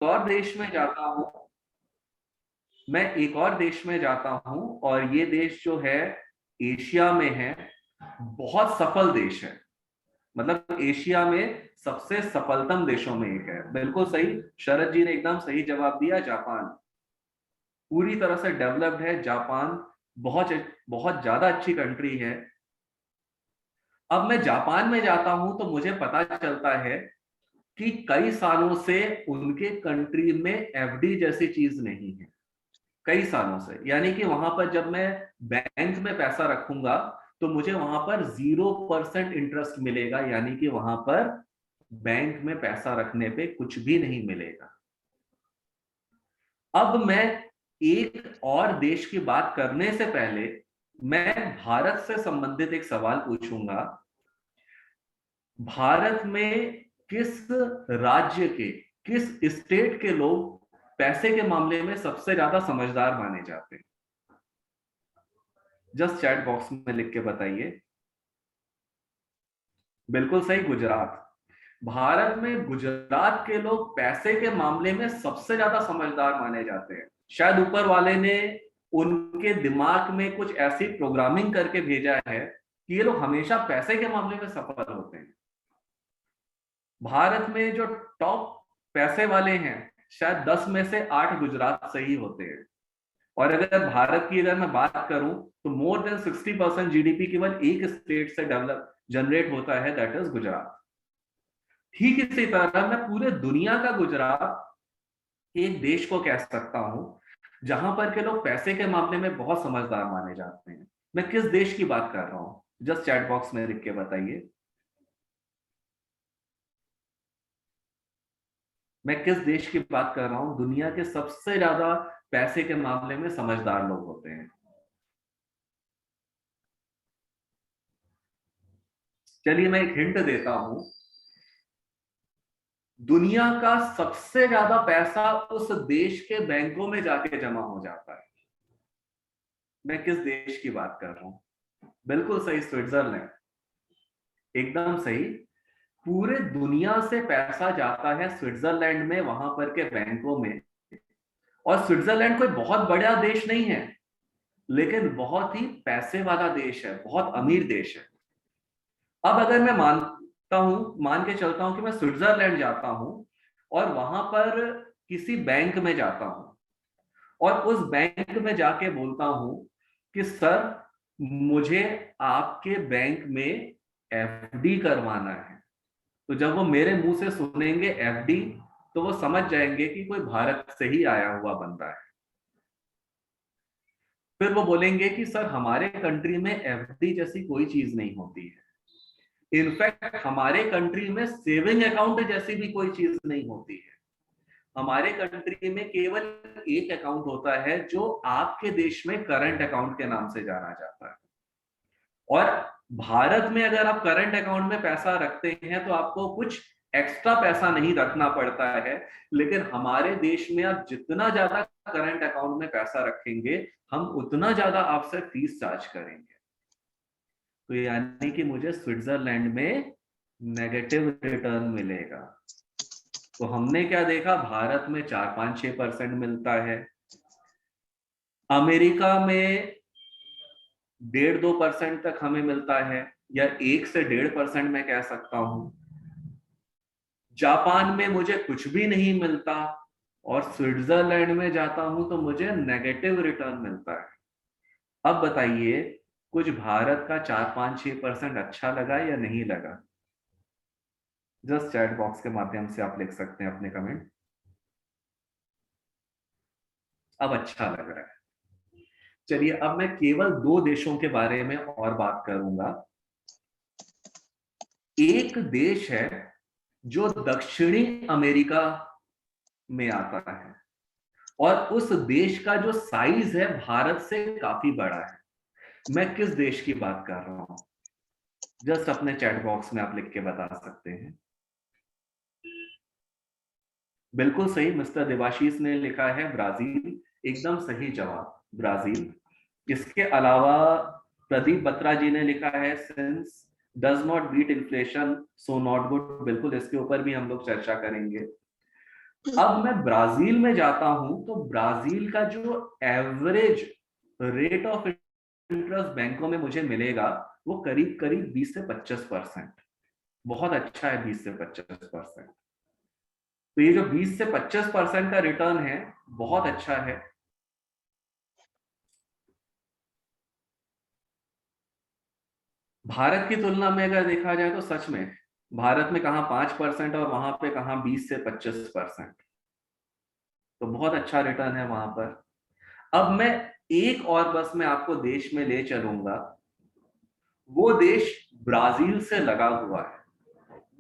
और देश में जाता हूँ मैं एक और देश में जाता हूँ और ये देश जो है एशिया में है, बहुत सफल देश है। मतलब एशिया में सबसे सफलतम देशों में एक है। बिल्कुल सही, शरद जी ने एकदम सही जवाब दिया। जापान पूरी तरह से डेवलप्ड है। जापान बहुत बहुत ज्यादा अच्छी कंट्री है। अब मैं जापान में जाता हूं तो मुझे पता चलता है कि कई सालों से उनके कंट्री में एफडी जैसी चीज नहीं है। कई सालों से, यानी कि वहां पर जब मैं बैंक में पैसा रखूंगा तो मुझे वहां पर 0% इंटरेस्ट मिलेगा, यानी कि वहां पर बैंक में पैसा रखने पे कुछ भी नहीं मिलेगा। अब मैं एक और देश की बात करने से पहले मैं भारत से संबंधित एक सवाल पूछूंगा। भारत में किस राज्य के, किस स्टेट के लोग पैसे के मामले में सबसे ज्यादा समझदार माने जाते हैं? जस्ट चैट बॉक्स में लिख के बताइए। बिल्कुल सही, गुजरात। भारत में गुजरात के लोग पैसे के मामले में सबसे ज्यादा समझदार माने जाते हैं। शायद ऊपर वाले ने उनके दिमाग में कुछ ऐसी प्रोग्रामिंग करके भेजा है कि ये लोग हमेशा पैसे के मामले में सफल होते हैं। भारत में जो टॉप पैसे वाले हैं, शायद 10 में से 8 गुजरात से ही होते हैं। और अगर भारत की अगर मैं बात करूं तो मोर देन 60% जीडीपी केवल एक स्टेट से डेवलप जनरेट होता है, दैट इज गुजरात। ठीक इसी तरह मैं पूरे दुनिया का गुजरात एक देश को कह सकता हूं जहां पर के लोग पैसे के मामले में बहुत समझदार माने जाते हैं। मैं किस देश की बात कर रहा हूं? जस्ट चैट बॉक्स में लिख के बताइए। मैं किस देश की बात कर रहा हूं दुनिया के सबसे ज्यादा पैसे के मामले में समझदार लोग होते हैं? चलिए मैं एक हिंट देता हूं। दुनिया का सबसे ज्यादा पैसा उस देश के बैंकों में जाके जमा हो जाता है। मैं किस देश की बात कर रहा हूं? बिल्कुल सही, स्विट्जरलैंड। एकदम सही। पूरे दुनिया से पैसा जाता है स्विट्जरलैंड में, वहां पर के बैंकों में। और स्विट्जरलैंड कोई बहुत बड़ा देश नहीं है, लेकिन बहुत ही पैसे वाला देश है, बहुत अमीर देश है। अब अगर मैं मानता हूं, मान के चलता हूं कि मैं स्विट्जरलैंड जाता हूं और वहां पर किसी बैंक में जाता हूं और उस बैंक में जाके बोलता हूं कि सर मुझे आपके बैंक में एफडी करवाना है, तो जब वो मेरे मुंह से सुनेंगे एफडी तो वो समझ जाएंगे कि कोई भारत से ही आया हुआ बंदा है। फिर वो बोलेंगे कि सर हमारे कंट्री में एफडी जैसी कोई चीज नहीं होती है। इनफैक्ट हमारे कंट्री में सेविंग अकाउंट जैसी भी कोई चीज नहीं होती है। हमारे कंट्री में केवल एक अकाउंट होता है जो आपके देश में करंट अकाउंट के नाम से जाना जाता है। और भारत में अगर आप करंट अकाउंट में पैसा रखते हैं तो आपको कुछ एक्स्ट्रा पैसा नहीं रखना पड़ता है। लेकिन हमारे देश में आप जितना ज्यादा करंट अकाउंट में पैसा रखेंगे, हम उतना ज्यादा आपसे फीस चार्ज करेंगे। तो यानी कि मुझे स्विट्जरलैंड में नेगेटिव रिटर्न मिलेगा। तो हमने क्या देखा, भारत में 4-5-6% मिलता है, अमेरिका में 1.5-2% तक हमें मिलता है, या 1 से 1.5% मैं कह सकता हूं। जापान में मुझे कुछ भी नहीं मिलता और स्विट्जरलैंड में जाता हूं तो मुझे नेगेटिव रिटर्न मिलता है। अब बताइए, कुछ भारत का 4-5-6% अच्छा लगा या नहीं लगा? जस्ट चैट बॉक्स के माध्यम से आप लिख सकते हैं अपने कमेंट। अब अच्छा लग रहा है। चलिए अब मैं केवल 2 देशों के बारे में और बात करूंगा। एक देश है जो दक्षिणी अमेरिका में आता है और उस देश का जो साइज है भारत से काफी बड़ा है। मैं किस देश की बात कर रहा हूं? जस्ट अपने चैट बॉक्स में आप लिख के बता सकते हैं। बिल्कुल सही, मिस्टर देवाशीष ने लिखा है ब्राजील। एकदम सही जवाब, ब्राजील। इसके अलावा प्रदीप बत्रा जी ने लिखा है since does not beat inflation so not good. बिल्कुल, इसके ऊपर भी हम लोग चर्चा करेंगे। अब मैं ब्राजील में जाता हूं तो ब्राजील का जो एवरेज रेट ऑफ इंटरेस्ट बैंकों में मुझे मिलेगा वो करीब करीब 20 से 25%। बहुत अच्छा है 20 से 25%। तो ये जो 20 से 25% का रिटर्न है बहुत अच्छा है। भारत की तुलना में अगर देखा जाए तो सच में भारत में कहा 5% और वहां पे कहा 20 से 25%। तो बहुत अच्छा रिटर्न है वहां पर। अब मैं एक और बस मैं आपको देश में ले चलूंगा। वो देश ब्राजील से लगा हुआ है।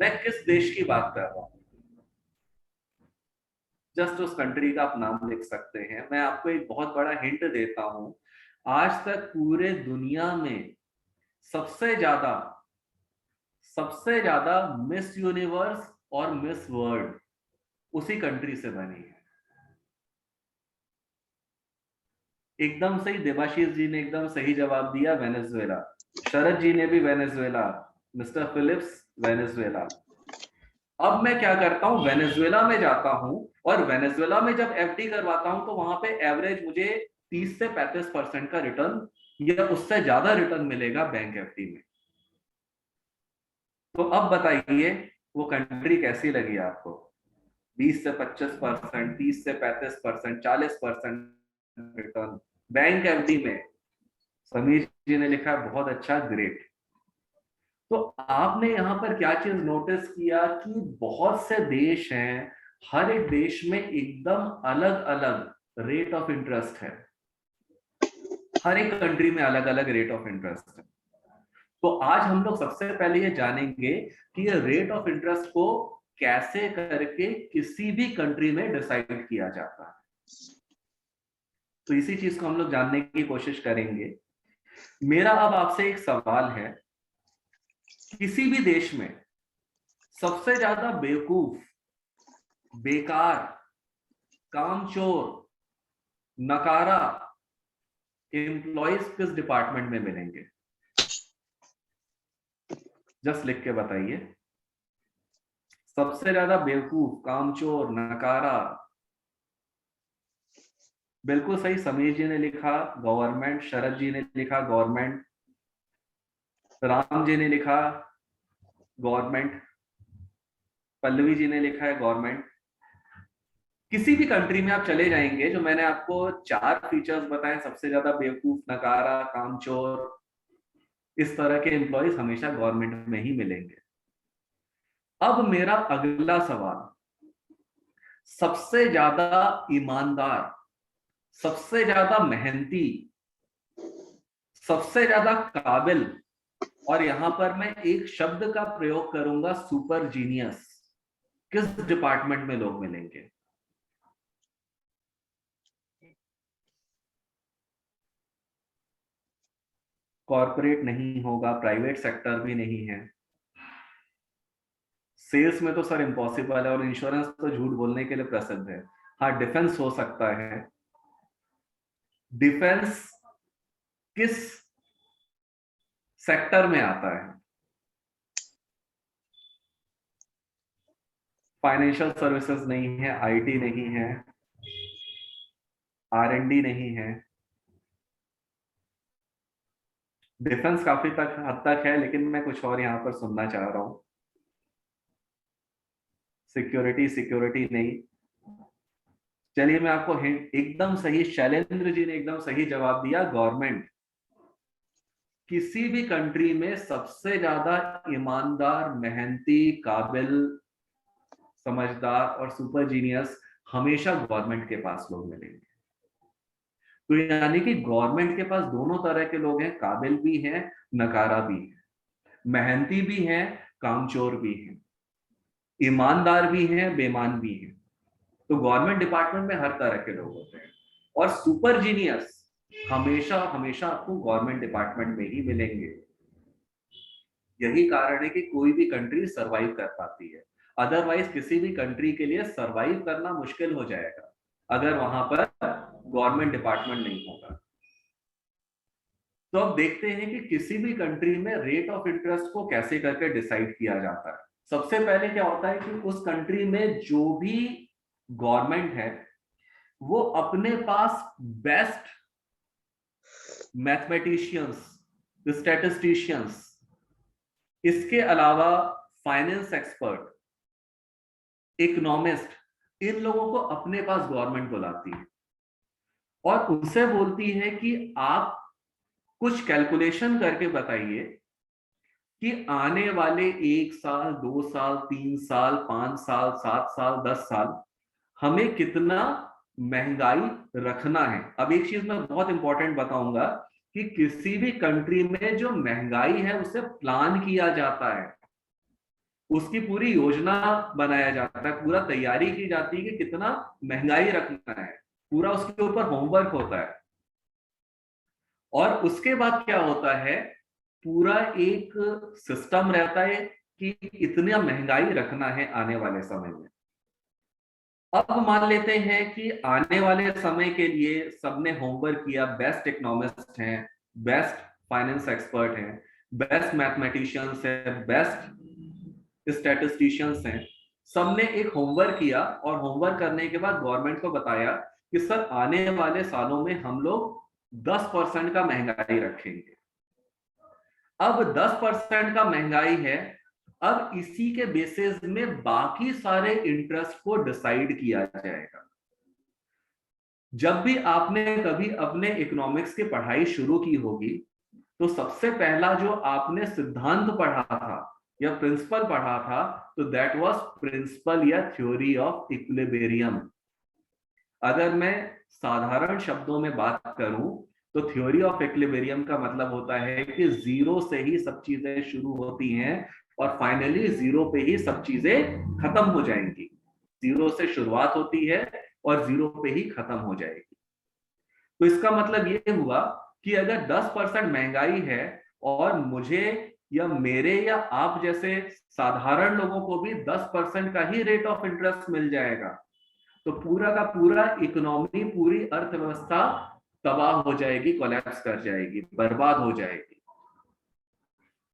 मैं किस देश की बात कर रहा हूं? जस्ट उस कंट्री का आप नाम लिख सकते हैं। मैं आपको एक बहुत बड़ा हिंट देता हूं। आज तक पूरे दुनिया में सबसे ज्यादा सबसे ज्यादा मिस यूनिवर्स और मिस वर्ल्ड उसी कंट्री से बनी है। एकदम सही, देवाशीष जी ने एकदम सही जवाब दिया, वेनेजुएला। शरद जी ने भी वेनेजुएला। Mister Philips, Venezuela. अब मैं क्या करता हूं, वेनेजुएला में जाता हूं और वेनेजुएला में जब एफडी करवाता हूं तो वहां पे एवरेज मुझे 30 से 35% का रिटर्न या उससे ज्यादा रिटर्न मिलेगा बैंक एफडी में। तो अब बताइए वो कंट्री कैसी लगी आपको? 20 से 25%, 30 से 35%, 40% रिटर्न बैंक एफडी में। समीर जी ने लिखा बहुत अच्छा, ग्रेट। तो आपने यहां पर क्या चीज नोटिस किया कि बहुत से देश हैं, हर एक देश में एकदम अलग अलग रेट ऑफ इंटरेस्ट है। हर एक कंट्री में अलग अलग रेट ऑफ इंटरेस्ट है। तो आज हम लोग सबसे पहले ये जानेंगे कि ये रेट ऑफ इंटरेस्ट को कैसे करके किसी भी कंट्री में डिसाइड किया जाता है। तो इसी चीज को हम लोग जानने की कोशिश करेंगे। मेरा अब आपसे एक सवाल है, किसी भी देश में सबसे ज्यादा बेवकूफ, बेकार, कामचोर, नकारा एम्प्लॉयज किस डिपार्टमेंट में मिलेंगे? जस्ट लिख के बताइए। सबसे ज्यादा बेवकूफ, कामचोर, नकारा। बिल्कुल सही, समीर जी ने लिखा गवर्नमेंट, शरद जी ने लिखा गवर्नमेंट, राम जी ने लिखा गवर्नमेंट, पल्लवी जी ने लिखा है गवर्नमेंट। किसी भी कंट्री में आप चले जाएंगे, जो मैंने आपको 4 फीचर्स बताए, सबसे ज्यादा बेवकूफ, नकारा, कामचोर, इस तरह के एम्प्लॉयज हमेशा गवर्नमेंट में ही मिलेंगे। अब मेरा अगला सवाल, सबसे ज्यादा ईमानदार, सबसे ज्यादा मेहनती, सबसे ज्यादा काबिल, और यहां पर मैं एक शब्द का प्रयोग करूंगा, सुपर जीनियस, किस डिपार्टमेंट में लोग मिलेंगे? कॉर्पोरेट नहीं होगा, प्राइवेट सेक्टर भी नहीं है, सेल्स में तो सर इम्पॉसिबल है, और इंश्योरेंस तो झूठ बोलने के लिए प्रसिद्ध है। हाँ, डिफेंस हो सकता है। डिफेंस किस सेक्टर में आता है? फाइनेंशियल सर्विसेज नहीं है, आईटी नहीं है, आरएनडी नहीं है। डिफेंस काफी तक हद तक है, लेकिन मैं कुछ और यहां पर सुनना चाह रहा हूं। सिक्योरिटी, सिक्योरिटी नहीं। चलिए मैं आपको हिंट, एकदम सही, शैलेंद्र जी ने एकदम सही जवाब दिया, गवर्नमेंट। किसी भी कंट्री में सबसे ज्यादा ईमानदार, मेहनती, काबिल, समझदार और सुपर जीनियस हमेशा गवर्नमेंट के पास लोग मिलेंगे। तो यानी कि गवर्नमेंट के पास दोनों तरह के लोग हैं, काबिल भी हैं, नकारा भी है, मेहनती भी हैं, कामचोर भी हैं, ईमानदार भी हैं, बेईमान भी हैं। तो गवर्नमेंट डिपार्टमेंट में हर तरह के लोग होते हैं। और सुपर जीनियस हमेशा हमेशा आपको गवर्नमेंट डिपार्टमेंट में ही मिलेंगे। यही कारण है कि कोई भी कंट्री सरवाइव कर पाती है। अदरवाइज किसी भी कंट्री के लिए सरवाइव करना मुश्किल हो जाएगा अगर वहां पर गवर्नमेंट डिपार्टमेंट नहीं होगा। तो अब देखते हैं कि किसी भी कंट्री में रेट ऑफ इंटरेस्ट को कैसे करके डिसाइड किया जाता है। सबसे पहले क्या होता है कि उस कंट्री में जो भी गवर्नमेंट है वो अपने पास बेस्ट मैथमेटिशियंस, स्टैटिस्टिशियंस, इसके अलावा फाइनेंस एक्सपर्ट, इकोनॉमिस्ट, इन लोगों को अपने पास गवर्नमेंट बुलाती है और उनसे बोलती है कि आप कुछ कैलकुलेशन करके बताइए कि आने वाले 1 साल, 2 साल, 3 साल, 5 साल, 7 साल, 10 साल हमें कितना महंगाई रखना है। अब एक चीज मैं बहुत इंपॉर्टेंट बताऊंगा कि किसी भी कंट्री में जो महंगाई है उसे प्लान किया जाता है, उसकी पूरी योजना बनाया जाता है, पूरा तैयारी की जाती है कि कितना महंगाई रखना है, पूरा उसके ऊपर होमवर्क होता है। और उसके बाद क्या होता है, पूरा एक सिस्टम रहता है कि इतना महंगाई रखना है आने वाले समय में। अब मान लेते हैं कि आने वाले समय के लिए सबने होमवर्क किया, बेस्ट इकोनॉमिस्ट हैं, बेस्ट फाइनेंस एक्सपर्ट हैं, बेस्ट मैथमेटिशियंस हैं, बेस्ट स्टैटिस्टिशियंस हैं, सबने एक होमवर्क किया और होमवर्क करने के बाद गवर्नमेंट को बताया कि सर आने वाले सालों में हम लोग 10% का महंगाई रखेंगे। अब 10% का महंगाई है, अब इसी के बेसिस में बाकी सारे इंटरेस्ट को डिसाइड किया जाएगा। जब भी आपने कभी अपने इकोनॉमिक्स की पढ़ाई शुरू की होगी तो सबसे पहला जो आपने सिद्धांत पढ़ा था या प्रिंसिपल पढ़ा था तो दैट वाज प्रिंसिपल या थ्योरी ऑफ इक्विलिब्रियम। अगर मैं साधारण शब्दों में बात करूं तो थ्योरी ऑफ इक्विलिब्रियम का मतलब होता है कि जीरो से ही सब चीजें शुरू होती हैं और फाइनली जीरो पे ही सब चीजें खत्म हो जाएंगी। जीरो से शुरुआत होती है और जीरो पे ही खत्म हो जाएगी। तो इसका मतलब ये हुआ कि अगर 10% महंगाई है और मुझे या मेरे या आप जैसे साधारण लोगों को भी 10% का ही रेट ऑफ इंटरेस्ट मिल जाएगा तो पूरा का पूरा इकोनॉमी, पूरी अर्थव्यवस्था तबाह हो जाएगी, कोलैप्स कर जाएगी, बर्बाद हो जाएगी।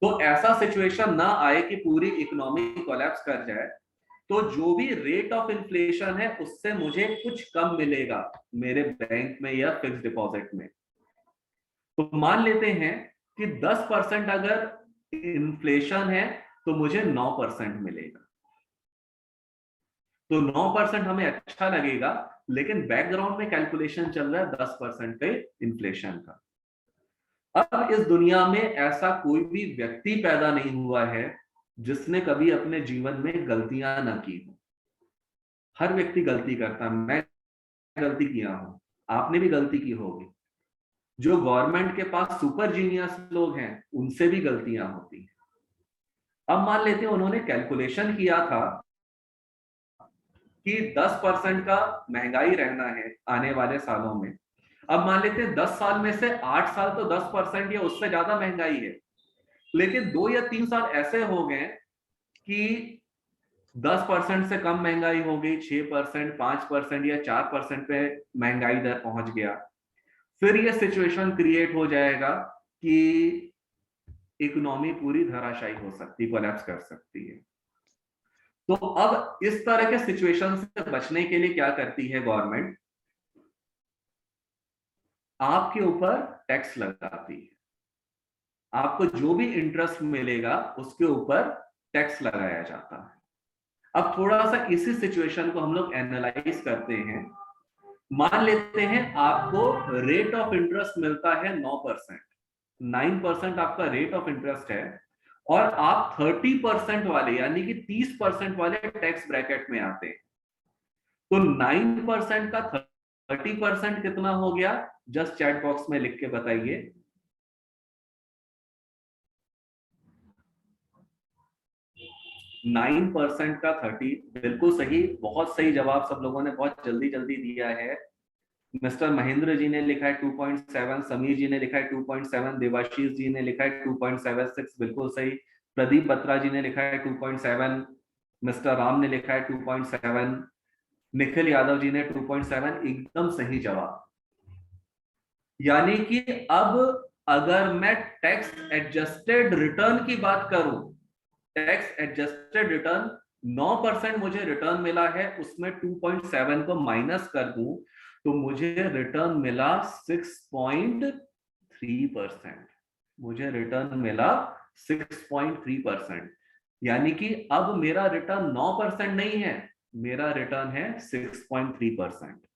तो ऐसा सिचुएशन ना आए कि पूरी इकोनॉमी कोलैप्स कर जाए, तो जो भी रेट ऑफ इन्फ्लेशन है उससे मुझे कुछ कम मिलेगा मेरे बैंक में या फिक्स डिपॉजिट में। तो मान लेते हैं कि 10% अगर इन्फ्लेशन है तो मुझे 9% मिलेगा। तो 9% हमें अच्छा लगेगा, लेकिन बैकग्राउंड में कैलकुलेशन चल रहा है 10% पे इन्फ्लेशन का। अब इस दुनिया में ऐसा कोई भी व्यक्ति पैदा नहीं हुआ है जिसने कभी अपने जीवन में गलतियां ना की हो। हर व्यक्ति गलती करता है, मैं गलती किया हूं, आपने भी गलती की होगी। जो गवर्नमेंट के पास सुपर जीनियस लोग हैं उनसे भी गलतियां होती हैं। अब मान लेते हैं उन्होंने कैलकुलेशन किया था कि 10% का महंगाई रहना है आने वाले सालों में। अब मान लेते हैं 10 साल में से 8 साल तो 10% या उससे ज्यादा महंगाई है, लेकिन 2 या 3 साल ऐसे हो गए कि 10% से कम महंगाई हो गई, 6%, 5% या 4% पे महंगाई दर पहुंच गया। फिर यह सिचुएशन क्रिएट हो जाएगा कि इकोनॉमी पूरी धराशायी हो सकती, कोलैप्स कर सकती है। तो अब इस तरह के सिचुएशन से बचने के लिए क्या करती है गवर्नमेंट, आपके ऊपर टैक्स लगाती है। आपको जो भी इंटरेस्ट मिलेगा उसके ऊपर टैक्स लगाया जाता है। अब थोड़ा सा इसी सिचुएशन को हम लोग एनालाइज करते हैं। मान लेते हैं आपको रेट ऑफ इंटरेस्ट मिलता है 9%, 9% आपका रेट ऑफ इंटरेस्ट है और आप 30% वाले यानी कि 30% वाले टैक्स ब्रैकेट में आते हैं। तो 9% का 30% कितना हो गया, जस्ट चैट बॉक्स में लिख के बताइए। 9% का 30, बिल्कुल सही, बहुत सही जवाब सब लोगों ने बहुत जल्दी जल्दी दिया है। मिस्टर महेंद्र जी ने लिखा है 2.7, समीर जी ने लिखा है 2.7, देवाशीष जी ने लिखा है 2.76, बिल्कुल सही। प्रदीप बत्रा जी ने लिखा है 2.7, मिस्टर राम ने लिखा है 2.7, निखिल यादव जी ने 2.7, एकदम सही जवाब। यानी कि अब अगर मैं टैक्स एडजस्टेड रिटर्न की बात करूं, टैक्स एडजस्टेड रिटर्न 9% मुझे रिटर्न मिला है, उसमें 2.7 को माइनस कर दूं तो मुझे रिटर्न मिला 6.3%। मुझे रिटर्न मिला 6.3%। यानी कि अब मेरा रिटर्न 9% नहीं है, मेरा रिटर्न है 6.3%।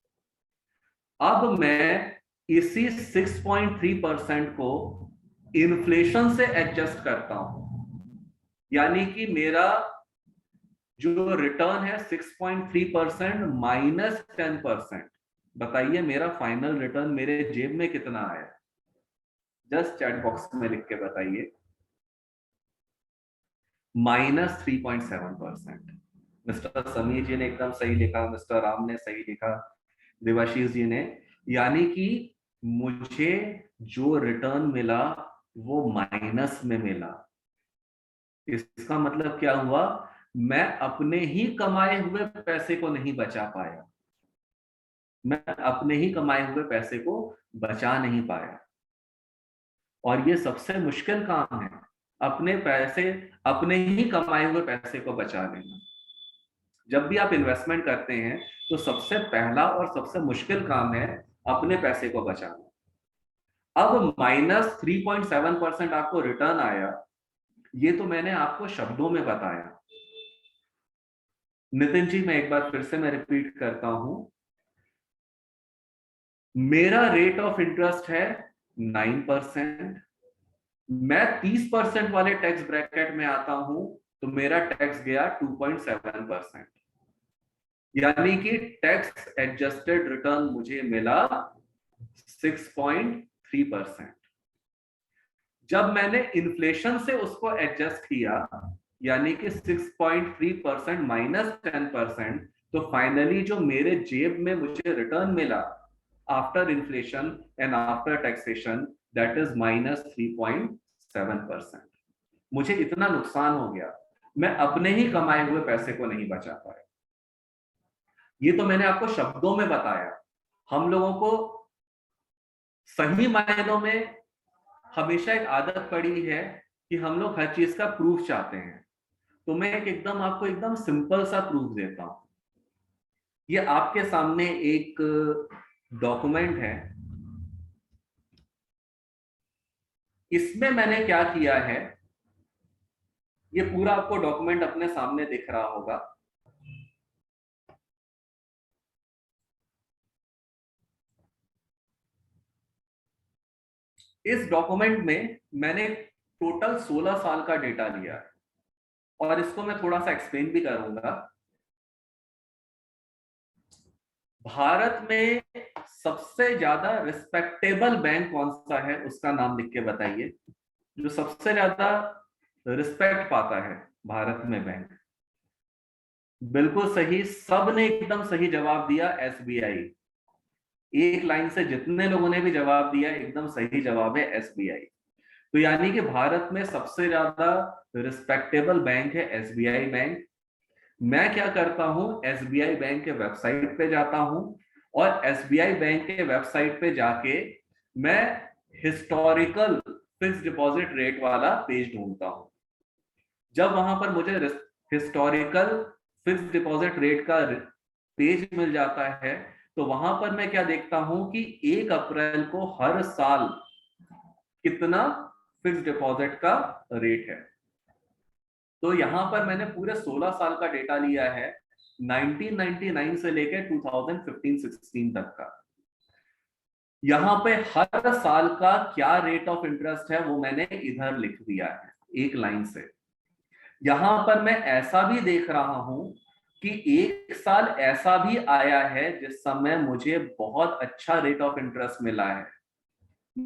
अब मैं इसी 6.3% को इन्फ्लेशन से एडजस्ट करता हूं, यानी कि मेरा जो रिटर्न है 6.3% माइनस 10%। बताइए मेरा फाइनल रिटर्न मेरे जेब में कितना आया? जस्ट चैट बॉक्स में लिख के बताइए। -3.7%। मिस्टर समीर जी ने एकदम सही लिखा, मिस्टर राम ने सही लिखा, देवाशीष जी ने। यानी कि मुझे जो रिटर्न मिला वो माइनस में मिला। इसका मतलब क्या हुआ? मैं अपने ही कमाए हुए पैसे को नहीं बचा पाया, मैं अपने ही कमाए हुए पैसे को बचा नहीं पाया। और ये सबसे मुश्किल काम है, अपने पैसे, अपने ही कमाए हुए पैसे को बचा लेना। जब भी आप इन्वेस्टमेंट करते हैं तो सबसे पहला और सबसे मुश्किल काम है अपने पैसे को बचाना। अब -3.7% आपको रिटर्न आया, ये तो मैंने आपको शब्दों में बताया। नितिन जी मैं एक बार फिर से मैं रिपीट करता हूं, मेरा रेट ऑफ इंटरेस्ट है 9%। मैं 30% वाले टैक्स ब्रैकेट में आता हूं तो मेरा टैक्स गया 2.7%। यानी कि टैक्स एडजस्टेड रिटर्न मुझे मिला 6.3%। जब मैंने इन्फ्लेशन से उसको एडजस्ट किया, यानी कि 6.3% माइनस 10%, तो फाइनली जो मेरे जेब में मुझे रिटर्न मिला after inflation and after taxation, that is -3.7%। मुझे इतना नुकसान हो गया, मैं अपने ही कमाए हुए पैसे को नहीं बचा पाया। ये तो मैंने आपको शब्दों में बताया। हम लोगों को सही मायनों में हमेशा एक आदत पड़ी है कि हम लोग हर चीज का प्रूफ चाहते हैं। तो मैं एकदम आपको एकदम सिंपल सा प्रूफ देता हूं। ये आपके सामने एक डॉक्यूमेंट है, इसमें मैंने क्या किया है, ये पूरा आपको डॉक्यूमेंट अपने सामने दिख रहा होगा। इस डॉक्यूमेंट में मैंने टोटल 16 साल का डेटा लिया है और इसको मैं थोड़ा सा एक्सप्लेन भी करूंगा। भारत में सबसे ज्यादा रिस्पेक्टेबल बैंक कौन सा है, उसका नाम लिख के बताइए। जो सबसे ज्यादा रिस्पेक्ट पाता है भारत में बैंक। बिल्कुल सही, सब ने एकदम सही जवाब दिया, एसबीआई। एक लाइन से जितने लोगों ने भी जवाब दिया एकदम सही जवाब है एसबीआई। तो यानी कि भारत में सबसे ज्यादा रिस्पेक्टेबल बैंक है एसबीआई बैंक। मैं क्या करता हूं, एसबीआई बैंक के वेबसाइट पे जाता हूं और एसबीआई बैंक के वेबसाइट पे जाके मैं हिस्टोरिकल फिक्स्ड डिपॉजिट रेट वाला पेज ढूंढता हूं। जब वहां पर मुझे हिस्टोरिकल फिक्स्ड डिपॉजिट रेट का पेज मिल जाता है तो वहां पर मैं क्या देखता हूं कि 1 अप्रैल को हर साल कितना फिक्स्ड डिपॉजिट का रेट है। तो यहां पर मैंने पूरे 16 साल का डेटा लिया है, 1999 से लेकर 2015-16 तक का। यहां पे हर साल का क्या रेट ऑफ इंटरेस्ट है वो मैंने इधर लिख दिया है एक लाइन से। यहां पर मैं ऐसा भी देख रहा हूं कि एक साल ऐसा भी आया है जिस समय मुझे बहुत अच्छा रेट ऑफ इंटरेस्ट मिला है,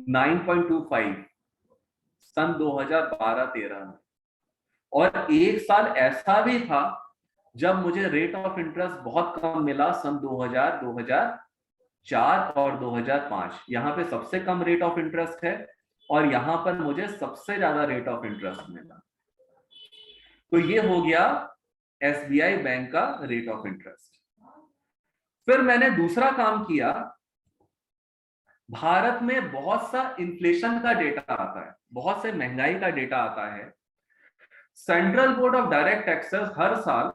9.25 सन 2012-13 में। और एक साल ऐसा भी था जब मुझे रेट ऑफ इंटरेस्ट बहुत कम मिला, सन 2000, 2004 और 2005। यहाँ पे सबसे कम रेट ऑफ इंटरेस्ट है और यहाँ पर मुझे सबसे ज्यादा रेट ऑफ इंटरेस्ट मिला। तो ये हो गया एसबीआई बैंक का रेट ऑफ इंटरेस्ट। फिर मैंने दूसरा काम किया, भारत में बहुत सा इन्फ्लेशन का डेटा आता है, बहुत से महंगाई का डेटा आता है। Central board of direct taxes हर साल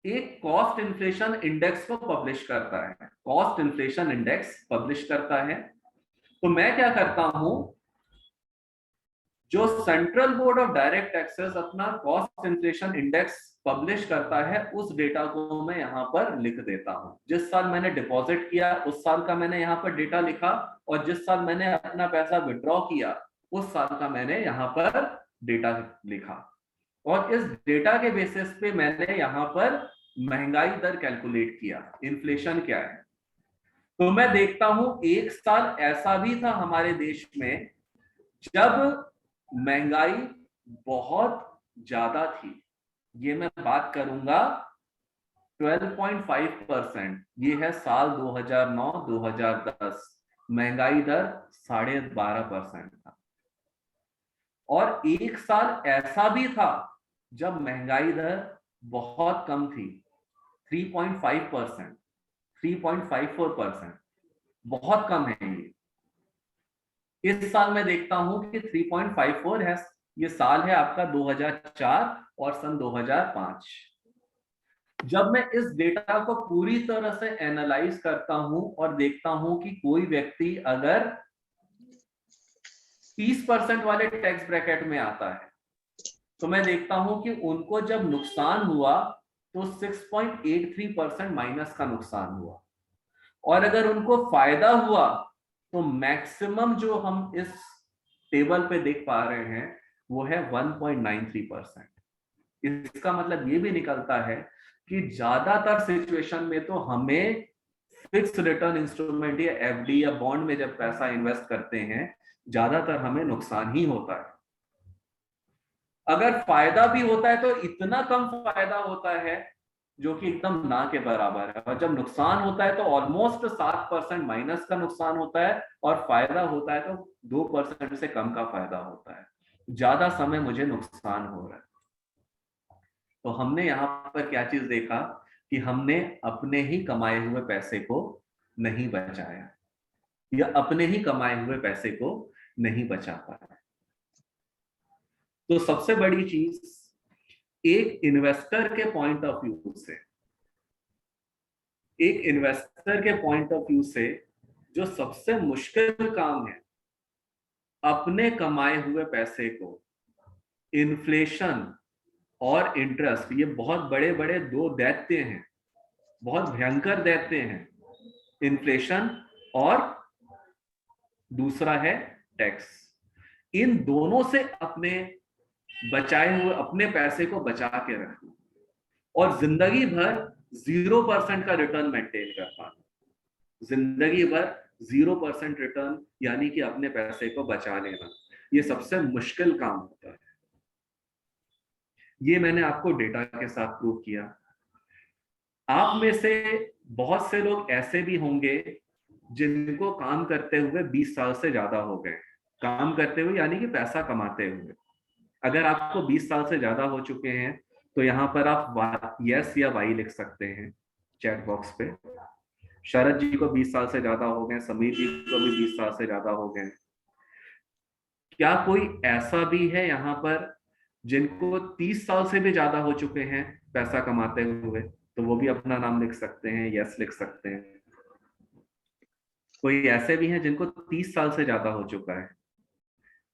एक कॉस्ट इन्फ्लेशन इंडेक्स को पब्लिश करता है, कॉस्ट इन्फ्लेशन इंडेक्स पब्लिश करता है। तो मैं क्या करता हूं, जो central board of direct taxes अपना कॉस्ट इन्फ्लेशन इंडेक्स पब्लिश करता है, उस डेटा को मैं यहाँ पर लिख देता हूँ। जिस साल मैंने डिपॉजिट किया उस साल का मैंने यहाँ पर डेटा लिखा, और जिस साल मैंने अपना पैसा विड्रॉ किया उस साल का मैंने यहाँ पर डेटा लिखा। और इस डेटा के बेसिस पे मैंने यहाँ पर महंगाई दर कैलकुलेट किया, इन्फ्लेशन क्या है। तो मैं देखता हूं एक साल ऐसा भी था हमारे देश में जब महंगाई बहुत ज्यादा थी। ये मैं बात करूंगा 12.5%, ये है साल 2009-2010, महंगाई दर 12.5% था। और एक साल ऐसा भी था जब महंगाई दर बहुत कम थी, 3.5%, 3.54%, बहुत कम है ये। इस साल मैं देखता हूं कि 3.54 है। ये साल है आपका 2004 और सन 2005। जब मैं इस डेटा को पूरी तरह से एनालाइज करता हूं और देखता हूं कि कोई व्यक्ति अगर 30% वाले टैक्स ब्रैकेट में आता है, तो मैं देखता हूं कि उनको जब नुकसान हुआ तो 6.83% माइनस का नुकसान हुआ। और अगर उनको फायदा हुआ तो मैक्सिमम जो हम इस टेबल पे देख पा रहे हैं वो है 1.93%। इसका मतलब ये भी निकलता है कि ज्यादातर सिचुएशन में तो हमें फिक्स रिटर्न इंस्ट्रूमेंट या एफडी या बॉन्ड में जब पैसा इन्वेस्ट करते हैं, ज्यादातर हमें नुकसान ही होता है। अगर फायदा भी होता है तो इतना कम फायदा होता है जो कि एकदम ना के बराबर है। और जब नुकसान होता है तो ऑलमोस्ट 7% माइनस का नुकसान होता है, और फायदा होता है तो 2% से कम का फायदा होता है। ज्यादा समय मुझे नुकसान हो रहा है। तो हमने यहाँ पर क्या चीज देखा कि हमने अपने ही कमाए हुए पैसे को नहीं बचाया, या अपने ही कमाए हुए पैसे को नहीं बचा पाया। तो सबसे बड़ी चीज, एक इन्वेस्टर के पॉइंट ऑफ व्यू से, एक इन्वेस्टर के पॉइंट ऑफ व्यू से जो सबसे मुश्किल काम है, अपने कमाए हुए पैसे को इन्फ्लेशन और इंटरेस्ट, ये बहुत बड़े बड़े दो दैत्य हैं, बहुत भयंकर दैत्य हैं, इन्फ्लेशन और दूसरा है टैक्स। इन दोनों से अपने बचाए हुए अपने पैसे को बचा के रखना और जिंदगी भर 0% का रिटर्न मेंटेन कर पाना, जिंदगी भर 0% रिटर्न, यानी कि अपने पैसे को बचा लेना, ये सबसे मुश्किल काम होता है। ये मैंने आपको डेटा के साथ प्रूव किया। आप में से बहुत से लोग ऐसे भी होंगे जिनको काम करते हुए 20 साल से ज्यादा हो गए, काम करते हुए यानी कि पैसा कमाते हुए। अगर आपको 20 साल से ज्यादा हो चुके हैं तो यहाँ पर आप यस या वाई लिख सकते हैं चैट बॉक्स पे। शरद जी को 20 साल से ज्यादा हो गए, समीर जी को भी 20 साल से ज्यादा हो गए। क्या कोई ऐसा भी है यहाँ पर जिनको 30 साल से भी ज्यादा हो चुके हैं पैसा कमाते हुए? तो वो भी अपना नाम लिख सकते हैं, यस लिख सकते हैं। कोई ऐसे भी हैं जिनको 30 साल से ज्यादा हो चुका है?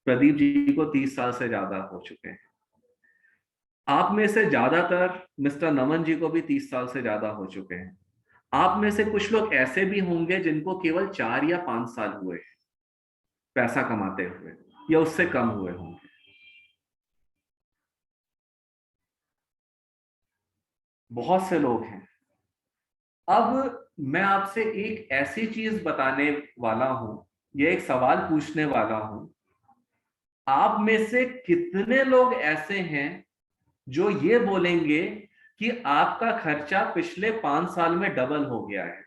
प्रदीप जी को 30 साल से ज्यादा हो चुके हैं। आप में से ज्यादातर मिस्टर नमन जी को भी 30 साल से ज्यादा हो चुके हैं। आप में से कुछ लोग ऐसे भी होंगे जिनको केवल 4 या 5 साल हुए पैसा कमाते हुए, या उससे कम हुए होंगे। बहुत से लोग हैं। अब मैं आपसे एक ऐसी चीज बताने वाला हूं, ये एक सवाल पूछने वाला हूं, आप में से कितने लोग ऐसे हैं जो ये बोलेंगे कि आपका खर्चा पिछले 5 साल में डबल हो गया है?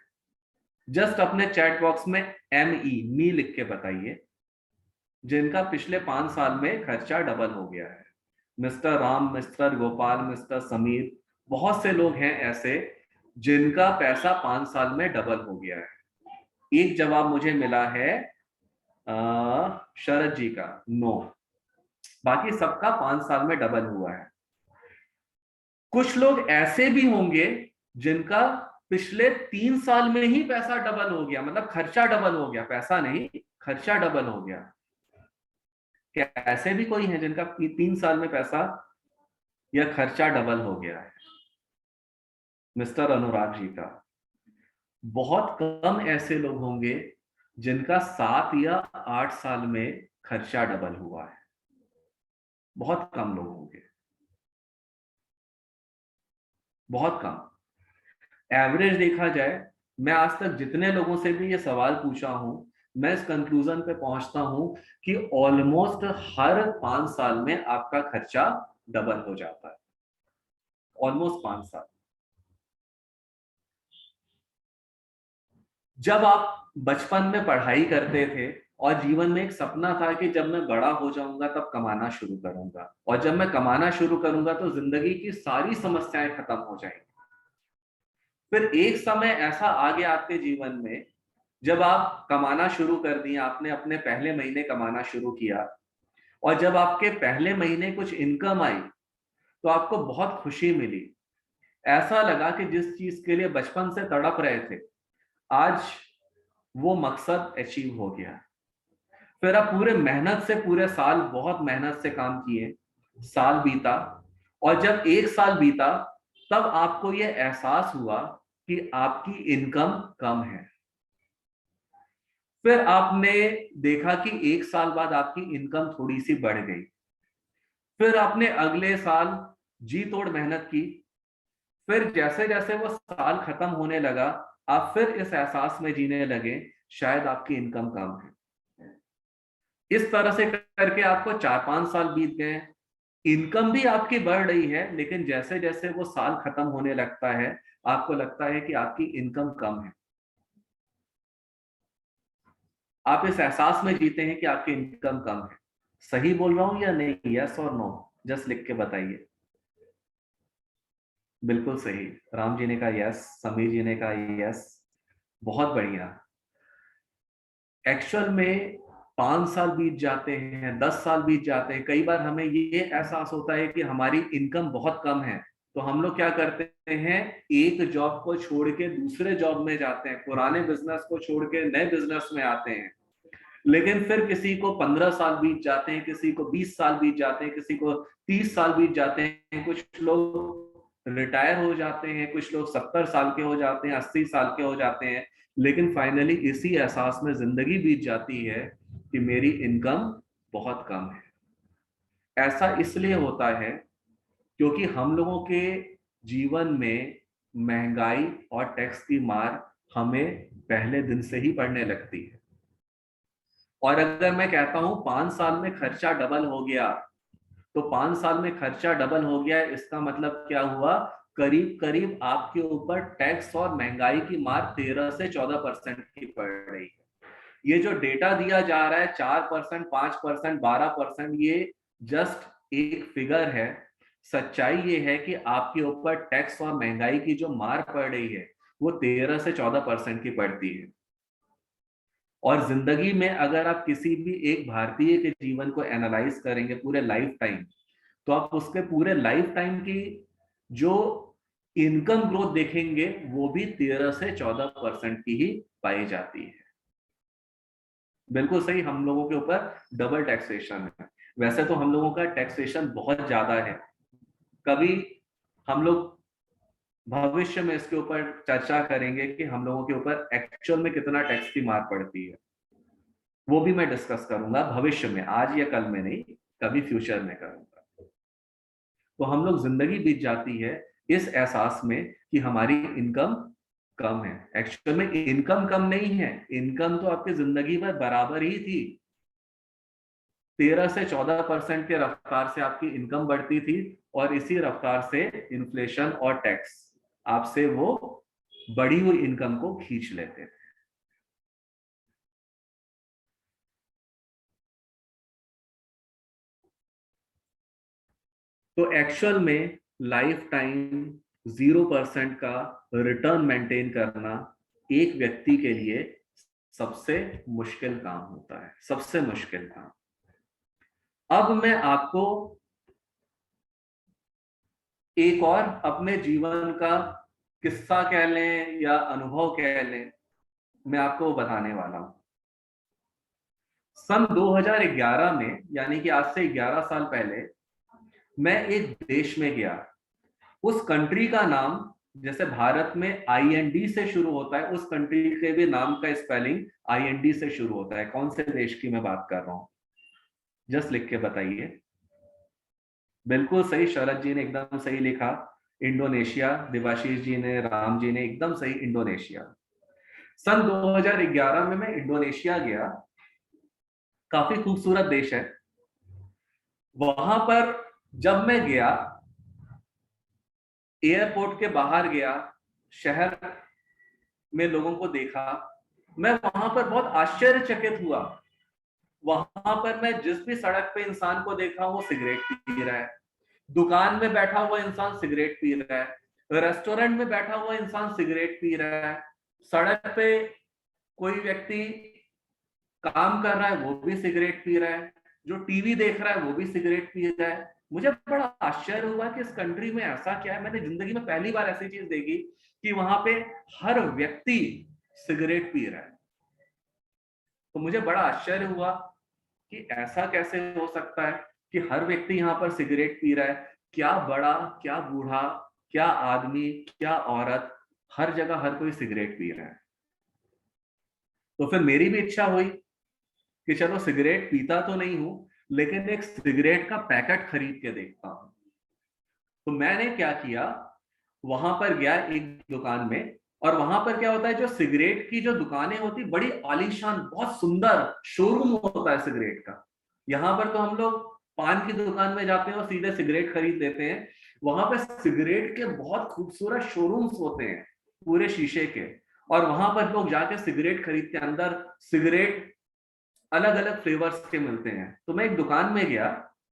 जस्ट अपने चैट बॉक्स में मी लिख के बताइए जिनका पिछले 5 साल में खर्चा डबल हो गया है। Mister Ram, mister Gopal, mister Sameer, बहुत से लोग हैं ऐसे जिनका पैसा 5 साल में डबल हो गया है। एक जवाब मुझे मिला है शरद जी का, 9। बाकी सबका 5 साल में डबल हुआ है। कुछ लोग ऐसे भी होंगे जिनका पिछले 3 साल में ही पैसा डबल हो गया, मतलब खर्चा डबल हो गया, पैसा नहीं, खर्चा डबल हो गया। क्या ऐसे भी कोई है जिनका 3 साल में पैसा या खर्चा डबल हो गया है? मिस्टर अनुराग जी का बहुत कम ऐसे लोग होंगे जिनका 7 या 8 साल में खर्चा डबल हुआ है। बहुत कम लोग होंगे, बहुत कम। एवरेज देखा जाए, मैं आज तक जितने लोगों से भी ये सवाल पूछा हूं, मैं इस कंक्लूजन पे पहुंचता हूं कि ऑलमोस्ट हर 5 साल में आपका खर्चा डबल हो जाता है। ऑलमोस्ट 5 साल। जब आप बचपन में पढ़ाई करते थे और जीवन में एक सपना था कि जब मैं बड़ा हो जाऊंगा तब कमाना शुरू करूंगा, और जब मैं कमाना शुरू करूंगा तो जिंदगी की सारी समस्याएं खत्म हो जाएंगी। फिर एक समय ऐसा आ गया आपके जीवन में जब आप कमाना शुरू कर दिए, आपने अपने पहले महीने कमाना शुरू किया, और जब आपके पहले महीने कुछ इनकम आई तो आपको बहुत खुशी मिली। ऐसा लगा कि जिस चीज के लिए बचपन से तड़प रहे थे, आज वो मकसद अचीव हो गया। फिर आप पूरे मेहनत से, पूरे साल बहुत मेहनत से काम किए, साल बीता, और जब एक साल बीता तब आपको ये एहसास हुआ कि आपकी इनकम कम है। फिर आपने देखा कि एक साल बाद आपकी इनकम थोड़ी सी बढ़ गई। फिर आपने अगले साल जी तोड़ मेहनत की। फिर जैसे जैसे वो साल खत्म होने लगा, आप फिर इस एहसास में जीने लगे शायद आपकी इनकम कम है। इस तरह से करके आपको 4-5 साल बीत गए, इनकम भी आपकी बढ़ रही है, लेकिन जैसे जैसे वो साल खत्म होने लगता है आपको लगता है कि आपकी इनकम कम है। आप इस एहसास में जीते हैं कि आपकी इनकम कम है। सही बोल रहा हूं या नहीं? यस और नो, जस्ट लिख के बताइए। बिल्कुल सही। राम जी ने कहा यस, समीर जी ने कहा यस। बहुत बढ़िया। एक्चुअल में 5 साल बीत जाते हैं, 10 साल बीत जाते हैं, कई बार हमें ये एहसास होता है कि हमारी इनकम बहुत कम है, तो हम लोग क्या करते हैं, एक जॉब को छोड़ के दूसरे जॉब में जाते हैं, पुराने बिजनेस को छोड़ के नए बिजनेस में आते हैं। लेकिन फिर किसी को 15 साल बीत जाते हैं, किसी को 20 साल बीत जाते हैं, किसी को 30 साल बीत जाते हैं, कुछ लोग रिटायर हो जाते हैं, कुछ लोग 70 साल के हो जाते हैं, 80 साल के हो जाते हैं। लेकिन फाइनली इसी एहसास में जिंदगी बीत जाती है कि मेरी इनकम बहुत कम है। ऐसा इसलिए होता है क्योंकि हम लोगों के जीवन में महंगाई और टैक्स की मार हमें पहले दिन से ही पड़ने लगती है। और अगर मैं कहता हूं 5 साल में खर्चा डबल हो गया, तो 5 साल में खर्चा डबल हो गया, इसका मतलब क्या हुआ, करीब करीब आपके ऊपर टैक्स और महंगाई की मार 13 से 14% की पड़ रही है। ये जो डेटा दिया जा रहा है 4%, 5%, 12%, ये जस्ट एक फिगर है। सच्चाई ये है कि आपके ऊपर टैक्स और महंगाई की जो मार पड़ रही है वो 13 से 14% की पड़ती है। और जिंदगी में अगर आप किसी भी एक भारतीय के जीवन को एनालाइज करेंगे पूरे लाइफ टाइम, तो आप उसके पूरे लाइफ टाइम की जो इनकम ग्रोथ देखेंगे वो भी 13 से 14% की ही पाई जाती है। बिल्कुल सही, हम लोगों के ऊपर डबल टैक्सेशन है। वैसे तो हम लोगों का टैक्सेशन बहुत ज्यादा है। कभी हम लोग भविष्य में इसके ऊपर चर्चा करेंगे कि हम लोगों के ऊपर एक्चुअल में कितना टैक्स की मार पड़ती है। वो भी मैं डिस्कस करूंगा भविष्य में, आज या कल में नहीं, कभी फ्यूचर में करूंगा। तो हम लोग जिंदगी बीत जाती है इस एहसास में कि हमारी इनकम कम है। एक्चुअल में इनकम कम नहीं है, इनकम तो आपकी जिंदगी भर बराबर ही थी। 13 से 14% के रफ्तार से आपकी इनकम बढ़ती थी, और इसी रफ्तार से इन्फ्लेशन और टैक्स आपसे वो बढ़ी हुई इनकम को खींच लेते थे। तो एक्चुअल में लाइफ टाइम 0% का रिटर्न मेंटेन करना एक व्यक्ति के लिए सबसे मुश्किल काम होता है, सबसे मुश्किल काम। अब मैं आपको एक और अपने जीवन का किस्सा कह लें या अनुभव कह लें, मैं आपको वो बताने वाला हूं। सन 2011 में, यानी कि आज से 11 साल पहले, मैं एक देश में गया। उस कंट्री का नाम, जैसे भारत में आईएनडी से शुरू होता है, उस कंट्री के भी नाम का स्पेलिंग आईएनडी से शुरू होता है। कौन से देश की मैं बात कर रहा हूं, जस्ट लिख के बताइए। बिल्कुल सही, शरद जी ने एकदम सही लिखा, इंडोनेशिया। देवाशीष जी ने, राम जी ने एकदम सही, इंडोनेशिया। सन 2011 में मैं इंडोनेशिया गया। काफी खूबसूरत देश है। वहां पर जब मैं गया, एयरपोर्ट के बाहर गया, शहर में लोगों को देखा, मैं वहां पर बहुत आश्चर्यचकित हुआ। वहां पर मैं जिस भी सड़क पे इंसान को देखा, वो सिगरेट पी रहा है। दुकान में बैठा हुआ इंसान सिगरेट पी रहा है। रेस्टोरेंट में बैठा हुआ इंसान सिगरेट पी रहा है। सड़क पे कोई व्यक्ति काम कर रहा है, वो भी सिगरेट पी रहा है। जो टीवी देख रहा है, वो भी सिगरेट पी रहा है। मुझे बड़ा आश्चर्य हुआ कि इस कंट्री में ऐसा क्या है। मैंने जिंदगी में पहली बार ऐसी चीज देखी कि वहां पे हर व्यक्ति सिगरेट पी रहा है। तो मुझे बड़ा आश्चर्य हुआ कि ऐसा कैसे हो सकता है कि हर व्यक्ति यहाँ पर सिगरेट पी रहा है। क्या बड़ा, क्या बूढ़ा, क्या आदमी, क्या औरत, हर जगह हर कोई सिगरेट पी रहा है। तो फिर मेरी भी इच्छा हुई कि चलो, सिगरेट पीता तो नहीं हूं, लेकिन एक सिगरेट का पैकेट खरीद के देखता हूं। तो मैंने क्या किया, वहां पर गया एक दुकान में। और वहां पर क्या होता है, जो सिगरेट की जो दुकानें होती, बड़ी आलीशान, बहुत सुंदर शोरूम होता है सिगरेट का। यहाँ पर तो हम लोग पान की दुकान में जाते हैं और सीधे सिगरेट खरीद लेते हैं। वहां पर सिगरेट के बहुत खूबसूरत शोरूम्स होते हैं, पूरे शीशे के। और वहां पर लोग जाके सिगरेट खरीदते हैं। अंदर सिगरेट अलग अलग फ्लेवर्स के मिलते हैं। तो मैं एक दुकान में गया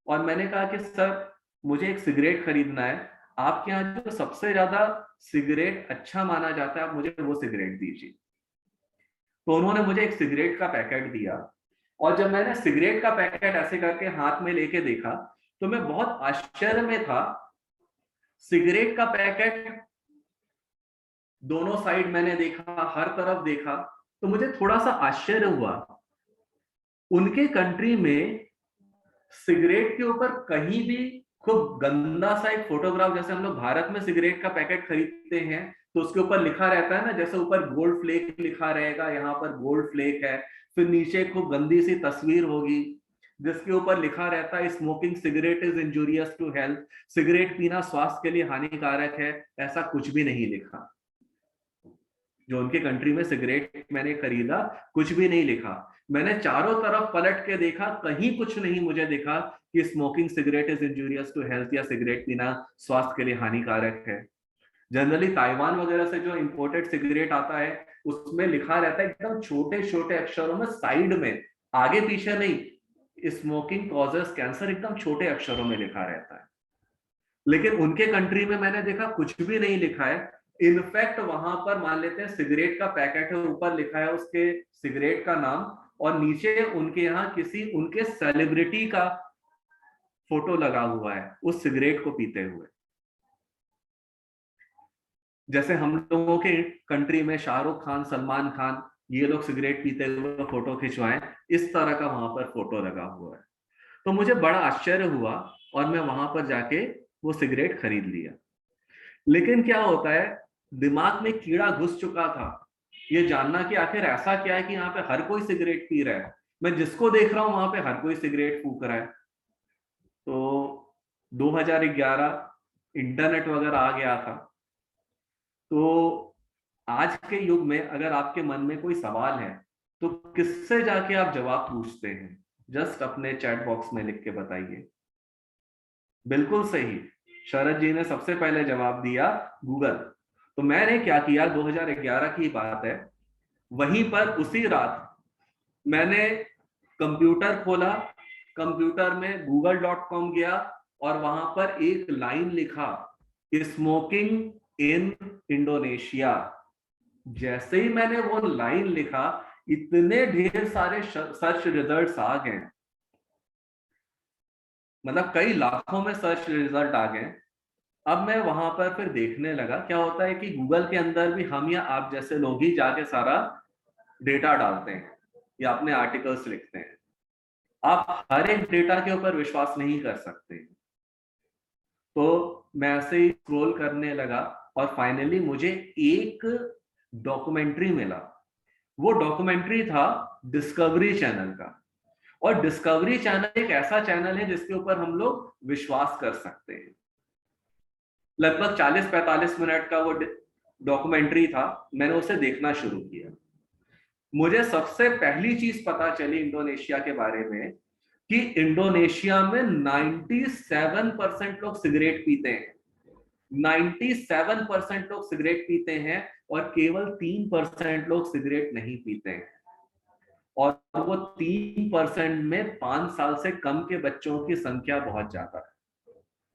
और मैंने कहा कि सर, मुझे एक सिगरेट खरीदना है। आपके यहाँ जो सबसे ज्यादा सिगरेट अच्छा माना जाता है, आप मुझे वो सिगरेट दीजिए। तो उन्होंने मुझे एक सिगरेट का पैकेट दिया। और जब मैंने सिगरेट का पैकेट ऐसे करके हाथ में लेके देखा, तो मैं बहुत आश्चर्य में था। सिगरेट का पैकेट दोनों साइड मैंने देखा, हर तरफ देखा, तो मुझे थोड़ा सा आश्चर्य हुआ। उनके कंट्री में सिगरेट के ऊपर कहीं भी खूब गंदा सा एक फोटोग्राफ, जैसे हम लोग भारत में सिगरेट का पैकेट खरीदते हैं तो उसके ऊपर लिखा रहता है ना, जैसे ऊपर गोल्ड फ्लेक लिखा रहेगा, यहाँ पर गोल्ड फ्लेक है। फिर नीचे खूब गंदी सी तस्वीर होगी जिसके ऊपर लिखा रहता है, smoking cigarette is injurious to health. Cigarette पीना स्वास्थ्य के लिए हानिकारक है। ऐसा कुछ भी नहीं लिखा। जो उनके कंट्री में सिगरेट मैंने खरीदा, कुछ भी नहीं लिखा। मैंने चारों तरफ पलट के देखा, कहीं कुछ नहीं मुझे दिखा कि smoking cigarette is injurious to health या सिगरेट पीना स्वास्थ्य के लिए हानिकारक है। जनरली ताइवान वगैरह से जो इंपोर्टेड सिगरेट आता है, उसमें लिखा रहता है एकदम छोटे छोटे अक्षरों में, साइड में, आगे पीछे नहीं, स्मोकिंग कॉजेस कैंसर, एकदम छोटे अक्षरों में लिखा रहता है। लेकिन उनके कंट्री में मैंने देखा कुछ भी नहीं लिखा है। इनफैक्ट वहां पर मान लेते हैं सिगरेट का पैकेट है, ऊपर लिखा है उसके सिगरेट का नाम, और नीचे उनके यहाँ किसी उनके सेलिब्रिटी का फोटो लगा हुआ है उस सिगरेट को पीते हुए। जैसे हम लोगों के कंट्री में शाहरुख खान, सलमान खान, ये लोग सिगरेट पीते हुए फोटो खिंचवाएं, इस तरह का वहां पर फोटो लगा हुआ है। तो मुझे बड़ा आश्चर्य हुआ और मैं वहां पर जाके वो सिगरेट खरीद लिया। लेकिन क्या होता है, दिमाग में कीड़ा घुस चुका था ये जानना कि आखिर ऐसा क्या है कि यहाँ पे हर कोई सिगरेट पी रहा है। मैं जिसको देख रहा हूं वहां पे हर कोई सिगरेट फूक रहा है। तो 2011 इंटरनेट वगैरह आ गया था। तो आज के युग में अगर आपके मन में कोई सवाल है, तो किससे जाके आप जवाब पूछते हैं? जस्ट अपने चैट बॉक्स में लिख के बताइए। बिल्कुल सही, शरद जी ने सबसे पहले जवाब दिया, गूगल। तो मैंने क्या किया, 2011 की बात है, वहीं पर उसी रात मैंने कंप्यूटर खोला, कंप्यूटर में google.com गया और वहां पर एक लाइन लिखा, स्मोकिंग इन इंडोनेशिया। जैसे ही मैंने वो लाइन लिखा, इतने ढेर सारे सर्च रिजल्ट्स आ गए, मतलब कई लाखों में सर्च रिजल्ट आ गए। अब मैं वहां पर फिर देखने लगा क्या होता है कि गूगल के अंदर भी हम या आप जैसे लोग ही जाके सारा डेटा डालते हैं या अपने आर्टिकल्स लिखते हैं। आप हर एक डेटा के ऊपर विश्वास नहीं कर सकते। तो मैं ऐसे ही स्क्रॉल करने लगा और फाइनली मुझे एक डॉक्यूमेंट्री मिला। वो डॉक्यूमेंट्री था डिस्कवरी चैनल का। और डिस्कवरी चैनल एक ऐसा चैनल है जिसके ऊपर हम लोग विश्वास कर सकते हैं। लगभग 40-45 मिनट का वो डॉक्यूमेंट्री था। मैंने उसे देखना शुरू किया। मुझे सबसे पहली चीज पता चली इंडोनेशिया के बारे में कि इंडोनेशिया में 97% लोग सिगरेट पीते हैं। 97% लोग सिगरेट पीते हैं और केवल 3% लोग सिगरेट नहीं पीते हैं। और वो 3% में 5 साल से कम के बच्चों की संख्या बहुत ज्यादा है।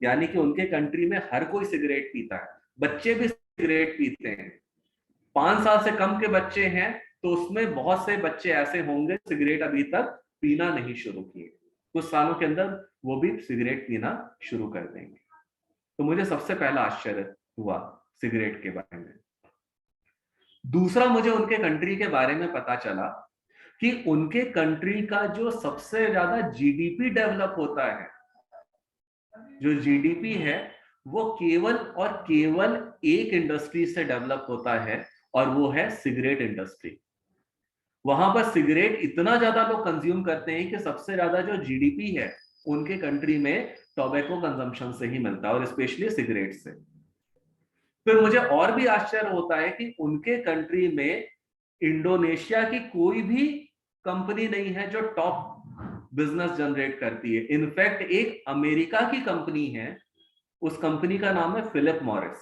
यानी कि उनके कंट्री में हर कोई सिगरेट पीता है, बच्चे भी सिगरेट पीते हैं। 5 साल से कम के बच्चे हैं तो उसमें बहुत से बच्चे ऐसे होंगे सिगरेट अभी तक पीना नहीं शुरू किए। कुछ सालों के अंदर वो भी सिगरेट पीना शुरू कर देंगे। तो मुझे सबसे पहला आश्चर्य हुआ सिगरेट के बारे में। दूसरा, मुझे उनके कंट्री के बारे में पता चला कि उनके कंट्री का जो सबसे ज्यादा जीडीपी डेवलप होता है, जो जीडीपी है, वो केवल और केवल एक इंडस्ट्री से डेवलप होता है और वो है सिगरेट इंडस्ट्री। वहां पर सिगरेट इतना ज्यादा लोग कंज्यूम करते हैं कि सबसे ज्यादा जो जीडीपी है उनके कंट्री में टोबैको कंजम्पशन से ही मिलता है और स्पेशली सिगरेट से। फिर मुझे और भी आश्चर्य होता है कि उनके कंट्री में इंडोनेशिया की कोई भी कंपनी नहीं है जो टॉप बिजनेस जनरेट करती है। इनफैक्ट एक अमेरिका की कंपनी है, उस कंपनी का नाम है फिलिप मॉरिस।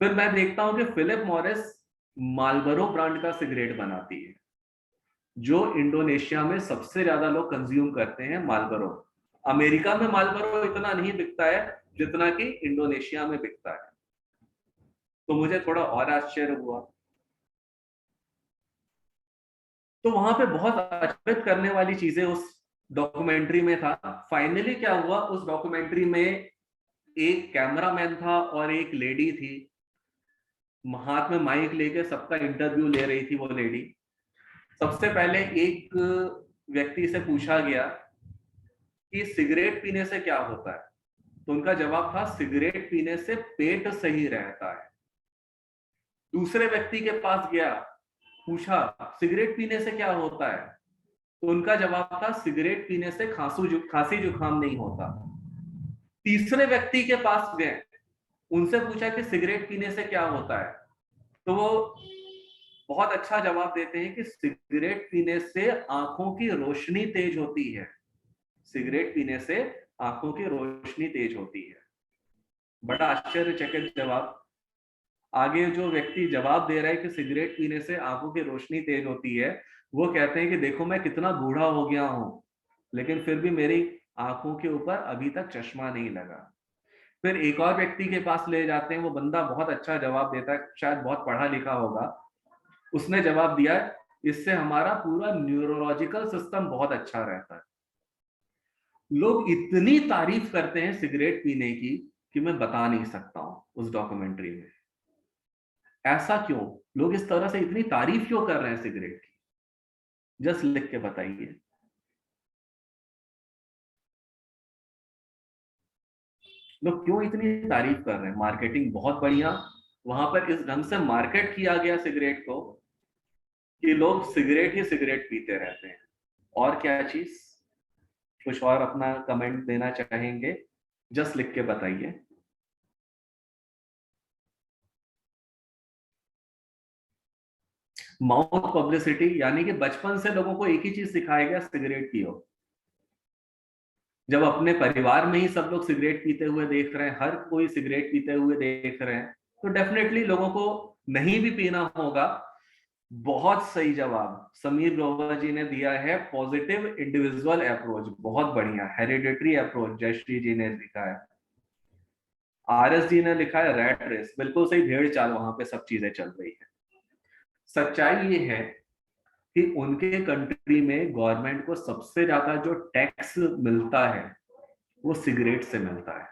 फिर मैं देखता हूं कि फिलिप मॉरिस मार्लबोरो ब्रांड का सिगरेट बनाती है, जो इंडोनेशिया में सबसे ज्यादा लोग कंज्यूम करते हैं मार्लबोरो। अमेरिका में मार्लबोरो इतना नहीं बिकता है जितना कि इंडोनेशिया में बिकता है। तो मुझे थोड़ा और आश्चर्य हुआ। तो वहां पे बहुत अचंभित करने वाली चीजें उस डॉक्यूमेंट्री में था। फाइनली क्या हुआ, उस डॉक्यूमेंट्री में एक कैमरामैन था और एक लेडी थी, हाथ में माइक लेके सबका इंटरव्यू ले रही थी वो लेडी। सबसे पहले एक व्यक्ति से पूछा गया कि सिगरेट पीने से क्या होता है, तो उनका जवाब था सिगरेट पीने से पेट सही रहता है। दूसरे व्यक्ति के पास गया, पूछा सिगरेट पीने से क्या होता है, तो उनका जवाब था सिगरेट पीने से खांसी जुकाम नहीं होता। तीसरे व्यक्ति के पास गए, उनसे पूछा कि सिगरेट पीने से क्या होता है, तो वो बहुत अच्छा जवाब देते हैं कि सिगरेट पीने से आंखों की रोशनी तेज होती है। सिगरेट पीने से आंखों की रोशनी तेज होती है। बड़ा आश्चर्यचकित जवाब। आगे जो व्यक्ति जवाब दे रहा है कि सिगरेट पीने से आंखों की रोशनी तेज होती है, वो कहते हैं कि देखो मैं कितना बूढ़ा हो गया हूं, लेकिन फिर भी मेरी आंखों के ऊपर अभी तक चश्मा नहीं लगा। फिर एक और व्यक्ति के पास ले जाते हैं, वो बंदा बहुत अच्छा जवाब देता है, शायद बहुत पढ़ा लिखा होगा। उसने जवाब दिया इससे हमारा पूरा न्यूरोलॉजिकल सिस्टम बहुत अच्छा रहता है। लोग इतनी तारीफ करते हैं सिगरेट पीने की कि मैं बता नहीं सकता हूं उस डॉक्यूमेंट्री में। ऐसा क्यों, लोग इस तरह से इतनी तारीफ क्यों कर रहे हैं सिगरेट की, जस्ट लिख के बताइए। लोग क्यों इतनी तारीफ कर रहे हैं, मार्केटिंग बहुत बढ़िया। वहां पर इस ढंग से मार्केट किया गया सिगरेट को कि लोग सिगरेट ही सिगरेट पीते रहते हैं। और क्या चीज, कुछ और अपना कमेंट देना चाहेंगे, जस्ट लिख के बताइए। माउथ पब्लिसिटी, यानी कि बचपन से लोगों को एक ही चीज सिखाया गया, सिगरेट पियो। जब अपने परिवार में ही सब लोग सिगरेट पीते हुए देख रहे हैं, हर कोई सिगरेट पीते हुए देख रहे हैं, तो डेफिनेटली लोगों को नहीं भी पीना होगा। बहुत सही जवाब समीर ग्रोवर जी ने दिया है, पॉजिटिव इंडिविजुअल अप्रोच, बहुत बढ़िया। हेरिडेटरी अप्रोच जयश्री जी ने लिखा है। आरएस जी ने लिखा है रैट रेस, बिल्कुल सही, भेड़ चाल वहां पे सब चीजें चल रही है। सच्चाई ये है कि उनके कंट्री में गवर्नमेंट को सबसे ज्यादा जो टैक्स मिलता है वो सिगरेट से मिलता है।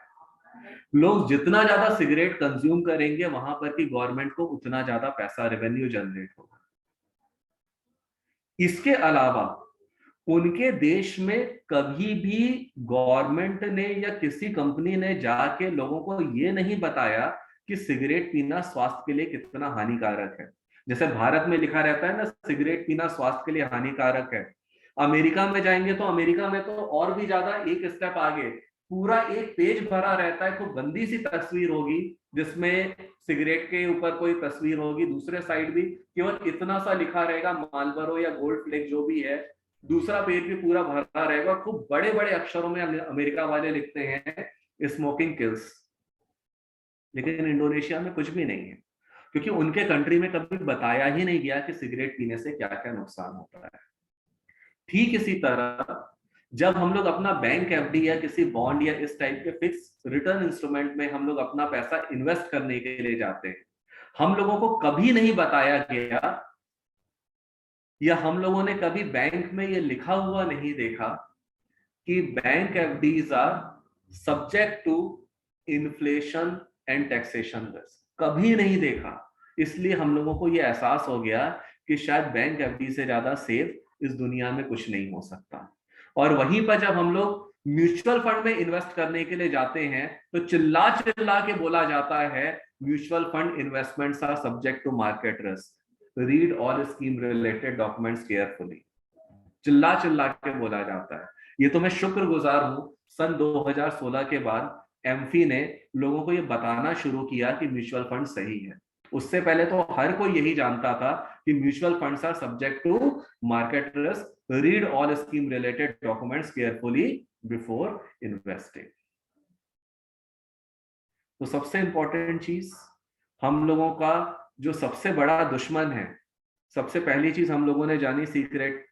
लोग जितना ज्यादा सिगरेट कंज्यूम करेंगे वहां पर की गवर्नमेंट को उतना ज्यादा पैसा रेवेन्यू जनरेट होगा। इसके अलावा उनके देश में कभी भी गवर्नमेंट ने या किसी कंपनी ने जाके लोगों को ये नहीं बताया कि सिगरेट पीना स्वास्थ्य के लिए कितना हानिकारक है। जैसे भारत में लिखा रहता है ना, सिगरेट पीना स्वास्थ्य के लिए हानिकारक है। अमेरिका में जाएंगे तो अमेरिका में तो और भी ज्यादा एक स्टेप आगे, पूरा एक पेज भरा रहता है, खूब गंदी सी तस्वीर होगी जिसमें सिगरेट के ऊपर कोई तस्वीर होगी, दूसरे साइड भी केवल इतना सा लिखा रहेगा, मालबोरो या गोल्ड फ्लेक जो भी है। दूसरा पेज भी पूरा भरा रहेगा, खूब बड़े बड़े अक्षरों में अमेरिका वाले लिखते हैं स्मोकिंग किल्स। लेकिन इंडोनेशिया में कुछ भी नहीं है, क्योंकि उनके कंट्री में कभी बताया ही नहीं गया कि सिगरेट पीने से क्या क्या नुकसान होता है। ठीक इसी तरह जब हम लोग अपना बैंक एफडी या किसी बॉन्ड या इस टाइप के फिक्स रिटर्न इंस्ट्रूमेंट में हम लोग अपना पैसा इन्वेस्ट करने के लिए जाते हैं, हम लोगों को कभी नहीं बताया गया या हम लोगों ने कभी बैंक में ये लिखा हुआ नहीं देखा कि bank FDs are subject to inflation and taxation risk. कभी नहीं देखा। इसलिए हम लोगों को ये एहसास हो गया कि शायद बैंक एफडी से ज्यादा सेफ इस दुनिया में कुछ नहीं हो सकता। और वहीं पर जब हम लोग म्यूचुअल फंड में इन्वेस्ट करने के लिए जाते हैं तो चिल्ला चिल्ला के बोला जाता है mutual fund investments are subject to market risk, read all scheme related documents carefully. चिल्ला चिल्ला के बोला जाता है। ये तो मैं शुक्रगुजार हूं सन 2016 के बाद एमफी ने लोगों को ये बताना शुरू किया कि म्यूचुअल फंड सही है। उससे पहले तो हर कोई यही जानता था कि mutual funds are subject to market risk, read all scheme related documents carefully before investing. तो सबसे इंपॉर्टेंट चीज, हम लोगों का जो सबसे बड़ा दुश्मन है, सबसे पहली चीज हम लोगों ने जानी सीक्रेट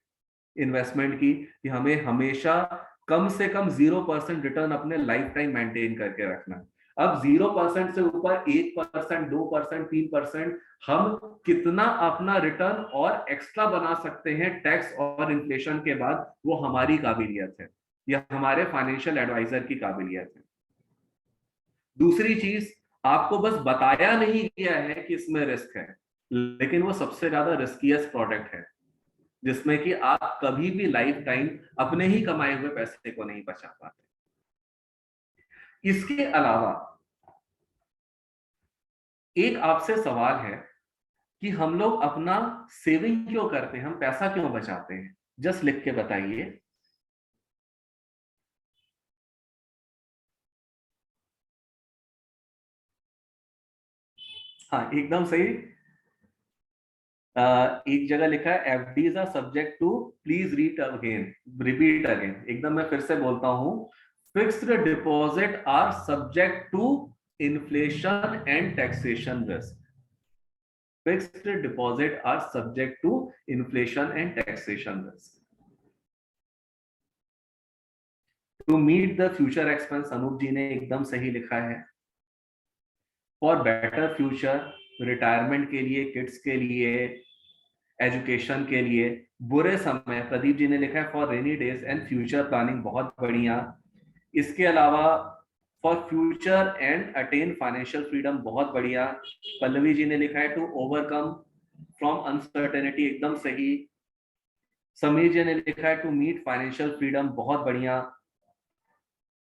इन्वेस्टमेंट की, कि हमें हमेशा कम से कम 0% रिटर्न अपने लाइफ टाइम मेंटेन करके रखना है। अब 0% से ऊपर 1%, 2%, 3% हम कितना अपना रिटर्न और एक्स्ट्रा बना सकते हैं टैक्स और इन्फ्लेशन के बाद, वो हमारी काबिलियत है या हमारे फाइनेंशियल एडवाइजर की काबिलियत है। दूसरी चीज, आपको बस बताया नहीं गया है कि इसमें रिस्क है, लेकिन वो सबसे ज्यादा रिस्कियस्ट प्रोडक्ट है जिसमें कि आप कभी भी लाइफ टाइम अपने ही कमाए हुए पैसे को नहीं बचा पाते। इसके अलावा एक आपसे सवाल है कि हम लोग अपना सेविंग क्यों करते हैं, हम पैसा क्यों बचाते हैं? जस्ट लिख के बताइए। हाँ, एकदम सही। एक जगह लिखा है FDs are subject to, please read again, repeat again, एकदम मैं फिर से बोलता हूं, fixed deposit are subject to inflation and taxation risk. Fixed deposit are subject to inflation and taxation risk. To meet the future expense, Anoop ji ने एकदम सही लिखा है। फॉर बेटर फ्यूचर, रिटायरमेंट के लिए, किड्स के लिए, एजुकेशन के लिए, बुरे समय, प्रदीप जी ने लिखा है for rainy days and future planning, बहुत बढ़िया। इसके अलावा for future and attain financial freedom, बहुत बढ़िया। पल्लवी जी ने लिखा है टू ओवरकम फ्रॉम अनसर्टेनिटी, एकदम सही। समीर जी ने लिखा है टू मीट फाइनेंशियल फ्रीडम, बहुत बढ़िया।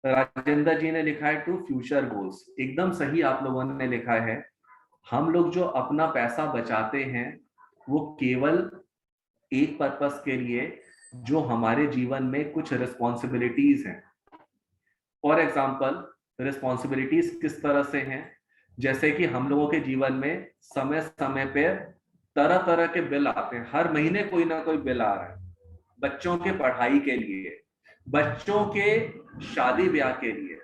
राजेंद्र जी ने लिखा है टू फ्यूचर गोल्स, एकदम सही आप लोगों ने लिखा है। हम लोग जो अपना पैसा बचाते हैं वो केवल एक पर्पस के लिए, जो हमारे जीवन में कुछ रिस्पॉन्सिबिलिटीज हैं। फॉर एग्जाम्पल, रिस्पॉन्सिबिलिटीज किस तरह से हैं? जैसे कि हम लोगों के जीवन में समय समय पे तरह तरह के बिल आते हैं, हर महीने कोई ना कोई बिल आ रहा है। बच्चों के पढ़ाई के लिए, बच्चों के शादी ब्याह के लिए।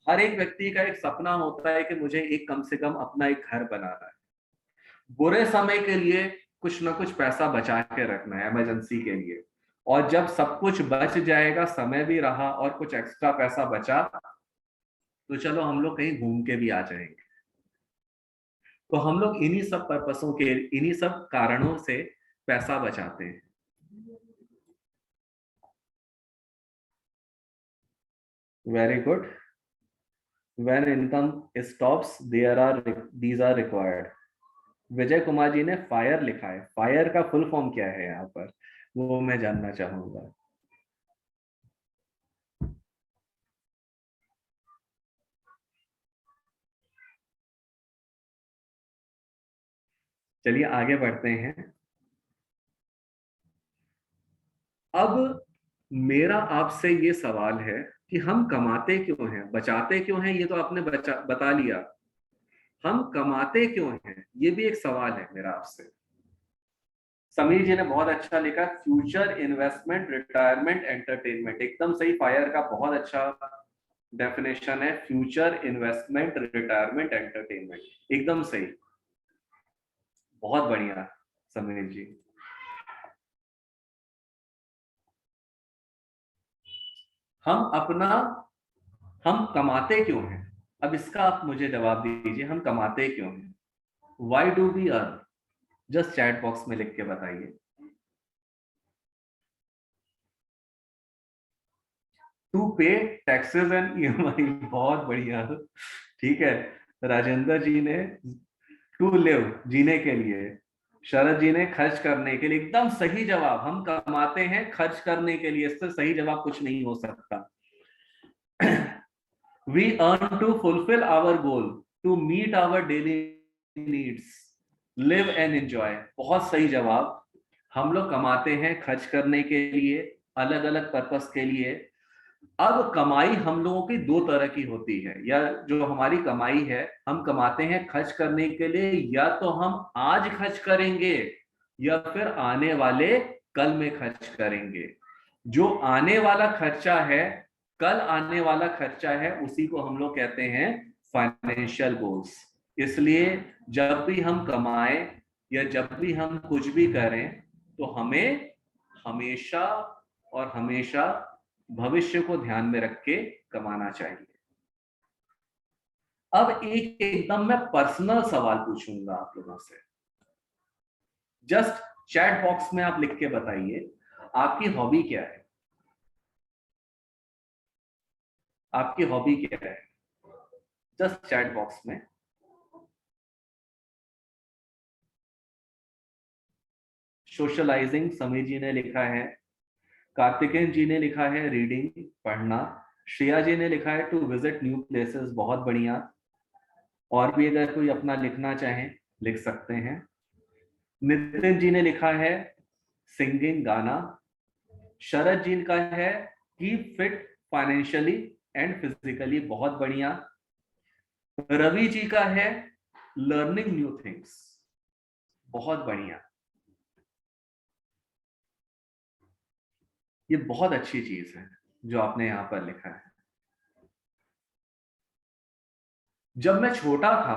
हर एक व्यक्ति का एक सपना होता है कि मुझे एक कम से कम अपना एक घर बनाना है। बुरे समय के लिए कुछ ना कुछ पैसा बचा के रखना है इमरजेंसी के लिए। और जब सब कुछ बच जाएगा, समय भी रहा और कुछ एक्स्ट्रा पैसा बचा, तो चलो हम लोग कहीं घूम के भी आ जाएंगे। तो हम लोग इन्हीं सब पर्पसों के, इन्हीं सब कारणों से पैसा बचाते हैं। Very good. When income stops there are these are required. Vijay Kumar ji ने फायर लिखा है, फायर का फुल फॉर्म क्या है यहाँ पर, वो मैं जानना चाहूंगा। चलिए आगे बढ़ते हैं। अब मेरा आपसे ये सवाल है कि हम कमाते क्यों हैं, बचाते क्यों हैं, ये तो आपने बता लिया। हम कमाते क्यों हैं, ये भी एक सवाल है मेरा आपसे। समीर जी ने बहुत अच्छा लिखा, फ्यूचर इन्वेस्टमेंट रिटायरमेंट एंटरटेनमेंट, एकदम सही। फायर का बहुत अच्छा डेफिनेशन है, फ्यूचर इन्वेस्टमेंट रिटायरमेंट एंटरटेनमेंट, एकदम सही। बहुत बढ़िया समीर जी। हम अपना, हम कमाते क्यों हैं, अब इसका आप मुझे जवाब दीजिए, हम कमाते क्यों हैं, why do we earn, just chat box में लिख के बताइए। टू पे टैक्सेस एंड ईएमआई, बहुत बढ़िया। ठीक है, राजेंद्र जी ने टू लिव, जीने के लिए, शरद जी ने खर्च करने के लिए, एकदम सही जवाब। हम कमाते हैं खर्च करने के लिए, इससे सही जवाब कुछ नहीं हो सकता। We earn to fulfil our goal, to meet our daily needs, live and enjoy, बहुत सही जवाब। हम लोग कमाते हैं खर्च करने के लिए, अलग अलग पर्पस के लिए। अब कमाई हम लोगों की दो तरह की होती है, या जो हमारी कमाई है, हम कमाते हैं खर्च करने के लिए, या तो हम आज खर्च करेंगे या फिर आने वाले कल में खर्च करेंगे। जो आने वाला खर्चा है, कल आने वाला खर्चा है, उसी को हम लोग कहते हैं फाइनेंशियल गोल्स। इसलिए जब भी हम कमाएं या जब भी हम कुछ भी करें, तो हमें हमेशा और हमेशा भविष्य को ध्यान में रख के कमाना चाहिए। अब एक एकदम मैं पर्सनल सवाल पूछूंगा आप लोगों से, जस्ट चैट बॉक्स में आप लिख के बताइए, आपकी हॉबी क्या है, आपकी हॉबी क्या है, जस्ट चैट बॉक्स में। सोशलाइजिंग, समीर जी ने लिखा है। कार्तिकेय जी ने लिखा है रीडिंग, पढ़ना। श्रेया जी ने लिखा है टू विजिट न्यू प्लेसेस, बहुत बढ़िया। और भी अगर कोई अपना लिखना चाहे लिख सकते हैं। नितिन जी ने लिखा है सिंगिंग, गाना। शरद जी का है keep fit financially and physically, बहुत बढ़िया। रवि जी का है लर्निंग न्यू थिंग्स, बहुत बढ़िया। ये बहुत अच्छी चीज है जो आपने यहां पर लिखा है। जब मैं छोटा था,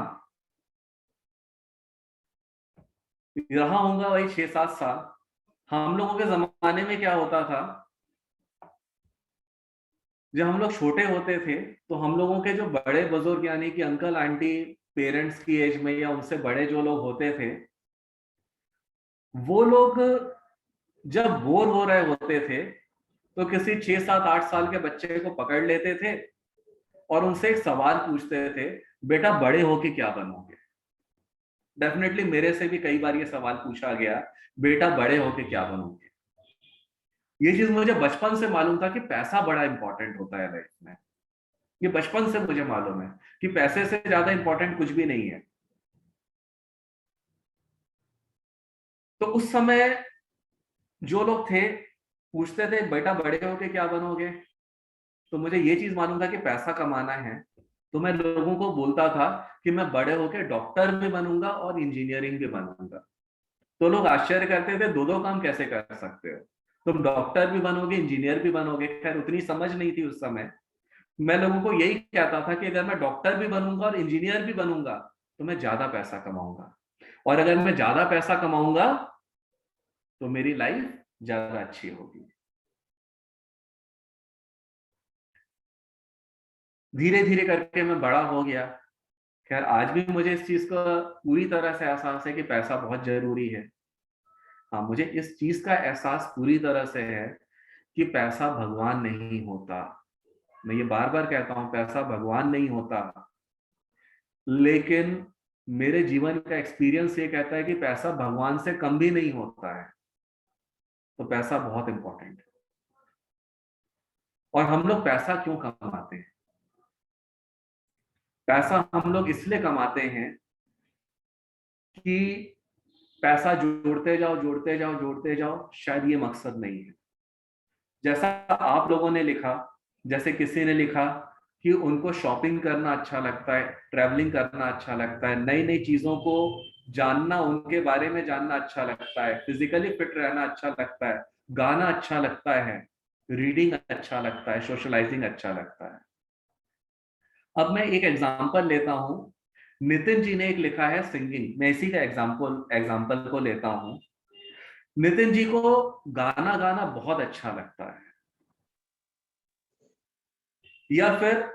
रहा होऊंगा वही 6-7 साल, हम लोगों के जमाने में क्या होता था, जब हम लोग छोटे होते थे तो हम लोगों के जो बड़े बुजुर्ग यानी कि अंकल आंटी, पेरेंट्स की एज में या उनसे बड़े जो लोग होते थे, वो लोग जब बोर हो रहे होते थे तो किसी 6-7-8 साल के बच्चे को पकड़ लेते थे और उनसे एक सवाल पूछते थे, बेटा बड़े होके क्या बनोगे। डेफिनेटली मेरे से भी कई बार ये सवाल पूछा गया, बेटा बड़े होके क्या बनोगे। ये चीज मुझे बचपन से मालूम था कि पैसा बड़ा इंपॉर्टेंट होता है लाइफ में। ये बचपन से मुझे मालूम है कि पैसे से ज्यादा इंपॉर्टेंट कुछ भी नहीं है। तो उस समय जो लोग थे पूछते थे बेटा बड़े होके क्या बनोगे, तो मुझे ये चीज मालूम था कि पैसा कमाना है। तो मैं लोगों को बोलता था कि मैं बड़े होके डॉक्टर भी बनूंगा और इंजीनियरिंग भी बनूंगा। तो लोग आश्चर्य करते थे, दो दो काम कैसे कर सकते हो, तुम डॉक्टर भी बनोगे इंजीनियर भी बनोगे। खैर उतनी समझ नहीं थी उस समय। मैं लोगों को यही कहता था कि अगर मैं डॉक्टर भी बनूंगा और इंजीनियर भी बनूंगा तो मैं ज्यादा पैसा कमाऊंगा, और अगर मैं ज्यादा पैसा कमाऊंगा तो मेरी लाइफ ज्यादा अच्छी होगी। धीरे धीरे करके मैं बड़ा हो गया। खैर आज भी मुझे इस चीज का पूरी तरह से एहसास है कि पैसा बहुत जरूरी है। हाँ, मुझे इस चीज का एहसास पूरी तरह से है कि पैसा भगवान नहीं होता। मैं ये बार बार कहता हूं, पैसा भगवान नहीं होता, लेकिन मेरे जीवन का एक्सपीरियंस ये कहता है कि पैसा भगवान से कम भी नहीं होता है। तो पैसा बहुत इंपॉर्टेंट है। और हम लोग पैसा क्यों कमाते हैं? पैसा हम लोग इसलिए कमाते हैं कि पैसा जोड़ते जाओ जोड़ते जाओ जोड़ते जाओ, शायद ये मकसद नहीं है। जैसा आप लोगों ने लिखा, जैसे किसी ने लिखा कि उनको शॉपिंग करना अच्छा लगता है, ट्रैवलिंग करना अच्छा लगता है, नई नई चीजों को जानना, उनके बारे में जानना अच्छा लगता है, फिजिकली फिट रहना अच्छा लगता है, गाना अच्छा लगता है, रीडिंग अच्छा लगता है, सोशलाइजिंग अच्छा लगता है। अब मैं एक एग्जांपल लेता हूं। नितिन जी ने एक लिखा है सिंगिंग, मैं इसी का एग्जांपल को लेता हूं। नितिन जी को गाना गाना बहुत अच्छा लगता है। या फिर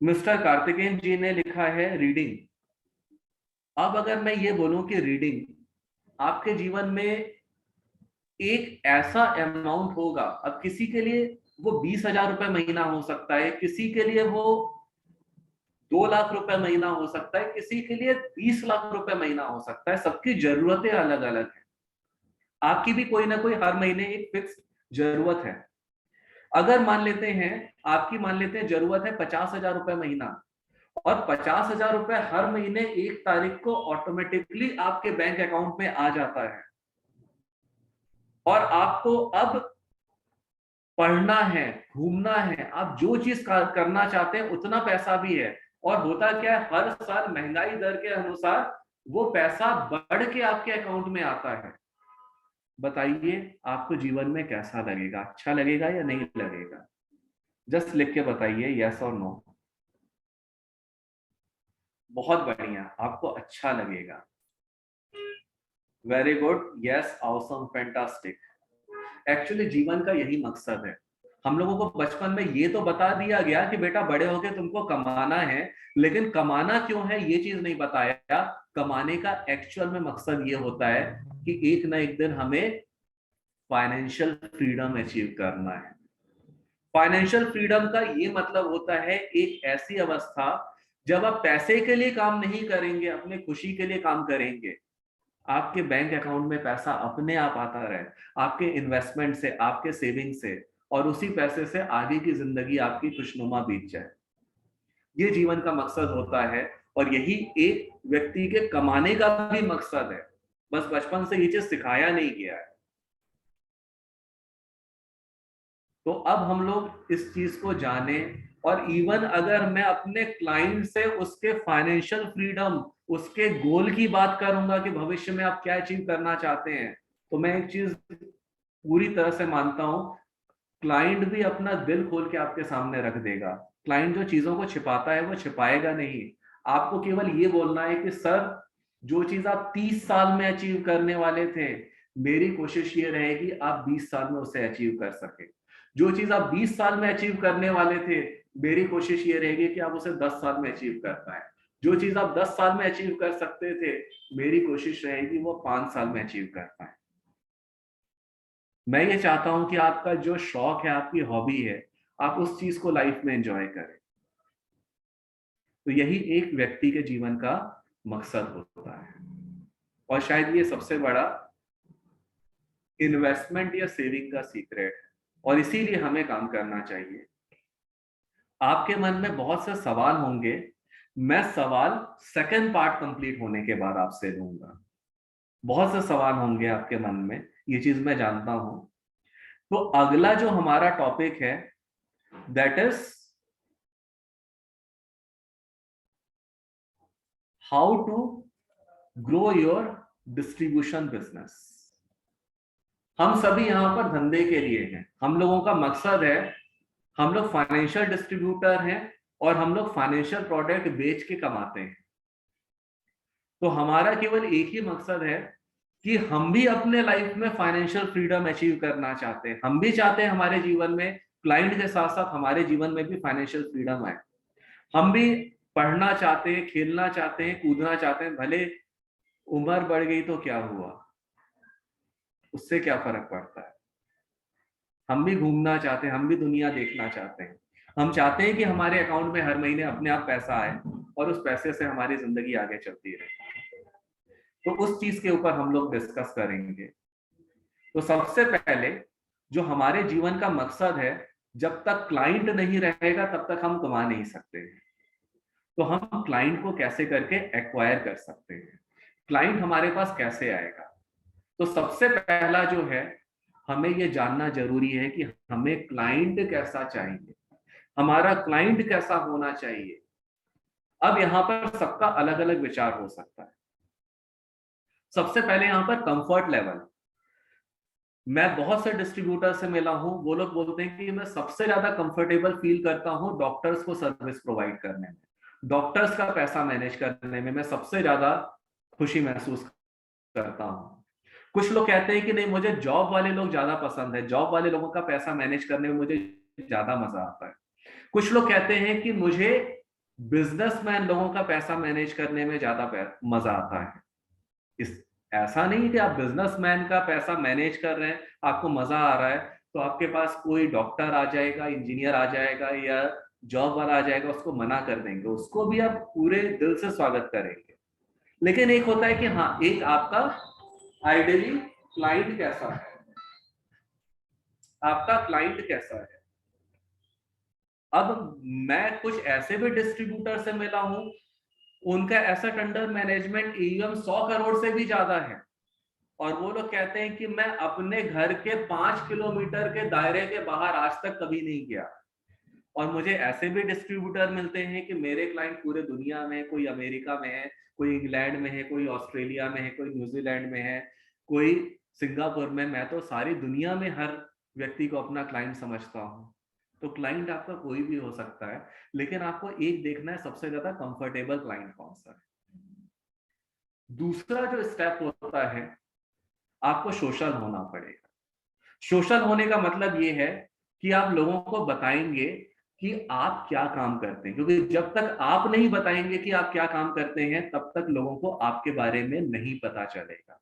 मिस्टर कार्तिकेयन जी ने लिखा है रीडिंग। अब अगर मैं ये बोलूं कि रीडिंग आपके जीवन में एक ऐसा अमाउंट होगा, अब किसी के लिए वो 20,000 रुपए महीना हो सकता है, किसी के लिए वो 2 लाख रुपए महीना हो सकता है, किसी के लिए 20 लाख रुपए महीना हो सकता है। सबकी जरूरतें अलग अलग है। आपकी भी कोई ना कोई हर महीने एक फिक्स जरूरत है। अगर मान लेते हैं, आपकी मान लेते हैं जरूरत है 50,000 रुपए महीना, और 50,000 रुपए हर महीने 1 तारीख को ऑटोमेटिकली आपके बैंक अकाउंट में आ जाता है, और आपको अब पढ़ना है, घूमना है, आप जो चीज करना चाहते हैं उतना पैसा भी है। और होता क्या है, हर साल महंगाई दर के अनुसार वो पैसा बढ़ के आपके अकाउंट में आता है। बताइए आपको जीवन में कैसा लगेगा? अच्छा लगेगा या नहीं लगेगा? जस्ट लिख के बताइए, यस और नो। बहुत बढ़िया, आपको अच्छा लगेगा। Very good, yes, awesome, fantastic. Actually जीवन का यही मकसद है। हम लोगों को बचपन में ये तो बता दिया गया कि बेटा बड़े होके तुमको कमाना है, लेकिन कमाना क्यों है ये चीज नहीं बताया। कमाने का एक्चुअल में मकसद ये होता है कि एक ना एक दिन हमें फाइनेंशियल फ्रीडम अचीव करना है। फाइनेंशियल फ्रीडम का ये मतलब होता है एक ऐसी अवस्था जब आप पैसे के लिए काम नहीं करेंगे, अपने खुशी के लिए काम करेंगे। आपके बैंक अकाउंट में पैसा अपने आप आता रहे, आपके इन्वेस्टमेंट से, आपके सेविंग से, और उसी पैसे से आगे की जिंदगी आपकी खुशनुमा बीत जाए। ये जीवन का मकसद होता है, और यही एक व्यक्ति के कमाने का भी मकसद है। बस बचपन से ये चीज सिखाया नहीं गया है। तो अब हम लोग इस चीज को जाने, और इवन अगर मैं अपने क्लाइंट से उसके फाइनेंशियल फ्रीडम, उसके गोल की बात करूंगा कि भविष्य में आप क्या अचीव करना चाहते हैं, तो मैं एक चीज पूरी तरह से मानता हूं, क्लाइंट भी अपना दिल खोल के आपके सामने रख देगा। क्लाइंट जो चीजों को छिपाता है वो छिपाएगा नहीं। आपको केवल ये बोलना है कि सर, जो चीज आप 30 साल में अचीव करने वाले थे, मेरी कोशिश ये रहेगी आप 20 साल में उसे अचीव कर सके। जो चीज आप 20 साल में अचीव करने वाले थे, मेरी कोशिश ये रहेगी कि आप उसे 10 साल में अचीव कर पाए। जो चीज आप 10 साल में अचीव कर सकते थे, मेरी कोशिश रहेगी वो 5 साल में अचीव कर पाए। मैं ये चाहता हूं कि आपका जो शौक है, आपकी हॉबी है, आप उस चीज को लाइफ में एंजॉय करें। तो यही एक व्यक्ति के जीवन का मकसद होता है, और शायद ये सबसे बड़ा इन्वेस्टमेंट या सेविंग का सीक्रेट है, और इसीलिए हमें काम करना चाहिए। आपके मन में बहुत से सवाल होंगे, मैं सवाल सेकंड पार्ट कंप्लीट होने के बाद आपसे लूंगा। बहुत से सवाल होंगे आपके मन में, ये चीज मैं जानता हूं। तो अगला जो हमारा टॉपिक है, that is how to grow your distribution business. हम सभी यहां पर धंधे के लिए हैं, हम लोगों का मकसद है, हम लोग फाइनेंशियल डिस्ट्रीब्यूटर हैं, और हम लोग फाइनेंशियल प्रोडक्ट बेच के कमाते हैं। तो हमारा केवल एक ही मकसद है कि हम भी अपने लाइफ में फाइनेंशियल फ्रीडम अचीव करना चाहते हैं। हम भी चाहते हैं हमारे जीवन में क्लाइंट के साथ साथ हमारे जीवन में भी फाइनेंशियल फ्रीडम आए। हम भी पढ़ना चाहते हैं, खेलना चाहते हैं, कूदना चाहते हैं। भले उम्र बढ़ गई तो क्या हुआ, उससे क्या फर्क पड़ता है। हम भी घूमना चाहते हैं, हम भी दुनिया देखना चाहते हैं। हम चाहते हैं कि हमारे अकाउंट में हर महीने अपने आप पैसा आए और उस पैसे से हमारी जिंदगी आगे चलती रहे। तो उस चीज के ऊपर हम लोग डिस्कस करेंगे। तो सबसे पहले जो हमारे जीवन का मकसद है, जब तक क्लाइंट नहीं रहेगा तब तक हम कमा नहीं सकते हैं। तो हम क्लाइंट को कैसे करके एक्वायर कर सकते हैं, क्लाइंट हमारे पास कैसे आएगा। तो सबसे पहला जो है, हमें ये जानना जरूरी है कि हमें क्लाइंट कैसा चाहिए, हमारा क्लाइंट कैसा होना चाहिए। अब यहां पर सबका अलग अलग विचार हो सकता है। सबसे पहले यहां पर कंफर्ट लेवल। मैं बहुत से डिस्ट्रीब्यूटर से मिला हूं, वो लोग बोलते हैं कि मैं सबसे ज्यादा कंफर्टेबल फील करता हूं डॉक्टर्स को सर्विस प्रोवाइड करने में, डॉक्टर्स का पैसा मैनेज करने में मैं सबसे ज्यादा खुशी महसूस करता हूं। कुछ लोग कहते हैं कि नहीं, मुझे जॉब वाले लोग ज्यादा पसंद है, जॉब वाले लोगों का पैसा मैनेज करने में मुझे ज्यादा मजा आता है। कुछ लोग कहते हैं कि मुझे बिजनेसमैन लोगों का पैसा मैनेज करने में ज्यादा मजा आता है। इस ऐसा नहीं कि आप बिजनेसमैन का पैसा मैनेज कर रहे हैं, आपको मजा आ रहा है, तो आपके पास कोई डॉक्टर आ जाएगा, इंजीनियर आ जाएगा या जॉब वाला आ जाएगा, उसको मना कर देंगे, उसको भी आप पूरे दिल से स्वागत करेंगे। लेकिन एक होता है कि हाँ, एक आपका आइडियली क्लाइंट कैसा है, आपका क्लाइंट कैसा है। अब मैं कुछ ऐसे भी डिस्ट्रीब्यूटर से मिला हूं, उनका asset under management EM 100 crore से भी ज्यादा है, और वो लोग कहते हैं कि मैं अपने घर के 5 किलोमीटर के दायरे के बाहर आज तक कभी नहीं गया। और मुझे ऐसे भी डिस्ट्रीब्यूटर मिलते हैं कि मेरे क्लाइंट पूरे दुनिया में, कोई अमेरिका में है, कोई इंग्लैंड में है, कोई ऑस्ट्रेलिया में है, कोई न्यूजीलैंड में है, कोई सिंगापुर में। मैं तो सारी दुनिया में हर व्यक्ति को अपना क्लाइंट समझता हूँ। तो क्लाइंट आपका कोई भी हो सकता है, लेकिन आपको एक देखना है सबसे ज्यादा कंफर्टेबल क्लाइंट कौन सा है। दूसरा जो स्टेप होता है, आपको सोशल होना पड़ेगा। सोशल होने का मतलब ये है कि आप लोगों को बताएंगे कि आप क्या काम करते हैं, क्योंकि जब तक आप नहीं बताएंगे कि आप क्या काम करते हैं, तब तक लोगों को आपके बारे में नहीं पता चलेगा।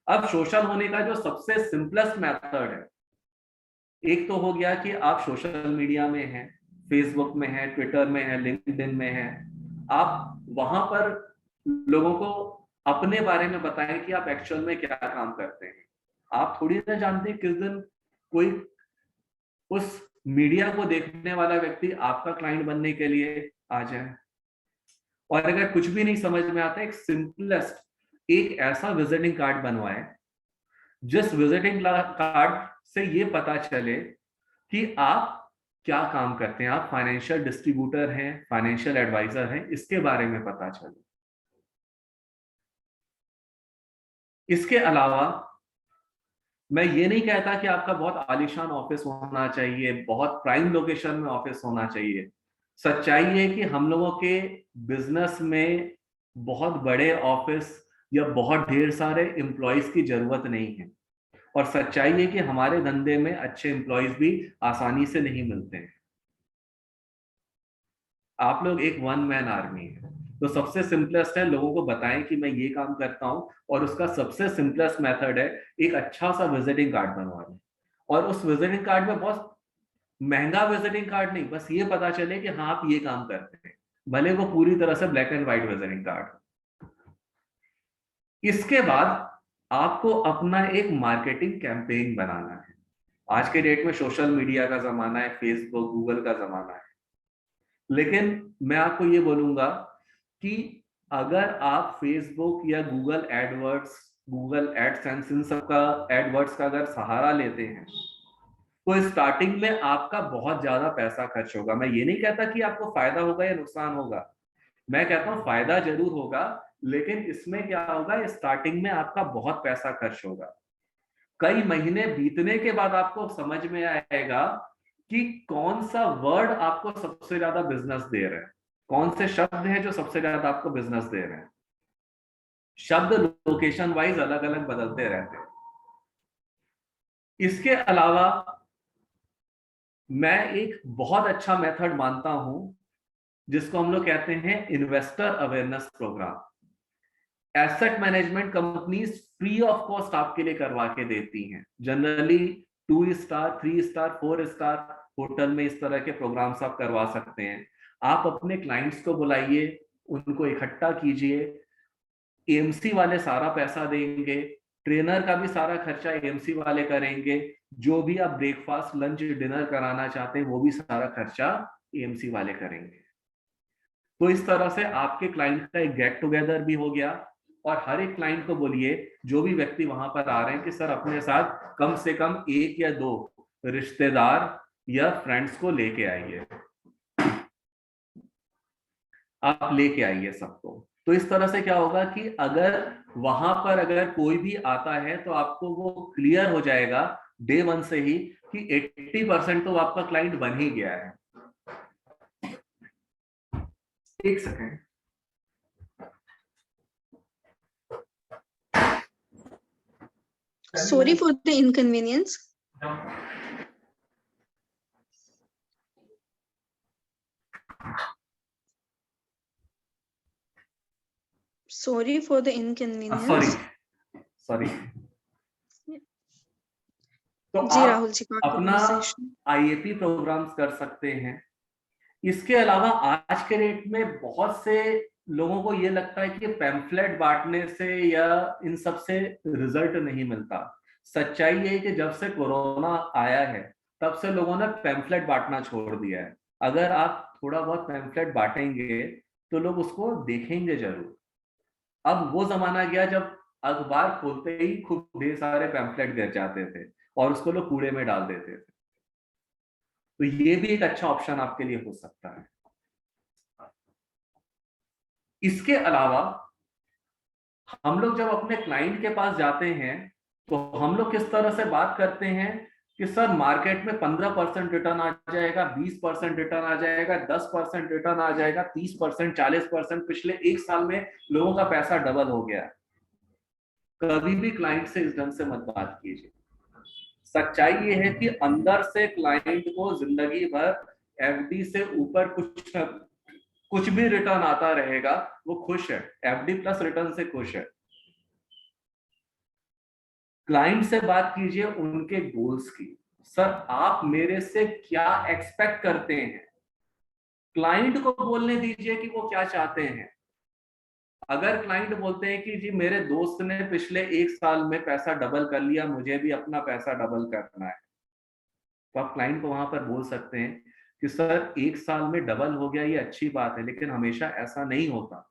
अब सोशल होने का जो सबसे सिंपलेस्ट मेथड है, एक तो हो गया कि आप सोशल मीडिया में हैं, फेसबुक में हैं, ट्विटर में हैं, लिंक्डइन में हैं, आप वहां पर लोगों को अपने बारे में बताएं कि आप एक्चुअल में क्या काम करते हैं। आप थोड़ी ना जानते किस दिन कोई उस मीडिया को देखने वाला व्यक्ति आपका क्लाइंट बनने के लिए आ जाए। और अगर कुछ भी नहीं समझ में आता, एक सिंपलेस्ट एक ऐसा विजिटिंग कार्ड बनवाएं, जिस विजिटिंग कार्ड से ये पता चले कि आप क्या काम करते हैं, आप फाइनेंशियल डिस्ट्रीब्यूटर हैं, फाइनेंशियल एडवाइजर हैं, इसके बारे में पता चले। इसके अलावा मैं ये नहीं कहता कि आपका बहुत आलीशान ऑफिस होना चाहिए, बहुत प्राइम लोकेशन में ऑफिस होना चाहिए। सच्चाई है कि हम लोगों के बिजनेस में बहुत बड़े ऑफिस या बहुत ढेर सारे एम्प्लॉयज की जरूरत नहीं है, और सच्चाई है कि हमारे धंधे में अच्छे एम्प्लॉयज भी आसानी से नहीं मिलते हैं। आप लोग एक वन मैन आर्मी है, तो सबसे सिंपलेस्ट है लोगों को बताएं कि मैं ये काम करता हूं, और उसका सबसे सिंपलेस्ट मेथड है एक अच्छा सा विजिटिंग कार्ड बनवा लें। और उस विजिटिंग कार्ड में बहुत महंगा विजिटिंग कार्ड नहीं, बस ये पता चले कि हाँ आप ये काम करते हैं, भले वो पूरी तरह से black and white visiting card. इसके बाद आपको अपना एक मार्केटिंग कैंपेन बनाना है। आज के डेट में सोशल मीडिया का जमाना है, फेसबुक गूगल का जमाना है, लेकिन मैं आपको ये बोलूंगा कि अगर आप फेसबुक या गूगल एडवर्ड्स, गूगल एडसेंस, इन सब का एडवर्ड्स का अगर सहारा लेते हैं, तो स्टार्टिंग में आपका बहुत ज्यादा पैसा खर्च होगा। मैं ये नहीं कहता कि आपको फायदा होगा या नुकसान होगा, मैं कहता हूं फायदा जरूर होगा, लेकिन इसमें क्या होगा, स्टार्टिंग में आपका बहुत पैसा खर्च होगा। कई महीने बीतने के बाद आपको समझ में आएगा कि कौन सा वर्ड आपको सबसे ज्यादा बिजनेस दे रहे हैं, कौन से शब्द हैं जो सबसे ज्यादा आपको बिजनेस दे रहे हैं। शब्द लोकेशन वाइज अलग अलग बदलते रहते हैं। इसके अलावा मैं एक बहुत अच्छा मेथड मानता हूं, जिसको हम लोग कहते हैं investor awareness programme. Asset management companies free of cost आपके लिए करवा के देती हैं, generally 2 star, 3 star, 4 star hotel में इस तरह के प्रोग्राम्स आप करवा सकते हैं। आप अपने क्लाइंट्स को बुलाइए, उनको इकट्ठा कीजिए, एएमसी वाले सारा पैसा देंगे, ट्रेनर का भी सारा खर्चा एएमसी वाले करेंगे, जो भी आप ब्रेकफास्ट, लंच, डिनर कराना चाहते हैं वो भी सारा खर्चा एएमसी वाले करेंगे। तो इस तरह से आपके क्लाइंट का एक गेट टुगेदर भी हो गया, और हर एक क्लाइंट को बोलिए, जो भी व्यक्ति वहां पर आ रहे हैं, कि सर अपने साथ कम से कम 1 या 2 रिश्तेदार या फ्रेंड्स को लेके आइए, आप लेके आइए सबको। तो इस तरह से क्या होगा कि अगर वहां पर अगर कोई भी आता है तो आपको वो क्लियर हो जाएगा डे 1 से ही कि 80% तो आपका क्लाइंट बन ही गया है। एक second, Sorry for the inconvenience. Sorry for the inconvenience. Sorry. तो जी आप राहुल जी, अपना आईएपी प्रोग्राम्स कर सकते हैं। इसके अलावा आज के डेट में बहुत से लोगों को ये लगता है कि पैम्फलेट बांटने से या इन सब से रिजल्ट नहीं मिलता। सच्चाई ये है कि जब से कोरोना आया है तब से लोगों ने पैम्फलेट बांटना छोड़ दिया है। अगर आप थोड़ा बहुत पैम्फलेट बांटेंगे तो लोग उसको देखेंगे जरूर। अब वो जमाना गया जब अखबार खोलते ही खूब ढेर सारे पैम्फलेट गिर जाते थे और उसको लोग कूड़े में डाल देते थे। तो ये भी एक अच्छा ऑप्शन आपके लिए हो सकता है। इसके अलावा हम लोग जब अपने क्लाइंट के पास जाते हैं तो हम लोग किस तरह से बात करते हैं कि सर मार्केट में 15% रिटर्न आ जाएगा, 20% रिटर्न आ जाएगा, 10% रिटर्न आ जाएगा, 30%, 40%, पिछले 1 साल में लोगों का पैसा डबल हो गया। कभी भी क्लाइंट से इस ढंग से मत बात कीजिए। सच्चाई ये है कि अंदर से क्लाइंट को जिंदगी भर एफडी से ऊपर कुछ भी रिटर्न आता रहेगा, वो खुश है, एफडी प्लस रिटर्न से खुश है। क्लाइंट से बात कीजिए उनके गोल्स की, सर आप मेरे से क्या एक्सपेक्ट करते हैं। क्लाइंट को बोलने दीजिए कि वो क्या चाहते हैं। अगर क्लाइंट बोलते हैं कि जी मेरे दोस्त ने पिछले 1 साल में पैसा डबल कर लिया, मुझे भी अपना पैसा डबल करना है, तो आप क्लाइंट को वहां पर बोल सकते हैं कि सर 1 साल में डबल हो गया ये अच्छी बात है, लेकिन हमेशा ऐसा नहीं होता।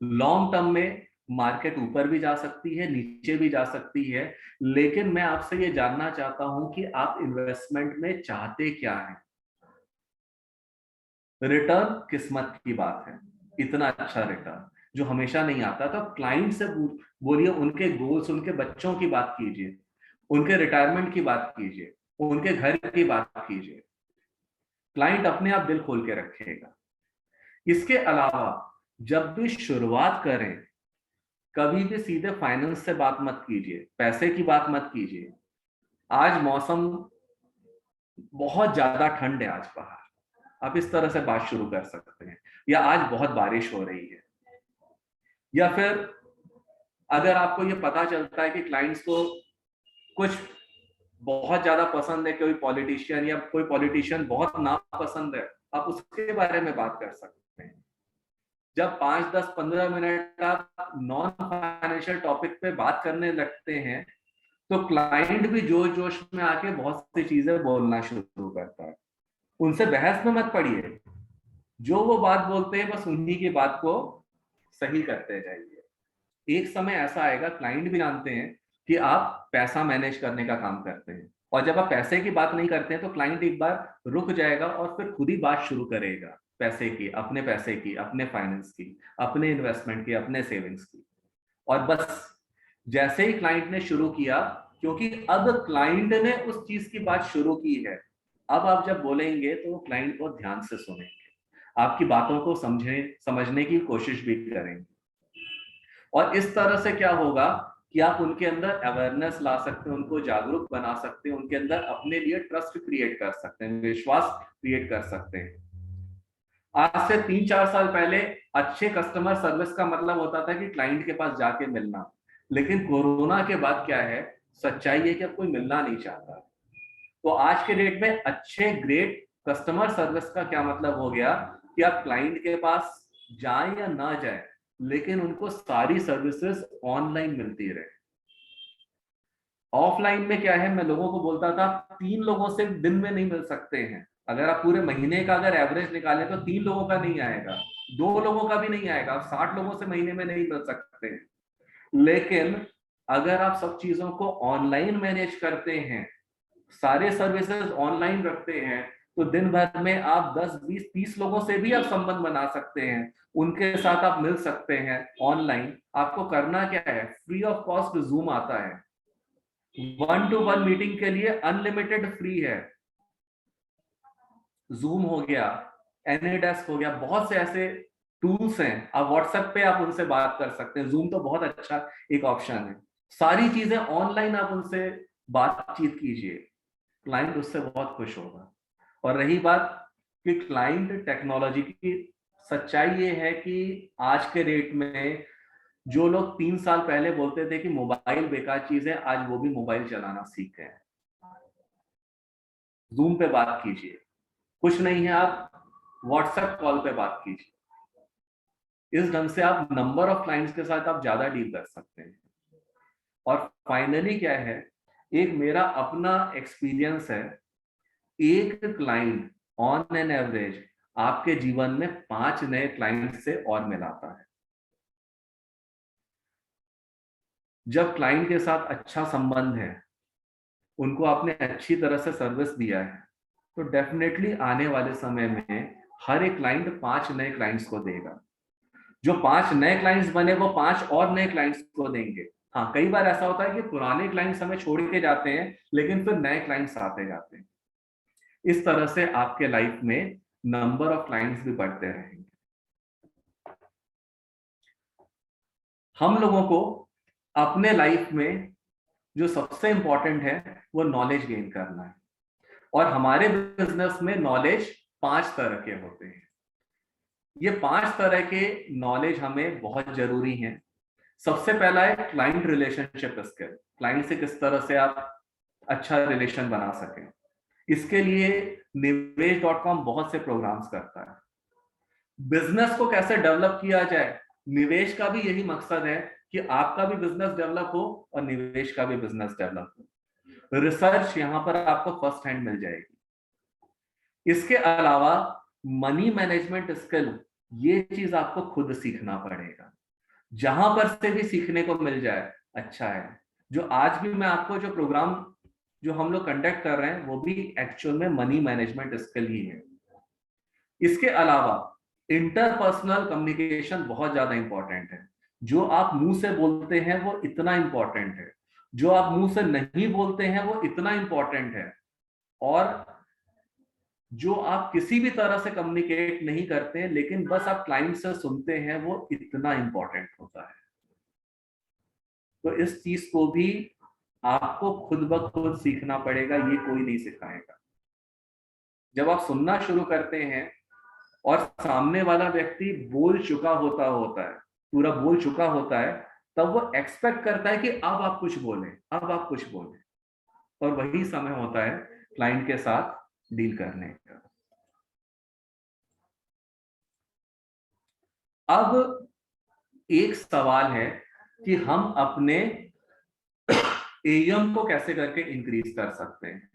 लॉन्ग टर्म में मार्केट ऊपर भी जा सकती है, नीचे भी जा सकती है, लेकिन मैं आपसे ये जानना चाहता हूं कि आप इन्वेस्टमेंट में चाहते क्या हैं। रिटर्न किस्मत की बात है, इतना अच्छा रिटर्न जो हमेशा नहीं आता। तो क्लाइंट से बोलिए, उनके गोल्स, उनके बच्चों की बात कीजिए, उनके रिटायरमेंट की बात कीजिए, उनके घर की बात कीजिए। क्लाइंट अपने आप दिल खोल के रखेगा। इसके अलावा जब भी शुरुआत करें, कभी भी सीधे फाइनेंस से बात मत कीजिए, पैसे की बात मत कीजिए। आज मौसम बहुत ज्यादा ठंड है आज बाहर, आप इस तरह से बात शुरू कर सकते हैं, या आज बहुत बारिश हो रही है। या फिर अगर आपको ये पता चलता है कि क्लाइंट्स को कुछ बहुत ज्यादा पसंद है, कोई पॉलिटिशियन या कोई पॉलिटिशियन बहुत नापसंद है, आप उसके बारे में बात कर सकते हैं। जब 5, 10, 15 मिनट आप नॉन फाइनेंशियल टॉपिक पे बात करने लगते हैं तो क्लाइंट भी जोश जोश में आके बहुत सी चीजें बोलना शुरू करता है। उनसे बहस में मत पड़िए, जो वो बात बोलते हैं बस उन्हीं की बात को सही करते जाइए। एक समय ऐसा आएगा, क्लाइंट भी जानते हैं कि आप पैसा मैनेज करने का काम करते हैं, और जब आप पैसे की बात नहीं करते हैं तो क्लाइंट एक बार रुक जाएगा और फिर खुद ही बात शुरू करेगा पैसे की, अपने पैसे की, अपने फाइनेंस की, अपने इन्वेस्टमेंट की, अपने सेविंग्स की। और बस जैसे ही क्लाइंट ने शुरू किया, क्योंकि अब क्लाइंट ने उस चीज की बात शुरू की है, अब आप जब बोलेंगे तो वो क्लाइंट को ध्यान से सुनेंगे, आपकी बातों को समझने की कोशिश भी करेंगे। और इस तरह से क्या होगा कि आप उनके अंदर अवेयरनेस ला सकते हैं, उनको जागरूक बना सकते हैं, उनके अंदर अपने लिए ट्रस्ट क्रिएट कर सकते हैं, विश्वास क्रिएट कर सकते हैं। आज से 3-4 साल पहले अच्छे कस्टमर सर्विस का मतलब होता था कि क्लाइंट के पास जाके मिलना, लेकिन कोरोना के बाद क्या है, सच्चाई है कि अब कोई मिलना नहीं चाहता। तो आज के डेट में अच्छे ग्रेट कस्टमर सर्विस का क्या मतलब हो गया कि आप क्लाइंट के पास जाएं या ना जाएं, लेकिन उनको सारी सर्विसेज ऑनलाइन मिलती रहे। ऑफलाइन में क्या है, मैं लोगों को बोलता था 3 लोगों से दिन में नहीं मिल सकते हैं। अगर आप पूरे महीने का अगर एवरेज निकालें तो 3 लोगों का नहीं आएगा, 2 लोगों का भी नहीं आएगा, आप 60 लोगों से महीने में नहीं मिल सकते हैं। लेकिन अगर आप सब चीजों को ऑनलाइन मैनेज करते हैं, सारे सर्विसेज ऑनलाइन रखते हैं, तो दिन भर में आप 10, 20, 30 लोगों से भी आप संबंध बना सकते हैं, उनके साथ आप मिल सकते हैं ऑनलाइन। आपको करना क्या है, फ्री ऑफ कॉस्ट जूम आता है, 1-to-1 मीटिंग के लिए अनलिमिटेड फ्री है। जूम हो गया, एनीडेस्क हो गया, बहुत से ऐसे टूल्स हैं, आप व्हाट्सएप पे आप उनसे बात कर सकते हैं। जूम तो बहुत अच्छा एक ऑप्शन है। सारी चीजें ऑनलाइन आप उनसे बातचीत कीजिए, क्लाइंट उससे बहुत खुश होगा। और रही बात कि क्लाइंट टेक्नोलॉजी की, सच्चाई ये है कि आज के डेट में जो लोग 3 साल पहले बोलते थे कि मोबाइल बेकार चीज है, आज वो भी मोबाइल चलाना सीख गए हैं। जूम पे बात कीजिए, कुछ नहीं है, आप व्हाट्सएप कॉल पे बात कीजिए। इस ढंग से आप नंबर ऑफ क्लाइंट्स के साथ आप ज्यादा डील कर सकते हैं। और फाइनली क्या है, एक मेरा अपना एक्सपीरियंस है, एक क्लाइंट ऑन एन एवरेज आपके जीवन में 5 नए क्लाइंट से और मिलाता है। जब क्लाइंट के साथ अच्छा संबंध है, उनको आपने अच्छी तरह से सर्विस दिया है, तो डेफिनेटली आने वाले समय में हर एक क्लाइंट 5 नए क्लाइंट्स को देगा। जो 5 नए क्लाइंट्स बने वो 5 और नए क्लाइंट्स को देंगे। हाँ, कई बार ऐसा होता है कि पुराने क्लाइंट्स हमें छोड़ के जाते हैं, लेकिन फिर नए क्लाइंट्स आते जाते हैं। इस तरह से आपके लाइफ में नंबर ऑफ क्लाइंट्स भी बढ़ते रहेंगे। हम लोगों को अपने लाइफ में जो सबसे इंपॉर्टेंट है वो नॉलेज गेन करना है। और हमारे बिजनेस में नॉलेज 5 तरह के होते हैं। ये 5 तरह के नॉलेज हमें बहुत जरूरी हैं। सबसे पहला है क्लाइंट रिलेशनशिप स्किल, क्लाइंट से किस तरह से आप अच्छा रिलेशन बना सकें। इसके लिए निवेश.com बहुत से प्रोग्राम्स करता है। बिजनेस को कैसे डेवलप किया जाए, निवेश का भी यही मकसद है कि आपका भी बिजनेस डेवलप हो और निवेश का भी बिजनेस डेवलप हो। रिसर्च यहां पर आपको फर्स्ट हैंड मिल जाएगी। इसके अलावा मनी मैनेजमेंट स्किल, ये चीज आपको खुद सीखना पड़ेगा। जहां पर से भी सीखने को मिल जाए अच्छा है। जो आज भी मैं आपको जो प्रोग्राम जो हम लोग कंडक्ट कर रहे हैं वो भी एक्चुअल में मनी मैनेजमेंट स्किल ही है। इसके अलावा इंटरपर्सनल कम्युनिकेशन बहुत ज्यादा इंपॉर्टेंट है। जो आप मुंह से बोलते हैं वो इतना इंपॉर्टेंट है, जो आप मुंह से नहीं बोलते हैं वो इतना इंपॉर्टेंट है, और जो आप किसी भी तरह से कम्युनिकेट नहीं करते हैं लेकिन बस आप क्लाइंट से सुनते हैं वो इतना इंपॉर्टेंट होता है। तो इस चीज को भी आपको खुद ब खुद सीखना पड़ेगा, ये कोई नहीं सिखाएगा। जब आप सुनना शुरू करते हैं और सामने वाला व्यक्ति बोल चुका होता है, पूरा बोल चुका होता है, तब वो एक्सपेक्ट करता है कि अब आप कुछ बोलें, अब आप कुछ बोलें। और वही समय होता है क्लाइंट के साथ डील करने का। अब एक सवाल है कि हम अपने एएम को कैसे करके इंक्रीज कर सकते हैं।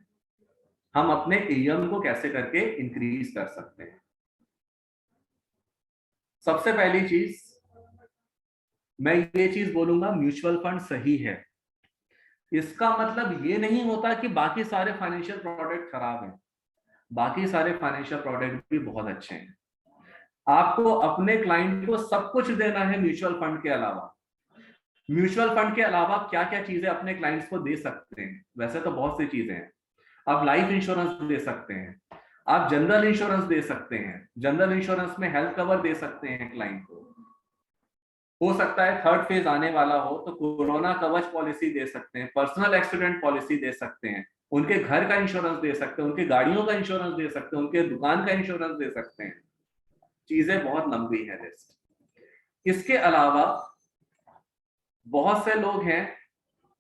हम अपने एएम को कैसे करके इंक्रीज कर सकते हैं। सबसे पहली चीज मैं ये चीज बोलूंगा, म्यूचुअल फंड सही है। इसका मतलब ये नहीं होता कि बाकी सारे फाइनेंशियल प्रोडक्ट खराब हैं। बाकी सारे फाइनेंशियल प्रोडक्ट भी बहुत अच्छे हैं। आपको अपने क्लाइंट को सब कुछ देना है म्यूचुअल फंड के अलावा। म्यूचुअल फंड के अलावा क्या क्या चीजें अपने क्लाइंट्स को दे सकते हैं, वैसे तो बहुत सी चीजें हैं। आप लाइफ इंश्योरेंस दे सकते हैं, आप जनरल इंश्योरेंस दे सकते हैं, जनरल इंश्योरेंस में हेल्थ कवर दे सकते हैं क्लाइंट को। हो सकता है थर्ड फेज आने वाला हो तो कोरोना कवच पॉलिसी दे सकते हैं, पर्सनल एक्सीडेंट पॉलिसी दे सकते हैं, उनके घर का इंश्योरेंस दे सकते हैं, उनके गाड़ियों का इंश्योरेंस दे सकते हैं, उनके दुकान का इंश्योरेंस दे सकते हैं। चीजें बहुत लंबी है लिस्ट। इसके अलावा बहुत से लोग हैं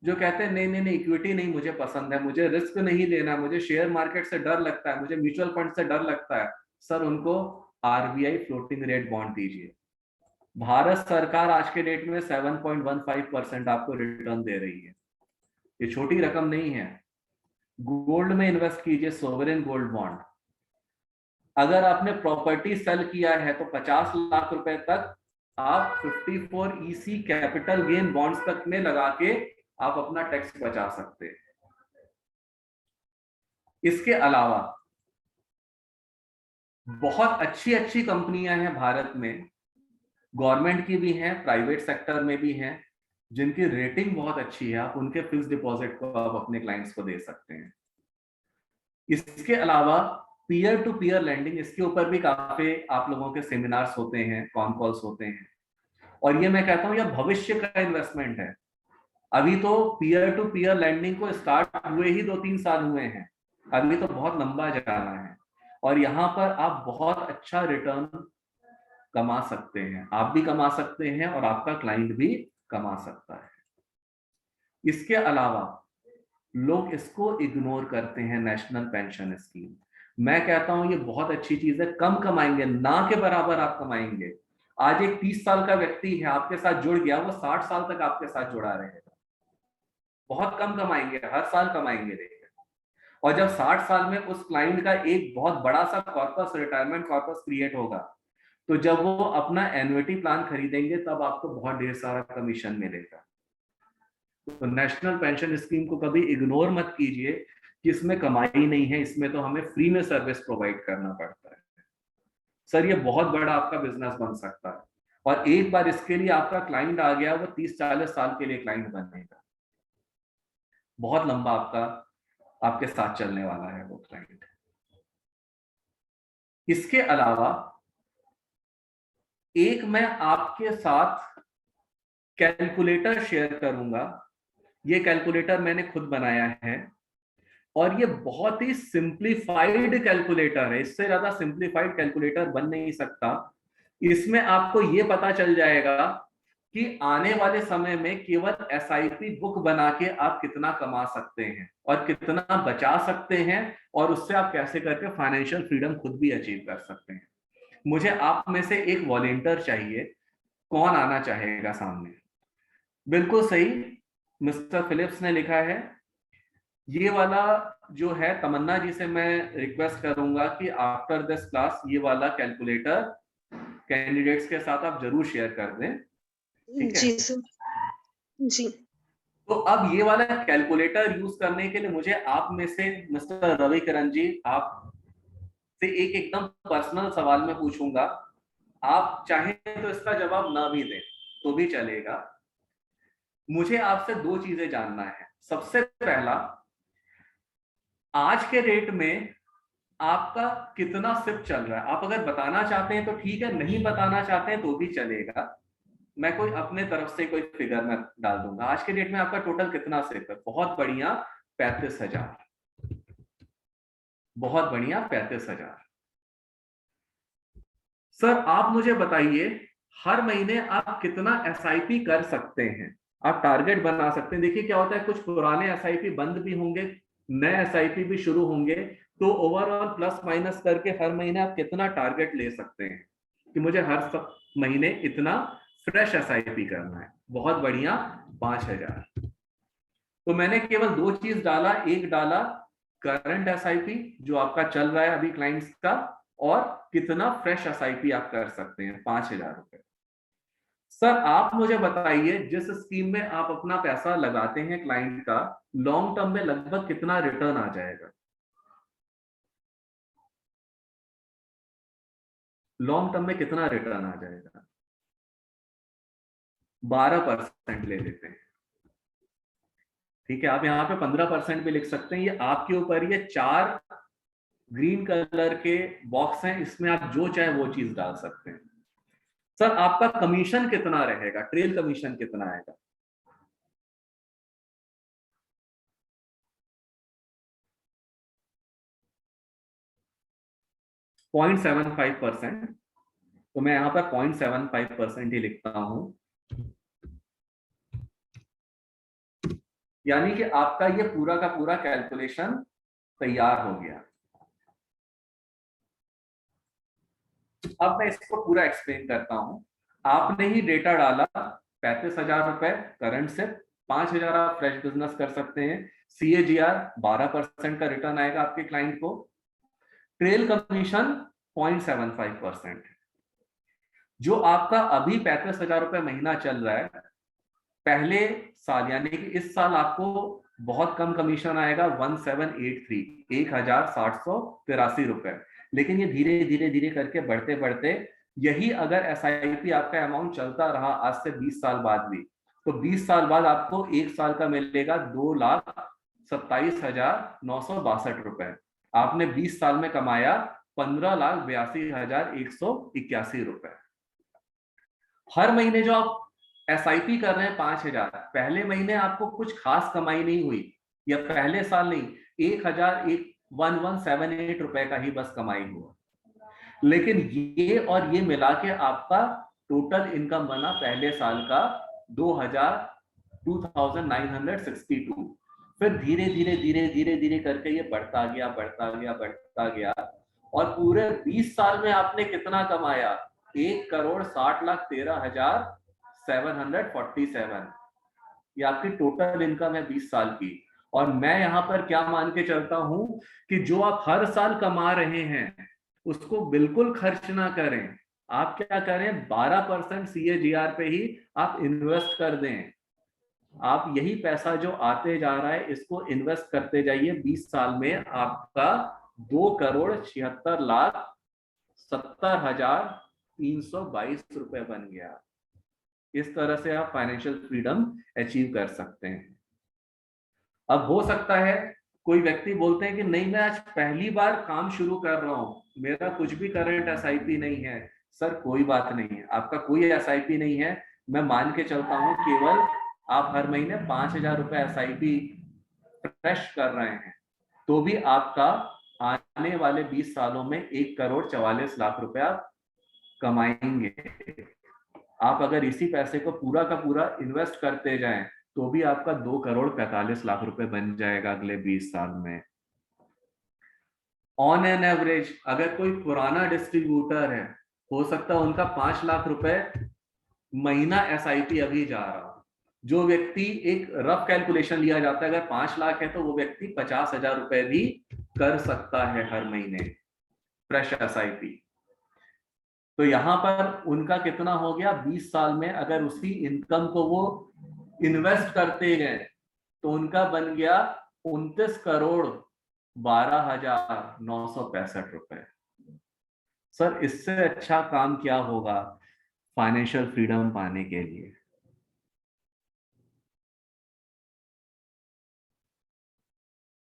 जो कहते हैं नहीं नहीं नहीं इक्विटी नहीं मुझे पसंद है, मुझे रिस्क नहीं लेना, मुझे शेयर मार्केट से डर लगता है, मुझे म्यूचुअल फंड से डर लगता है, सर उनको आरबीआई फ्लोटिंग रेट बॉन्ड दीजिए। भारत सरकार आज के डेट में 7.15% आपको रिटर्न दे रही है, ये छोटी रकम नहीं है। गोल्ड में इन्वेस्ट कीजिए, सोवरेन गोल्ड बॉन्ड। अगर आपने प्रॉपर्टी सेल किया है तो 50 लाख रुपए तक आप 54 EC कैपिटल गेन बॉन्ड्स तक में लगा के आप अपना टैक्स बचा सकते हैं। इसके अलावा बहुत अच्छी अच्छी कंपनियां हैं भारत में, गवर्नमेंट की भी हैं, प्राइवेट सेक्टर में भी हैं, जिनकी रेटिंग बहुत अच्छी है। आप उनके फिक्स डिपॉजिट को आप अपने क्लाइंट्स को दे सकते हैं। इसके अलावा पीयर टू पीयर लैंडिंग, इसके ऊपर भी काफी आप लोगों के सेमिनार्स होते हैं, कॉन कॉल्स होते हैं, और ये मैं कहता हूं यह भविष्य का इन्वेस्टमेंट है। अभी तो पीयर टू पीयर लैंडिंग को स्टार्ट हुए ही 2-3 साल हुए हैं, अभी तो बहुत लंबा जाना है, और यहाँ पर आप बहुत अच्छा रिटर्न कमा सकते हैं, आप भी कमा सकते हैं और आपका क्लाइंट भी कमा सकता है। इसके अलावा लोग इसको इग्नोर करते हैं, नेशनल पेंशन स्कीम। मैं कहता हूं ये बहुत अच्छी चीज है, कम कमाएंगे, ना के बराबर आप कमाएंगे। आज एक 30 साल का व्यक्ति है आपके साथ जुड़ गया, वो 60 साल तक आपके साथ जुड़ा रहेगा। बहुत कम कमाएंगे, हर साल कमाएंगे देखिए। और जब 60 साल में उस क्लाइंट का एक बहुत बड़ा सा कॉर्पस, रिटायरमेंट कॉर्पस क्रिएट होगा, तो जब वो अपना एन्युटी प्लान खरीदेंगे तब आपको बहुत ढेर सारा कमीशन मिलेगा। तो नेशनल पेंशन स्कीम को कभी इग्नोर मत कीजिए कि इसमें कमाई नहीं है, इसमें तो हमें फ्री में सर्विस प्रोवाइड करना पड़ता है। सर ये बहुत बड़ा आपका बिजनेस बन सकता है, और एक बार इसके लिए आपका क्लाइंट आ गया, वो 30-40 साल के लिए क्लाइंट बनेगा। बहुत लंबा आपके साथ चलने वाला है वो क्लाइंट। इसके अलावा एक मैं आपके साथ कैलकुलेटर शेयर करूंगा। ये कैलकुलेटर मैंने खुद बनाया है, और ये बहुत ही सिंप्लीफाइड कैलकुलेटर है, इससे ज्यादा सिंप्लीफाइड कैलकुलेटर बन नहीं सकता। इसमें आपको ये पता चल जाएगा कि आने वाले समय में केवल एसआईपी बुक बना के आप कितना कमा सकते हैं और कितना बचा सकते हैं, और उससे आप कैसे करके फाइनेंशियल फ्रीडम खुद भी अचीव कर सकते हैं। मुझे आप में से एक वॉलंटियर चाहिए, कौन आना चाहेगा सामने? बिल्कुल सही, मिस्टर फिलिप्स ने लिखा है। ये वाला जो है, तमन्ना जी से मैं रिक्वेस्ट करूंगा कि आफ्टर दिस क्लास ये वाला कैलकुलेटर कैंडिडेट्स के साथ आप जरूर शेयर कर दें, ठीक है? जी सर, जी। तो अब ये वाला कैलकुलेटर यूज करने के लिए मुझे आप में से मिस्टर रवि किरण जी, आप से एक एकदम पर्सनल सवाल मैं पूछूंगा। आप चाहें तो इसका जवाब ना भी दें तो भी चलेगा। मुझे आपसे 2 चीजें जानना है। सबसे पहला, आज के रेट में आपका कितना सिप चल रहा है? आप अगर बताना चाहते हैं तो ठीक है, नहीं बताना चाहते हैं तो भी चलेगा। मैं कोई अपने तरफ से कोई फिगर में डाल दूंगा। आज के डेट में आपका टोटल कितना सिप है? बहुत बढ़िया, 35,000। बहुत बढ़िया, 35,000। सर आप मुझे बताइए, हर महीने आप कितना एसआईपी कर सकते हैं? आप टारगेट बना सकते हैं। देखिए क्या होता है, कुछ पुराने एसआईपी बंद भी होंगे, नए एसआईपी भी शुरू होंगे, तो ओवरऑल प्लस माइनस करके हर महीने आप कितना टारगेट ले सकते हैं कि मुझे हर महीने इतना फ्रेश एसआईपी करना है। बहुत बढ़िया, 5,000। तो मैंने केवल 2 चीज डाला। एक डाला करंट एसआईपी जो आपका चल रहा है अभी क्लाइंट्स का, और कितना फ्रेश एसआईपी आप कर सकते हैं, 5,000 रुपए। सर आप मुझे बताइए, जिस स्कीम में आप अपना पैसा लगाते हैं क्लाइंट का, लॉन्ग टर्म में लगभग कितना रिटर्न आ जाएगा? लॉन्ग टर्म में कितना रिटर्न आ जाएगा? 12% ले लेते हैं, ठीक है? आप यहाँ पे 15% भी लिख सकते हैं, ये आपके ऊपर। ये 4 ग्रीन कलर के बॉक्स हैं, इसमें आप जो चाहे वो चीज डाल सकते हैं। सर आपका कमीशन कितना रहेगा? ट्रेल कमीशन कितना आएगा? 0.75%। तो मैं यहाँ पर 0.75% ही लिखता हूं। यानी कि आपका ये पूरा का पूरा कैलकुलेशन तैयार हो गया। अब मैं इसको पूरा एक्सप्लेन करता हूं। आपने ही डेटा डाला 35,000 रुपए करंट से, 5,000 आप फ्रेश बिजनेस कर सकते हैं, CAGR 12% का रिटर्न आएगा आपके क्लाइंट को, ट्रेल कमीशन 0.75%। जो आपका अभी 35,000 रुपए महीना चल रहा है, पहले साल यानी कि इस साल आपको बहुत कम कमीशन आएगा, 1783, 1,783 रुपए। लेकिन ये धीरे धीरे धीरे करके बढ़ते बढ़ते, यही अगर SIP आपका अमाउंट चलता रहा आज से 20 साल बाद भी, तो 20 साल बाद आपको एक साल का मिलेगा 2,27,962 रुपए। आपने 20 साल में कमाया 15,82,181 रुपए। हर महीने जो आप SIP कर रहे हैं 5,000, पहले महीने आपको कुछ खास कमाई नहीं हुई, या पहले साल नहीं, 1,1178 रुपए का ही बस कमाई हुआ। लेकिन ये और ये मिला के आपका टोटल इनकम बना पहले साल का 2,962। फिर धीरे धीरे धीरे धीरे धीरे करके ये बढ़ता गया बढ़ता गया बढ़ता गया, और पूरे 20 साल में आपने कितना कमाया? 1,60,13,747। ये आपकी टोटल इनकम है 20 साल की। और मैं यहां पर क्या मान के चलता हूं कि जो आप हर साल कमा रहे हैं उसको बिल्कुल खर्च ना करें। आप क्या करें, 12% CAGR पे ही आप इन्वेस्ट कर दें। आप यही पैसा जो आते जा रहा है इसको इन्वेस्ट करते जाइए। 20 साल में आपका 2,76,70,322 रुपए बन गया। इस तरह से आप फाइनेंशियल फ्रीडम अचीव कर सकते हैं। अब हो सकता है कोई व्यक्ति बोलते हैं कि नहीं, मैं आज पहली बार काम शुरू कर रहा हूं, मेरा कुछ भी करंट SIP नहीं है। सर कोई बात नहीं है, आपका कोई SIP नहीं है, मैं मान के चलता हूं केवल आप हर महीने 5,000 रुपए SIP फ्रेश कर रहे हैं, तो भी आपका आने वाले 20 सालों में 1,44,00,000 रुपए आप कमाएंगे। आप अगर इसी पैसे को पूरा का पूरा इन्वेस्ट करते जाएं तो भी आपका 2,45,00,000 रुपए बन जाएगा अगले 20 साल में। ऑन एन एवरेज अगर कोई पुराना डिस्ट्रीब्यूटर है, हो सकता है उनका 5 लाख रुपए महीना SIP अभी जा रहा। जो व्यक्ति, एक रफ कैलकुलेशन लिया जाता है, अगर 5 लाख है तो वो व्यक्ति 50,000 रुपए भी कर सकता है हर महीने फ्रेश SIP। तो यहां पर उनका कितना हो गया, 20 साल में अगर उसी इनकम को वो इन्वेस्ट करते गए तो उनका बन गया 29,12,965 रुपए। सर इससे अच्छा काम क्या होगा फाइनेंशियल फ्रीडम पाने के लिए?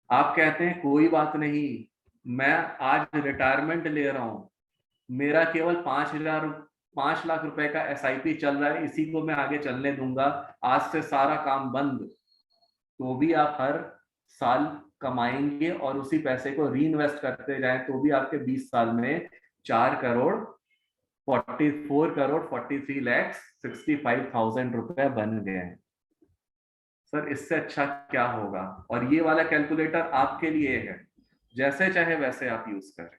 आप कहते हैं कोई बात नहीं, मैं आज रिटायरमेंट ले रहा हूं, मेरा केवल 5 लाख रुपए का SIP चल रहा है, इसी को मैं आगे चलने दूंगा, आज से सारा काम बंद। तो भी आप हर साल कमाएंगे और उसी पैसे को री इन्वेस्ट करते जाएं तो भी आपके 20 साल में 4,44,43,65,000 रुपए बन गए हैं। सर इससे अच्छा क्या होगा? और ये वाला कैलकुलेटर आपके लिए है, जैसे चाहे वैसे आप यूज करें।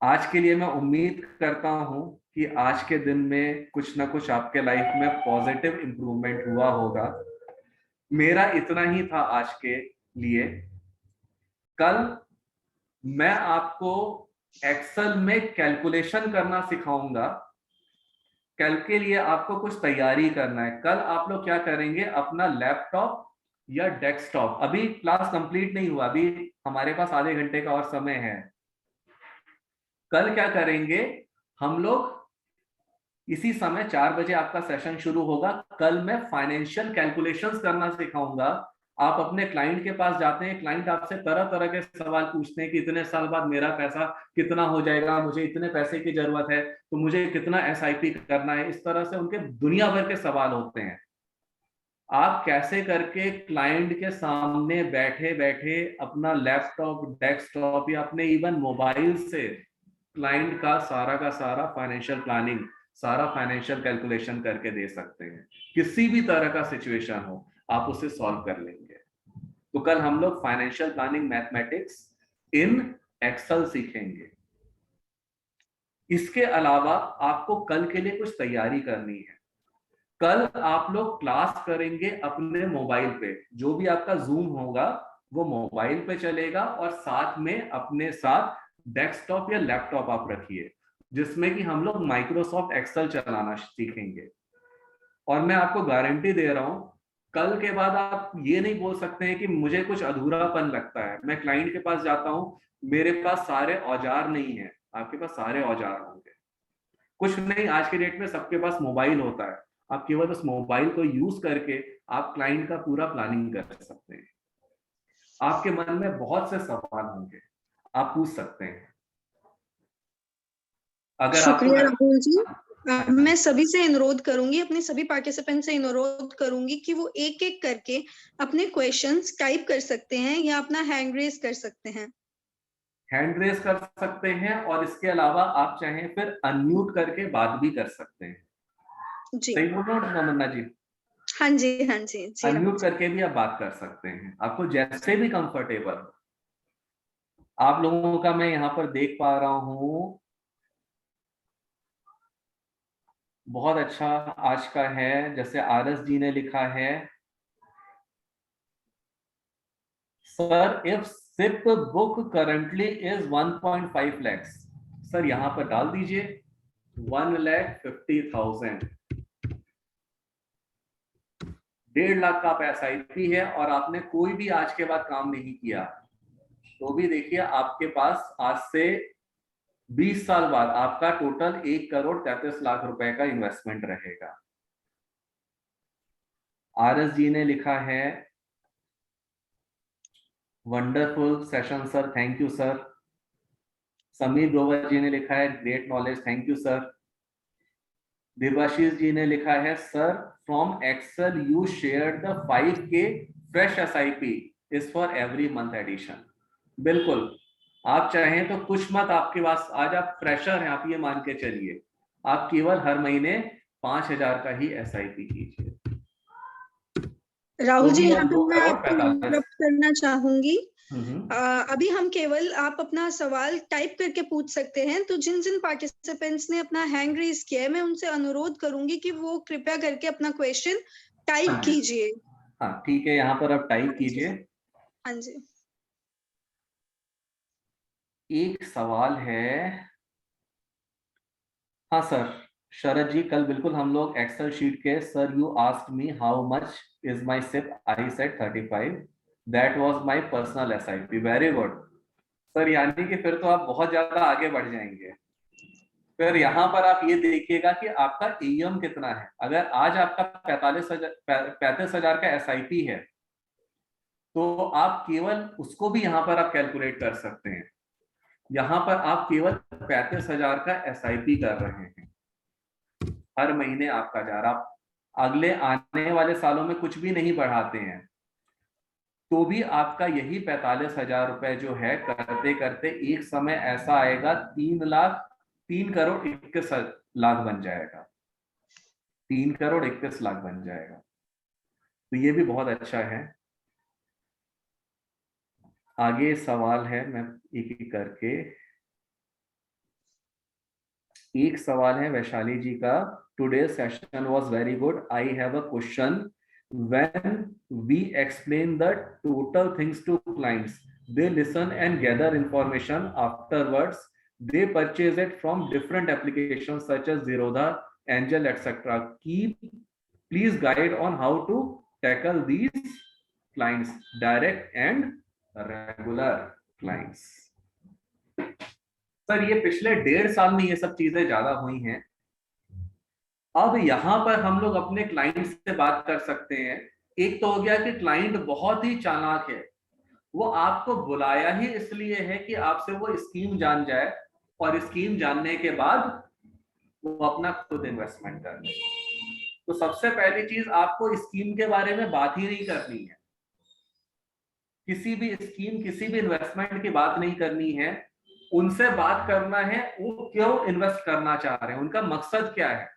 आज के लिए मैं उम्मीद करता हूं कि आज के दिन में कुछ ना कुछ आपके लाइफ में पॉजिटिव इंप्रूवमेंट हुआ होगा। मेरा इतना ही था आज के लिए। कल मैं आपको एक्सेल में कैलकुलेशन करना सिखाऊंगा। कल के लिए आपको कुछ तैयारी करना है। कल आप लोग क्या करेंगे, अपना लैपटॉप या डेस्कटॉप, अभी क्लास कंप्लीट नहीं हुआ, अभी हमारे पास आधे घंटे का और समय है। कल क्या करेंगे हम लोग, इसी समय 4 बजे आपका सेशन शुरू होगा। कल मैं फाइनेंशियल कैलकुलेशंस करना सिखाऊंगा। आप अपने क्लाइंट के पास जाते हैं, क्लाइंट आपसे तरह तरह के सवाल पूछते हैं कि इतने साल बाद मेरा पैसा कितना हो जाएगा, मुझे इतने पैसे की जरूरत है, तो मुझे कितना SIP करना है। इस तरह से उनके दुनिया भर के सवाल होते हैं। आप कैसे करके क्लाइंट के सामने बैठे बैठे अपना लैपटॉप, डेस्कटॉप या अपने इवन मोबाइल से क्लाइंट का सारा फाइनेंशियल प्लानिंग सारा फाइनेंशियल कैलकुलेशन करके दे सकते हैं। किसी भी तरह का सिचुएशन हो आप उसे सॉल्व कर लेंगे। तो कल हम लोग financial planning mathematics in Excel सीखेंगे। इसके अलावा आपको कल के लिए कुछ तैयारी करनी है। कल आप लोग क्लास करेंगे अपने मोबाइल पे, जो भी आपका जूम होगा वो मोबाइल पे चलेगा, और साथ में अपने साथ डेस्कटॉप या लैपटॉप आप रखिए, जिसमें कि हम लोग माइक्रोसॉफ्ट एक्सेल चलाना सीखेंगे। और मैं आपको गारंटी दे रहा हूं, कल के बाद आप ये नहीं बोल सकते हैं कि मुझे कुछ अधूरापन लगता है। मैं क्लाइंट के पास जाता हूं, मेरे पास सारे औजार नहीं है, आपके पास सारे औजार होंगे। कुछ नहीं, आज के डेट में सबके पास मोबाइल होता है, आप केवल उस मोबाइल को यूज करके आप क्लाइंट का पूरा प्लानिंग कर सकते हैं। आपके मन में बहुत से सवाल होंगे, आप पूछ सकते हैं। अगर आपको शुक्रिया राहुल जी। हाँ जी, मैं सभी से अनुरोध करूंगी, अपने सभी पार्टिसिपेंट से अनुरोध करूंगी कि वो एक एक करके अपने क्वेश्चंस टाइप कर सकते हैं या अपना हैंड रेज कर सकते हैं। हैंड रेस कर सकते हैं, और इसके अलावा आप चाहें फिर अनम्यूट करके बात भी कर सकते हैं। जी सही बोल रहा हूँ नमन्ना जी? हाँ जी, हाँ जी, जी राहुल अनम्यूट जी। करके भी आप बात कर सकते हैं, आपको जैसे भी कंफर्टेबल हो। आप लोगों का मैं यहाँ पर देख पा रहा हूँ, बहुत अच्छा आज का है। जैसे आरएस जी ने लिखा है, sir if SIP book currently is 1.5 lakhs, sir यहाँ पर डाल दीजिए 1,50,000। 1.5 लाख का आप SIP है, और आपने कोई भी आज के बाद काम नहीं किया, तो भी देखिए आपके पास आज से 20 साल बाद आपका टोटल 1,33,00,000 रुपए का इन्वेस्टमेंट रहेगा। आरएस जी ने लिखा है, wonderful session sir, thank you sir. Sameer Grover ji ने लिखा है, great knowledge, thank you sir. Devashish ji ने लिखा है, sir from Excel you share the 5K fresh SIP is for every month addition. बिल्कुल, आप चाहें तो कुछ मत, आपके पास आज आप फ्रेशर हैं, आप ये मान के चलिए आप केवल हर महीने 5,000 का ही SIP कीजिए, राहुल तो जी, भी यहाँ आप पे दो मैं करोड़ आपको पैंतालीस इंटरप्ट करना चाहूंगी। हम्म। अभी हम केवल आप अपना सवाल टाइप करके पूछ सकते हैं, तो जिन जिन पार्टिसिपेंट्स ने अपना हैंड रेज किया है मैं उनसे अनुरोध करूंगी कि वो कृपया करके अपना क्वेश्चन टाइप हाँ जी, कीजिए। हाँ ठीक है, यहाँ पर आप टाइप हाँ जी, कीजिए। हाँ जी। एक सवाल है, हाँ सर, शरद जी, कल बिल्कुल हम लोग एक्सेल शीट के, sir you asked me how much is my SIP, I said 35, that was my personal SIP। Very good sir, यानी कि फिर तो आप बहुत ज्यादा आगे बढ़ जाएंगे। फिर यहाँ पर आप ये देखिएगा कि आपका AUM कितना है। अगर आज आपका 35,000 का SIP है, तो आप केवल उसको भी यहाँ पर आप कैलकुलेट कर सकते हैं। यहाँ पर आप केवल 35,000 का SIP कर रहे हैं, हर महीने आपका जा रहा। आप अगले आने वाले सालों में कुछ भी नहीं बढ़ाते हैं, तो भी आपका यही 45,000 रुपए जो है, करते करते एक समय ऐसा आएगा 3,21,21,00,000 बन जाएगा, 3,21,00,000 बन जाएगा। तो ये भी बहुत अच्छा है। आगे सवाल है, मैं एक एक करके, एक सवाल है वैशाली जी का, today session was very good, I have a question, when we explain the total things to clients, they listen and gather information, afterwards they purchase it from different applications such as Zerodha, Angel, etc. Please guide on how to tackle these clients, direct and regular clients। Sir ये पिछले 1.5 साल में ये सब चीजें ज्यादा हुई हैं। अब यहाँ पर हम लोग अपने क्लाइंट से बात कर सकते हैं। एक तो हो गया कि क्लाइंट बहुत ही चालाक है, वो आपको बुलाया ही इसलिए है कि आपसे वो स्कीम जान जाए, और स्कीम जानने के बाद वो अपना खुद इन्वेस्टमेंट कर ले। तो सबसे पहली चीज, आपको स्कीम के बारे में बात ही नहीं करनी है, किसी भी स्कीम, किसी भी इन्वेस्टमेंट की बात नहीं करनी है। उनसे बात करना है वो क्यों इन्वेस्ट करना चाह रहे हैं, उनका मकसद क्या है।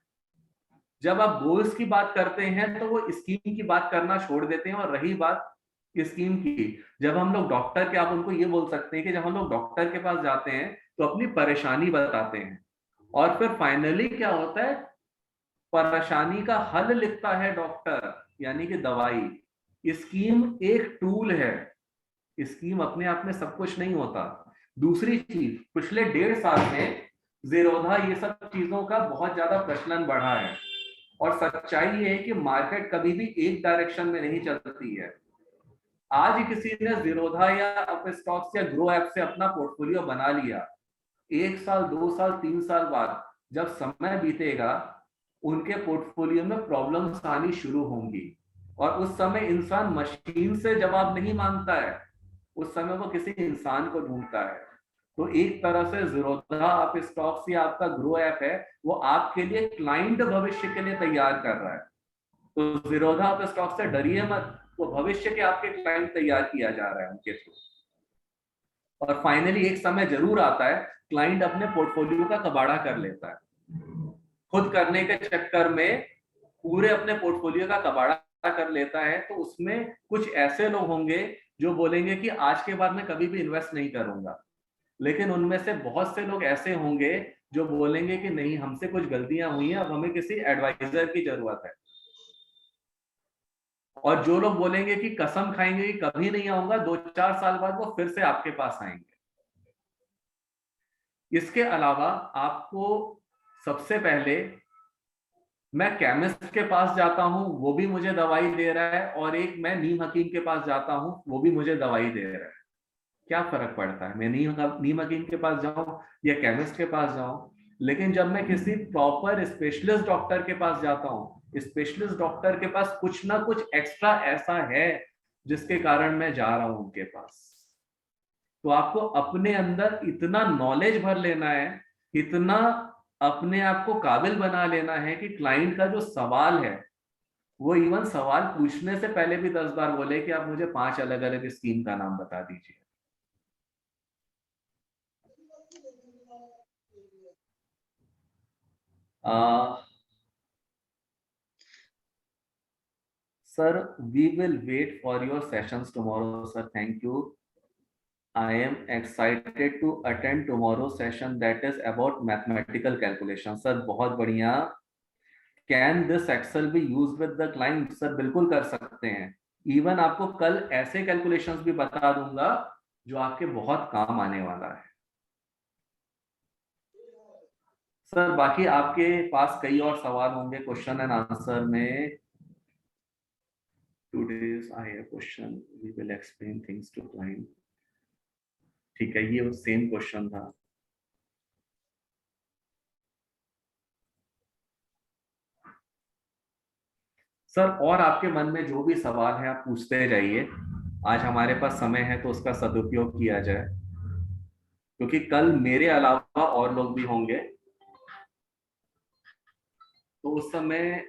जब आप गोल्स की बात करते हैं तो वो स्कीम की बात करना छोड़ देते हैं। और रही बात स्कीम की, जब हम लोग डॉक्टर के, आप उनको ये बोल सकते हैं कि जब हम लोग डॉक्टर के पास जाते हैं तो अपनी परेशानी बताते हैं, और फिर फाइनली क्या होता है, परेशानी का हल लिखता है डॉक्टर, यानी कि दवाई। स्कीम एक टूल है, स्कीम अपने आप में सब कुछ नहीं होता। दूसरी चीज, पिछले 1.5 साल में ज़ीरोधा ये सब चीजों का बहुत ज्यादा प्रचलन बढ़ा है, और सच्चाई ये है कि मार्केट कभी भी एक डायरेक्शन में नहीं चलती है। आज किसी ने ज़ीरोधा या अपस्टॉक्स या ग्रो ऐप से अपना पोर्टफोलियो बना लिया, 1 साल 2 साल 3 साल बाद जब समय बीतेगा, उनके पोर्टफोलियो में प्रॉब्लम्स आनी शुरू होंगी, और उस समय इंसान मशीन से जवाब नहीं मांगता है, उस समय वो किसी इंसान को ढूंढता है। तो एक तरह से ज़ीरोधा आप स्टॉक्स या आपका ग्रो ऐप है, वो आपके लिए क्लाइंट भविष्य के लिए तैयार कर रहा है। तो ज़ीरोधा आप स्टॉक्स से डरिए मत, वो भविष्य के आपके क्लाइंट तैयार किया जा रहा है उनके थ्रू। और फाइनली एक समय जरूर आता है, क्लाइंट अपने पोर्टफोलियो का कबाड़ा कर लेता है। खुद करने के चक्कर में पूरे अपने पोर्टफोलियो का कबाड़ा कर लेता है, तो उसमें कुछ ऐसे लोग होंगे जो बोलेंगे कि आज के बाद मैं कभी भी इन्वेस्ट नहीं करूंगा। लेकिन उनमें से बहुत से लोग ऐसे होंगे जो बोलेंगे कि नहीं, हमसे कुछ गलतियां हुई हैं, अब हमें किसी एडवाइजर की जरूरत है। और जो लोग बोलेंगे कि कसम खाएंगे कि कभी नहीं आऊंगा, 2-4 साल बाद वो फिर से आपके पास आएंगे। इसके अलावा आपको सबसे पहले, मैं केमिस्ट के पास जाता हूं वो भी मुझे दवाई दे रहा है, और एक मैं नीम हकीम के पास जाता हूं वो भी मुझे दवाई दे रहा है, क्या फर्क पड़ता है मैं नीम हकीम के पास जाऊं या केमिस्ट के पास जाऊं। लेकिन जब मैं किसी प्रॉपर स्पेशलिस्ट डॉक्टर के पास जाता हूं, स्पेशलिस्ट डॉक्टर के पास कुछ ना कुछ एक्स्ट्रा ऐसा है जिसके कारण मैं जा रहा हूं उनके पास। तो आपको अपने अंदर इतना नॉलेज भर लेना है, इतना अपने आप को काबिल बना लेना है कि क्लाइंट का जो सवाल है, वो इवन सवाल पूछने से पहले भी 10 बार बोले कि आप मुझे 5 अलग अलग स्कीम का नाम बता दीजिए। Sir, we will wait for your sessions tomorrow, sir. Thank you. I am excited to attend tomorrow's session that is about mathematical calculation. Sir, बहुत बढ़िया। Can this Excel be used with the client? Sir, बिल्कुल कर सकते हैं। Even आपको कल ऐसे calculations भी बता दूंगा जो आपके बहुत काम आने वाला है। सर, बाकी आपके पास कई और सवाल होंगे क्वेश्चन एंड आंसर में। Today's I have question. We will explain things to client. ठीक है, ये सेम क्वेश्चन था। सर, और आपके मन में जो भी सवाल है आप पूछते जाइए। आज हमारे पास समय है तो उसका सदुपयोग किया जाए, क्योंकि कल मेरे अलावा और लोग भी होंगे, तो उस समय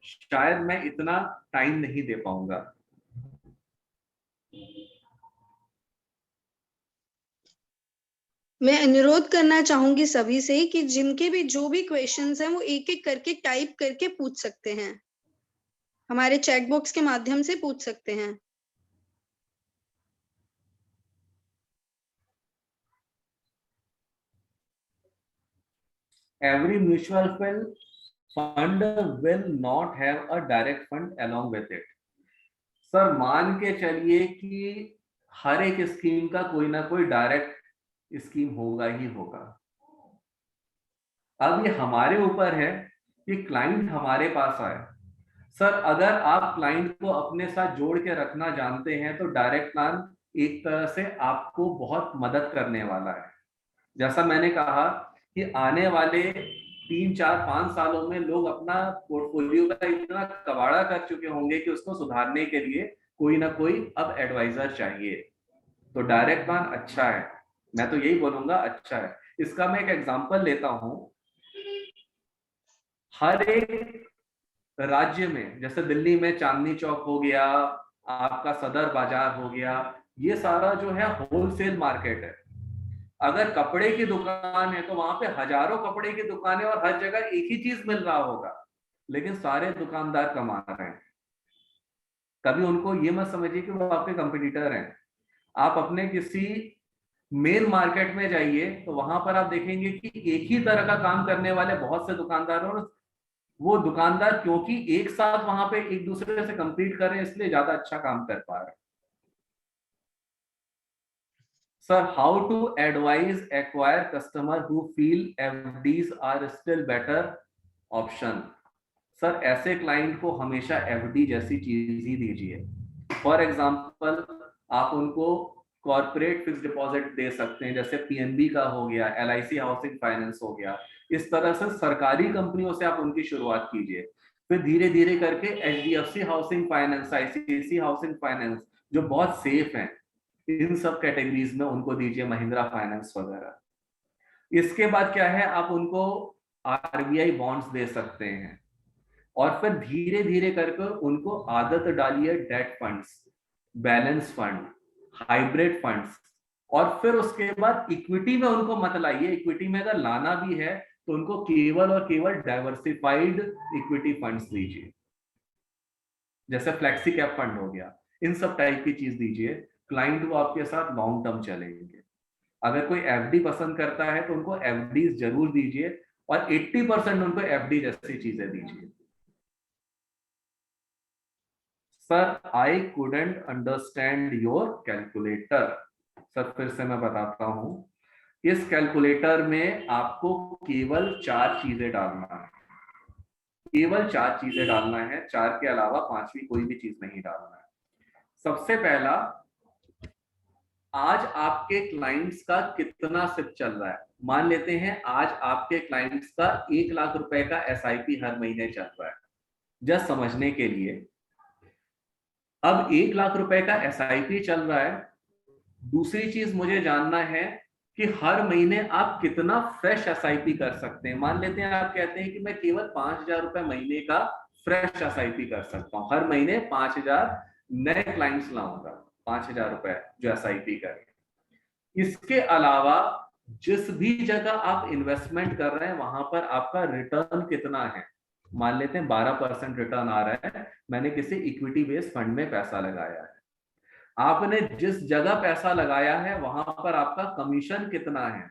शायद मैं इतना टाइम नहीं दे पाऊंगा। मैं अनुरोध करना चाहूंगी सभी से कि जिनके भी जो भी क्वेश्चंस हैं वो एक एक करके टाइप करके पूछ सकते हैं, हमारे चैट बॉक्स के माध्यम से पूछ सकते हैं। Every mutual fund will not have a direct fund along with it. Sir, मान के चलिए कि हर एक स्कीम का कोई ना कोई डायरेक्ट स्कीम होगा ही होगा। अब ये हमारे ऊपर है कि क्लाइंट हमारे पास आए। सर, अगर आप क्लाइंट को अपने साथ जोड़ के रखना जानते हैं तो डायरेक्ट प्लान एक तरह से आपको बहुत मदद करने वाला है। जैसा मैंने कहा कि आने वाले 3-4-5 सालों में लोग अपना पोर्टफोलियो का इतना कबाड़ा कर चुके होंगे कि उसको सुधारने के लिए कोई ना कोई अब एडवाइजर चाहिए। तो डायरेक्ट प्लान अच्छा है, मैं तो यही बोलूंगा अच्छा है। इसका मैं एक एग्जांपल लेता हूं। हर एक राज्य में, जैसे दिल्ली में चांदनी चौक हो गया, आपका सदर बाजार हो गया, ये सारा जो है होलसेल मार्केट है। अगर कपड़े की दुकान है तो वहां पे हजारों कपड़े की दुकानें और हर जगह एक ही चीज मिल रहा होगा, लेकिन सारे दुकानदार कमा रहे हैं। कभी उनको ये मत समझिए कि वो आपके कंपटीटर हैं। आप अपने किसी मेन मार्केट में जाइए तो वहां पर आप देखेंगे कि एक ही तरह का काम करने वाले बहुत से दुकानदार हैं, और वो दुकानदार क्योंकि एक साथ वहां पे एक दूसरे से compete कर रहे हैं इसलिए ज्यादा अच्छा काम कर पा रहे हैं। Sir, how to advise acquire customer who feel FDs are still better option? Sir ऐसे क्लाइंट को हमेशा एफडी जैसी चीज ही दीजिए। फॉर एग्जाम्पल आप उनको कॉर्पोरेट फिक्स डिपॉजिट दे सकते हैं, जैसे पीएनबी का हो गया, एलआईसी हाउसिंग फाइनेंस हो गया। इस तरह से सरकारी कंपनियों से आप उनकी शुरुआत कीजिए, फिर धीरे धीरे करके HDFC housing finance, ICICI housing finance जो बहुत सेफ हैं, इन सब कैटेगरीज में उनको दीजिए, महिंद्रा फाइनेंस वगैरह। इसके बाद क्या है, आप उनको आरबीआई बॉन्ड्स दे सकते हैं, और फिर धीरे धीरे करके उनको आदत डालिए date funds, balance fund, hybrid funds, और फिर उसके बाद इक्विटी में उनको मत लाइए। इक्विटी में अगर लाना भी है तो उनको केवल और केवल डाइवर्सिफाइड इक्विटी फंड्स दीजिए, जैसे फ्लेक्सी कैप फंड हो गया, इन सब टाइप की चीज दीजिए। क्लाइंट वो आपके साथ लॉन्ग टर्म चलेंगे। अगर कोई एफडी पसंद करता है तो उनको एफडी जरूर दीजिए, और 80% उनको एफडी जैसी चीजें दीजिए। Sir I couldn't understand your calculator. Sir फिर से मैं बताता हूं, इस कैलकुलेटर में आपको केवल 4 चीजें डालना है, केवल 4 चीजें डालना है, 4 के अलावा 5वीं कोई भी चीज नहीं डालना है। सबसे पहला, आज आपके क्लाइंट्स का कितना सिप चल रहा है। मान लेते हैं आज आपके क्लाइंट्स का 1 लाख रुपए का एसआईपी हर महीने चल रहा है। जस्ट समझने के लिए, अब 1 लाख रुपए का एसआईपी चल रहा है। दूसरी चीज मुझे जानना है कि हर महीने आप कितना फ्रेश एसआईपी कर सकते हैं। मान लेते हैं आप कहते हैं कि मैं केवल 5,000 रुपए महीने का फ्रेश एसआईपी कर सकता हूं, हर महीने 5,000 नए क्लाइंट्स लाऊंगा, 5,000 रुपए जो एसआईपी करें। इसके अलावा जिस भी जगह आप इन्वेस्टमेंट कर रहे हैं वहां पर आपका रिटर्न कितना है। मान लेते हैं 12% रिटर्न आ रहा है, मैंने किसी इक्विटी बेस्ड फंड में पैसा लगाया है। आपने जिस जगह पैसा लगाया है वहां पर आपका कमीशन कितना है,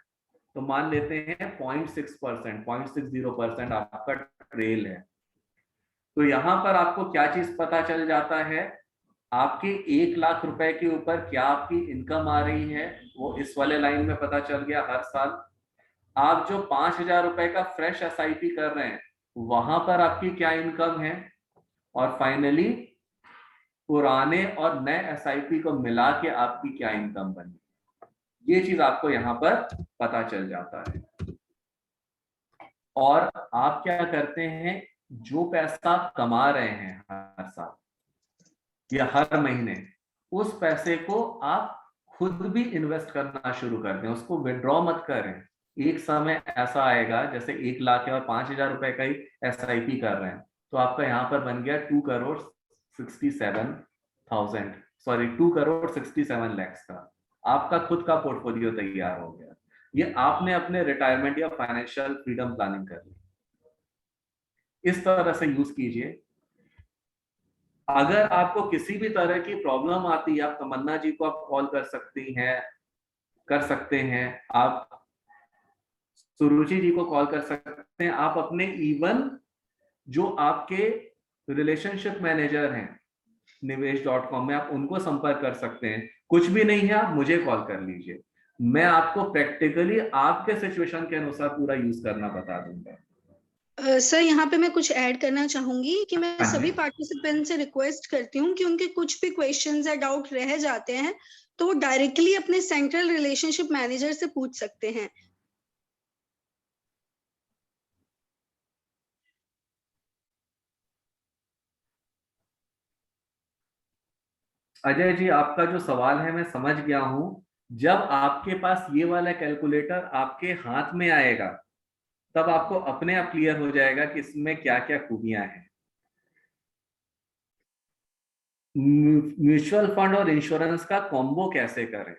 तो मान लेते हैं 0.6%, 0.60% आपका ट्रेल है। तो यहां पर आपको क्या चीज पता चल जाता है, आपके 1 लाख रुपए के ऊपर क्या आपकी इनकम आ रही है, वो इस वाले लाइन में पता चल गया हर साल। आप जो 5,000 रुपए का फ्रेश एसआईपी कर रहे हैं वहां पर आपकी क्या इनकम है, और फाइनली पुराने और नए एसआईपी को मिला के आपकी क्या इनकम बनी, ये चीज आपको यहाँ पर पता चल जाता है। और आप क्या करते हैं, जो पैसा आप कमा रहे हैं हर साल या हर महीने, उस पैसे को आप खुद भी इन्वेस्ट करना शुरू कर दें, उसको विड्रॉ मत करें। एक समय ऐसा आएगा, जैसे 1 लाख है और 5,000 रुपए का ही एसआईपी कर रहे हैं, तो आपका यहाँ पर बन गया 2,67,000, सॉरी 2,67 लाख का आपका खुद का पोर्टफोलियो तैयार हो गया। ये आपने अपने रिटायरमेंट या फाइनेंशियल फ्रीडम प्लानिंग कर ली। इस तरह से यूज कीजिए। अगर आपको किसी भी तरह की प्रॉब्लम आती है, आप तमन्ना जी को आप कॉल कर सकती हैं, कर सकते हैं, आप सुरुचि जी को कॉल कर सकते हैं, आप अपने इवन जो आपके रिलेशनशिप मैनेजर हैं निवेश.com में, आप उनको संपर्क कर सकते हैं। कुछ भी नहीं है, आप मुझे कॉल कर लीजिए, मैं आपको प्रैक्टिकली आपके सिचुएशन के अनुसार पूरा यूज करना बता दूंगा। सर यहाँ पे मैं कुछ ऐड करना चाहूंगी कि मैं हाँ सभी जी। पार्टिसिपेंट से रिक्वेस्ट करती हूँ कि उनके कुछ भी क्वेश्चंस या डाउट रह जाते हैं तो वो डायरेक्टली अपने सेंट्रल रिलेशनशिप मैनेजर से पूछ सकते हैं। अजय जी, आपका जो सवाल है मैं समझ गया हूं। जब आपके पास ये वाला कैलकुलेटर आपके हाथ में आएगा तब आपको अपने आप क्लियर हो जाएगा कि इसमें क्या क्या खूबियां हैं। म्यूचुअल फंड और इंश्योरेंस का कॉम्बो कैसे करें।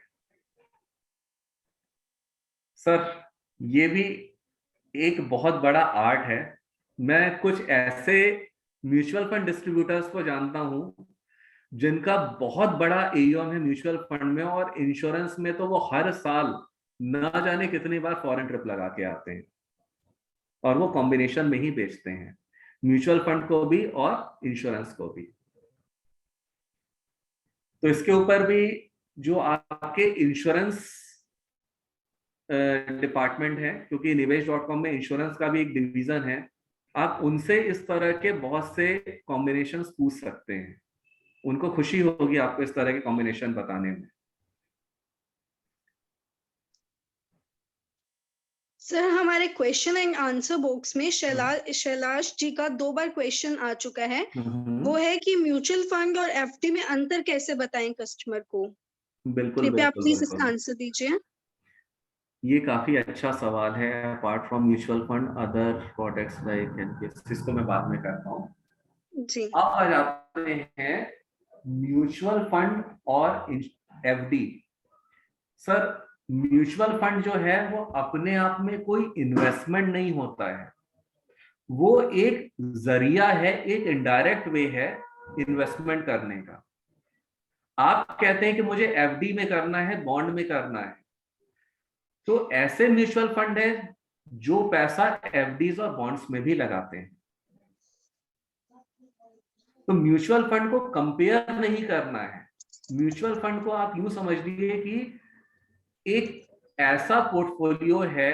सर ये भी एक बहुत बड़ा आर्ट है। मैं कुछ ऐसे म्यूचुअल फंड डिस्ट्रीब्यूटर्स को जानता हूं जिनका बहुत बड़ा एयूएम है म्यूचुअल फंड में, और इंश्योरेंस में तो वो हर साल ना जाने कितनी बार फॉरेन ट्रिप लगा के आते हैं, और वो कॉम्बिनेशन में ही बेचते हैं, म्यूचुअल फंड को भी और इंश्योरेंस को भी। तो इसके ऊपर भी जो आपके इंश्योरेंस डिपार्टमेंट है, क्योंकि निवेश.com में इंश्योरेंस का भी एक डिवीजन है, आप उनसे इस तरह के बहुत से कॉम्बिनेशंस पूछ सकते हैं, उनको खुशी होगी आपको इस तरह के कॉम्बिनेशन बताने में। सर हमारे क्वेश्चन एंड आंसर बॉक्स में शैलाश जी का 2 बार क्वेश्चन आ चुका है। वो है कि म्यूचुअल फंड और एफडी में अंतर कैसे बताएं कस्टमर को। बिल्कुल कृपया बिल्कुल प्लीज इसका बिल्कुल, आंसर दीजिए। ये काफी अच्छा सवाल है। Apart from mutual fund other products like NPS, इसको मैं बाद में करता हूँ। जी अब आ जाते हैं म्यूचुअल फंड और एफडी। सर म्यूचुअल फंड जो है वो अपने आप में कोई इन्वेस्टमेंट नहीं होता है, वो एक जरिया है, एक इनडायरेक्ट वे है इन्वेस्टमेंट करने का। आप कहते हैं कि मुझे एफडी में करना है, बॉन्ड में करना है, तो ऐसे म्यूचुअल फंड है जो पैसा एफडीज और बॉन्ड्स में भी लगाते हैं। तो म्यूचुअल फंड को कंपेयर नहीं करना है। म्यूचुअल फंड को आप यूं समझ लीजिए कि एक ऐसा पोर्टफोलियो है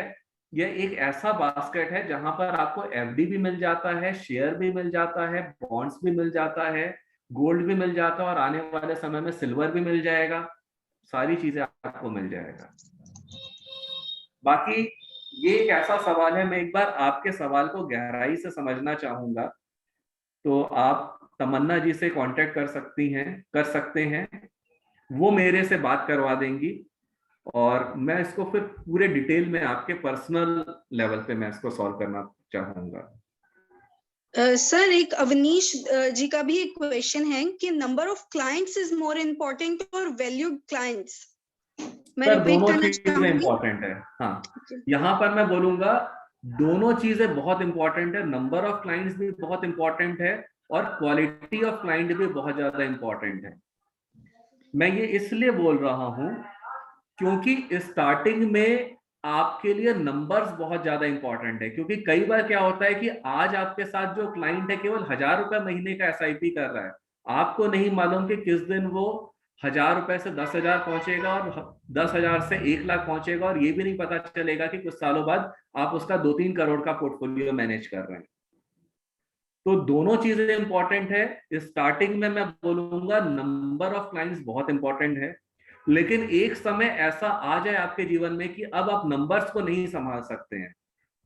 या एक ऐसा बास्केट है जहां पर आपको एफडी भी मिल जाता है, शेयर भी मिल जाता है, बॉन्ड्स भी मिल जाता है, गोल्ड भी मिल जाता है, और आने वाले समय में सिल्वर भी मिल जाएगा। सारी चीजें आपको मिल जाएगा। बाकी ये एक ऐसा सवाल है, मैं एक बार आपके सवाल को गहराई से समझना चाहूंगा, तो आप तमन्ना जी से कांटेक्ट कर सकते हैं, वो मेरे से बात करवा देंगी, और मैं इसको फिर पूरे डिटेल में आपके पर्सनल लेवल पे मैं इसको सॉल्व करना चाहूंगा। सर एक अवनीश जी का भी एक क्वेश्चन है कि number of clients is more important और वैल्यूड क्लाइंट्स। मैं सर रिपीट दोनों करना चीजें चाहूंगी। इंपॉर्टेंट है। हाँ, यहाँ पर मैं बोलूंगा दोनों चीजें बहुत इंपॉर्टेंट है, नंबर ऑफ क्लाइंट्स भी बहुत इंपॉर्टेंट है, और क्वालिटी ऑफ क्लाइंट भी बहुत ज्यादा इंपॉर्टेंट है। मैं ये इसलिए बोल रहा हूं क्योंकि स्टार्टिंग में आपके लिए नंबर्स बहुत ज्यादा इंपॉर्टेंट है, क्योंकि कई बार क्या होता है कि आज आपके साथ जो क्लाइंट है केवल 1,000 रुपए महीने का एसआईपी कर रहा है, आपको नहीं मालूम कि किस दिन वो 1,000 रुपए से 10,000 पहुंचेगा, और 10,000 से 1 लाख पहुंचेगा, और ये भी नहीं पता चलेगा कि कुछ सालों बाद आप उसका 2-3 करोड़ का पोर्टफोलियो मैनेज कर रहे हैं। तो दोनों चीजें इंपॉर्टेंट है। स्टार्टिंग में मैं बोलूंगा नंबर ऑफ क्लाइंट्स बहुत इंपॉर्टेंट है, लेकिन एक समय ऐसा आ जाए आपके जीवन में कि अब आप नंबर्स को नहीं संभाल सकते हैं,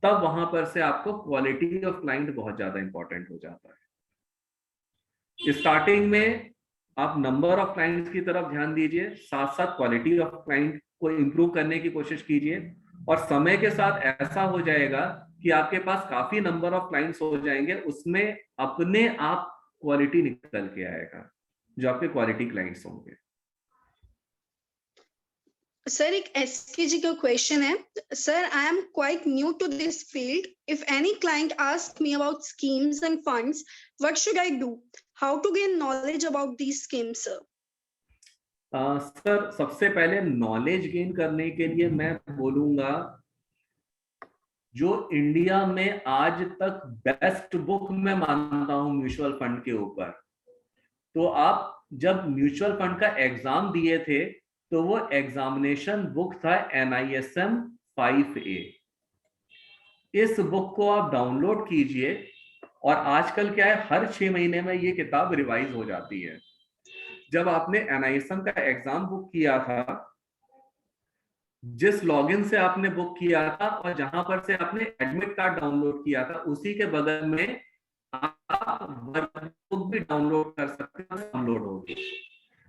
तब वहां पर से आपको क्वालिटी ऑफ क्लाइंट बहुत ज्यादा इंपॉर्टेंट हो जाता है। स्टार्टिंग में आप नंबर ऑफ क्लाइंट्स की तरफ ध्यान दीजिए, साथ साथ क्वालिटी ऑफ क्लाइंट को इंप्रूव करने की कोशिश कीजिए, और समय के साथ ऐसा हो जाएगा कि आपके पास काफी नंबर ऑफ क्लाइंट्स हो जाएंगे, उसमें अपने आप क्वालिटी निकल के आएगा, जो आपके क्वालिटी क्लाइंट्स होंगे। सर एक एसके जी का क्वेश्चन है, sir I am quite new to this field, if any client ask me about schemes and funds, what should I do, how to gain knowledge about these schemes sir. Sir सबसे पहले knowledge gain करने के लिए मैं बोलूंगा जो India में आज तक बेस्ट बुक मैं मानता हूं म्यूचुअल फंड के ऊपर, तो आप जब म्यूचुअल फंड का एग्जाम दिए थे तो वो एग्जामिनेशन बुक था NISM 5A। इस बुक को आप डाउनलोड कीजिए, और आजकल क्या है, हर 6 महीने में ये किताब रिवाइज हो जाती है। जब आपने NISM का एग्जाम बुक किया था, जिस लॉगिन से आपने बुक किया था और जहां पर से आपने एडमिट कार्ड डाउनलोड किया था, उसी के बगल में आप वर्कबुक भी डाउनलोड कर सकते हैं, डाउनलोड होगी।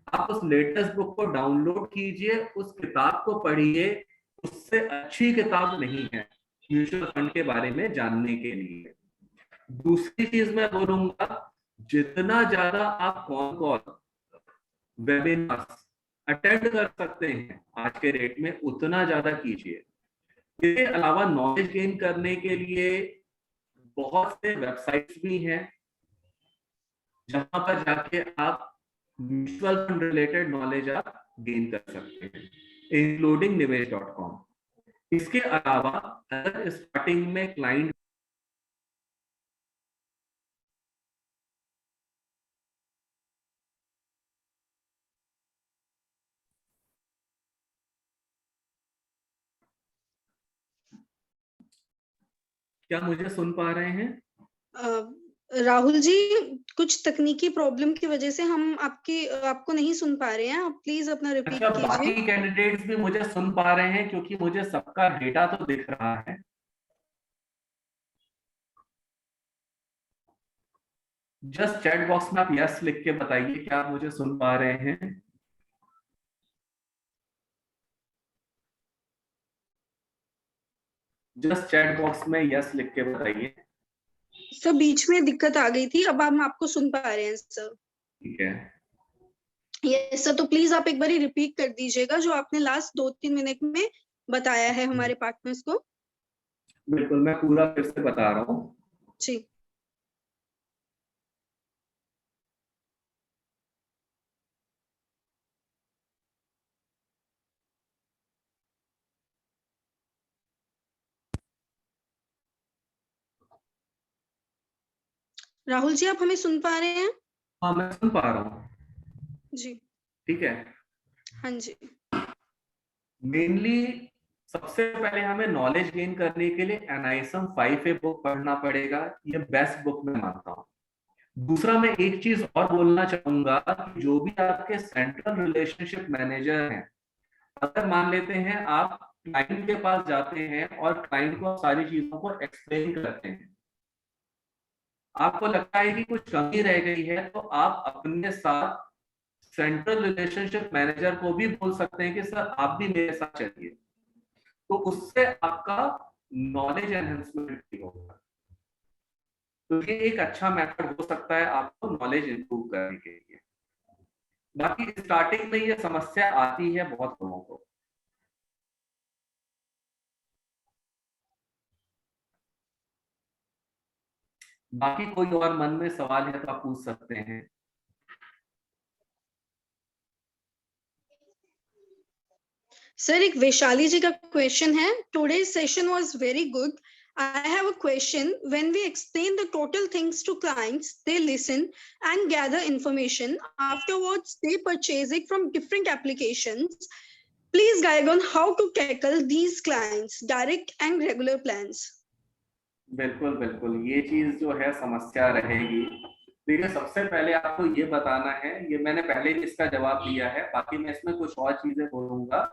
आप उस लेटेस्ट बुक को डाउनलोड कीजिए, उस किताब को पढ़िए, उससे अच्छी किताब नहीं है म्यूचुअल फंड के बारे में जानने के लिए। दूसरी चीज मैं बोलूंगा, जितना ज्यादा आप कॉन कॉल वेबिनार्स अटेंड कर सकते हैं आज के रेट में, उतना ज्यादा कीजिए। इसके अलावा नॉलेज गेन करने के लिए बहुत से वेबसाइट्स भी हैं जहां पर जाके आप म्यूचुअल फंड रिलेटेड नॉलेज आप गेन कर सकते हैं, इंक्लूडिंग निवेश.com। इसके अलावा अगर स्टार्टिंग में क्लाइंट क्या मुझे सुन पा रहे हैं? राहुल जी, कुछ तकनीकी प्रॉब्लम की वजह से हम आपको नहीं सुन पा रहे हैं। आप प्लीज अपना रिपीट अच्छा, कीजिए। बाकी कैंडिडेट्स भी मुझे सुन पा रहे हैं क्योंकि मुझे सबका डेटा तो दिख रहा है। जस्ट चैट बॉक्स में आप यस लिख के बताइए क्या आप मुझे सुन पा रहे हैं। जस्ट चैट बॉक्स में यस लिख के बताइए। सर, बीच में दिक्कत आ गई थी, अब हम आपको सुन पा रहे हैं सर। ठीक है। यस सर, तो प्लीज आप एक बार रिपीट कर दीजिएगा जो आपने लास्ट 2-3 मिनट में बताया है हमारे पार्टनर्स को। बिल्कुल, मैं पूरा फिर से बता रहा हूँ। जी। राहुल जी, आप हमें सुन पा रहे हैं? हाँ, मैं सुन पा रहा हूँ। जी। ठीक है। हाँ जी। मेनली सबसे पहले हमें नॉलेज गेन करने के लिए एनआईएसएम 5A बुक पढ़ना पड़ेगा, ये बेस्ट बुक में मानता हूँ। दूसरा, मैं एक चीज और बोलना चाहूंगा कि जो भी आपके सेंट्रल रिलेशनशिप मैनेजर हैं, अगर मान लेते हैं आप क्लाइंट के पास जाते हैं और क्लाइंट को सारी चीजों को एक्सप्लेन करते हैं, आपको लगता है कि कुछ कमी रह गई है, तो आप अपने साथ सेंट्रल रिलेशनशिप मैनेजर को भी बोल सकते हैं कि सर आप भी मेरे साथ चलिए, तो उससे आपका नॉलेज एनहेंसमेंट भी होगा। तो ये एक अच्छा मेथड हो सकता है आपको नॉलेज इंप्रूव करने के लिए। बाकी स्टार्टिंग में ये समस्या आती है बहुत लोगों को। बाकी कोई और मन में सवाल है तो आप पूछ सकते हैं। सर, एक वैशाली जी का क्वेश्चन है। Today's session was very good. I have a question. When we explain the total things to clients, they listen and gather information. Afterwards, they purchase it from different applications. Please guide on how to tackle these clients, direct and regular plans. बिल्कुल बिल्कुल, ये चीज जो है समस्या रहेगी। देखिए, सबसे पहले आपको ये बताना है, ये मैंने पहले भी इसका जवाब दिया है, बाकी मैं इसमें कुछ और चीजें बोलूंगा।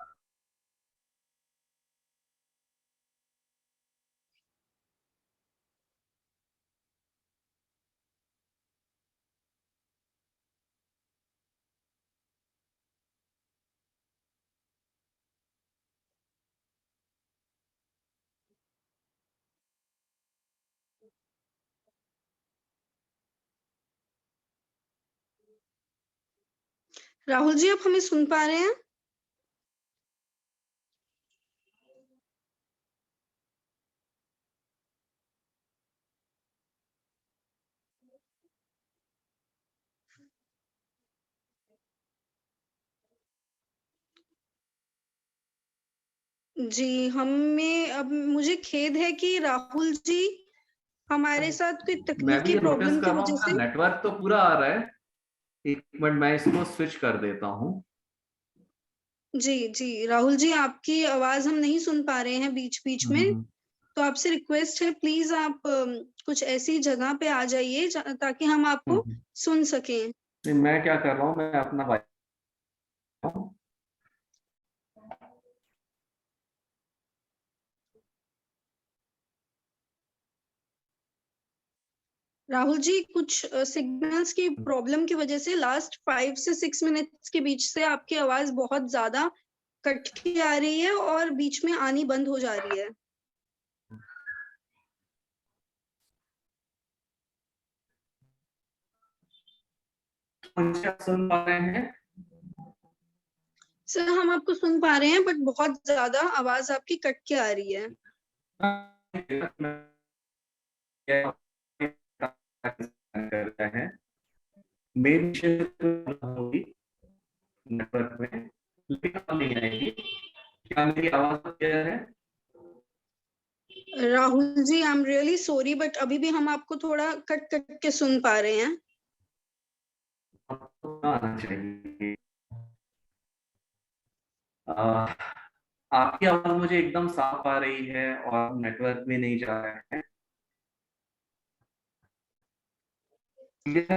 राहुल जी, आप हमें सुन पा रहे हैं? जी, हमें अब मुझे खेद है कि राहुल जी हमारे साथ कोई मैं भी तकनीकी ये नोटिस प्रॉब्लम की कर रहा वजह हूँ, से। नेटवर्क तो पूरा आ रहा है। एक मिनट, मैं इसको स्विच कर देता हूँ। जी, जी, राहुल जी, आपकी आवाज हम नहीं सुन पा रहे हैं बीच-बीच में। हम्म, तो आपसे रिक्वेस्ट है, प्लीज आप कुछ ऐसी जगह पे आ जाइए ताकि हम आपको हम्म। सुन सकें। नहीं, मैं क्या कर रहा हूँ, मैं अपना राहुल जी, कुछ सिग्नल्स की प्रॉब्लम की वजह से लास्ट 5 से 6 मिनट्स के बीच से आपकी आवाज बहुत ज्यादा कट के आ रही है और बीच में आनी बंद हो जा रही है। मुझे आप सुन पा रहे हैं? सर हम आपको सुन पा रहे हैं, बट बहुत ज्यादा आवाज आपकी कट के आ रही है। कर रहे हैं मेन होगी नेटवर्क में, लेकिन अब नहीं आएगी। क्या मेरी आवाज क्लियर है? Rahul ji, I am really sorry, but अभी भी हम आपको थोड़ा कट कट के सुन पा रहे हैं। आपको आना चाहिए। आपकी आवाज मुझे एकदम साफ आ रही है और नेटवर्क भी नहीं जा रहा है।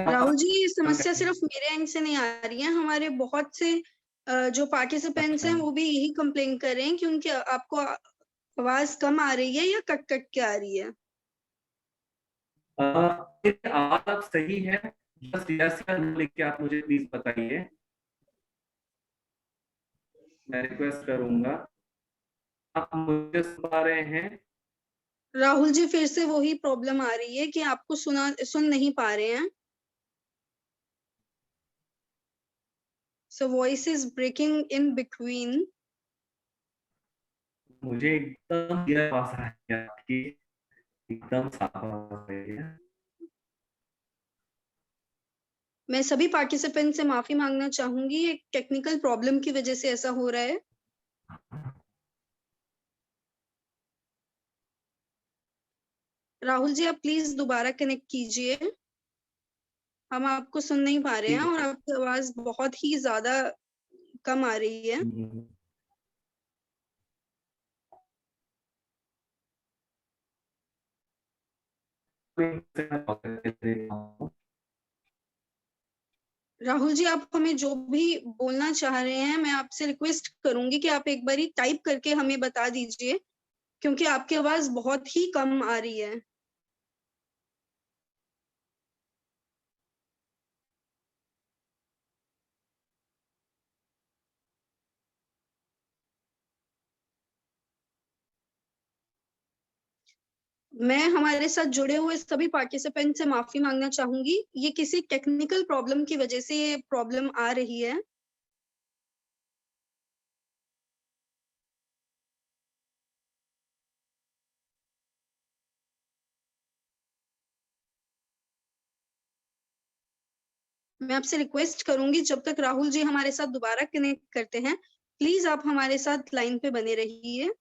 राहुल जी, ये समस्या सिर्फ मेरे एंड से नहीं आ रही है, हमारे बहुत से जो पार्टिसिपेंट्स हैं वो भी यही कंप्लेन कर रहे हैं कि उनकी आपको आवाज कम आ रही है या कट कट के आ रही है। आवाज अब सही है? बस यस या नो लिख के आप मुझे प्लीज बताइए, मैं रिक्वेस्ट करूंगा। आप मुझे सुन पा रहे हैं? राहुल जी, फिर से वही प्रॉब्लम आ रही है कि आपको सुन नहीं पा रहे हैं। So voice is breaking in between. मुझे एकदम क्लियर आवाज आ रही है आपकी, एकदम साफ आवाज आ रही है। मैं सभी पार्टिसिपेंट से माफी मांगना चाहूंगी, एक टेक्निकल प्रॉब्लम की वजह से ऐसा हो रहा है। राहुल जी, आप प्लीज दोबारा कनेक्ट कीजिए। हम आपको सुन नहीं पा रहे हैं ठीक और है। आपकी आवाज बहुत ही ज्यादा कम आ रही है। राहुल जी, आप हमें जो भी बोलना चाह रहे हैं, मैं आपसे रिक्वेस्ट करूंगी कि आप एक बारी टाइप करके हमें बता दीजिए, क्योंकि आपकी आवाज बहुत ही कम आ रही है। मैं हमारे साथ जुड़े हुए सभी पार्टिसिपेंट से माफी मांगना चाहूंगी, ये किसी टेक्निकल प्रॉब्लम की वजह से ये प्रॉब्लम आ रही है। मैं आपसे रिक्वेस्ट करूंगी, जब तक राहुल जी हमारे साथ दोबारा कनेक्ट करते हैं, प्लीज आप हमारे साथ लाइन पे बने रहिए।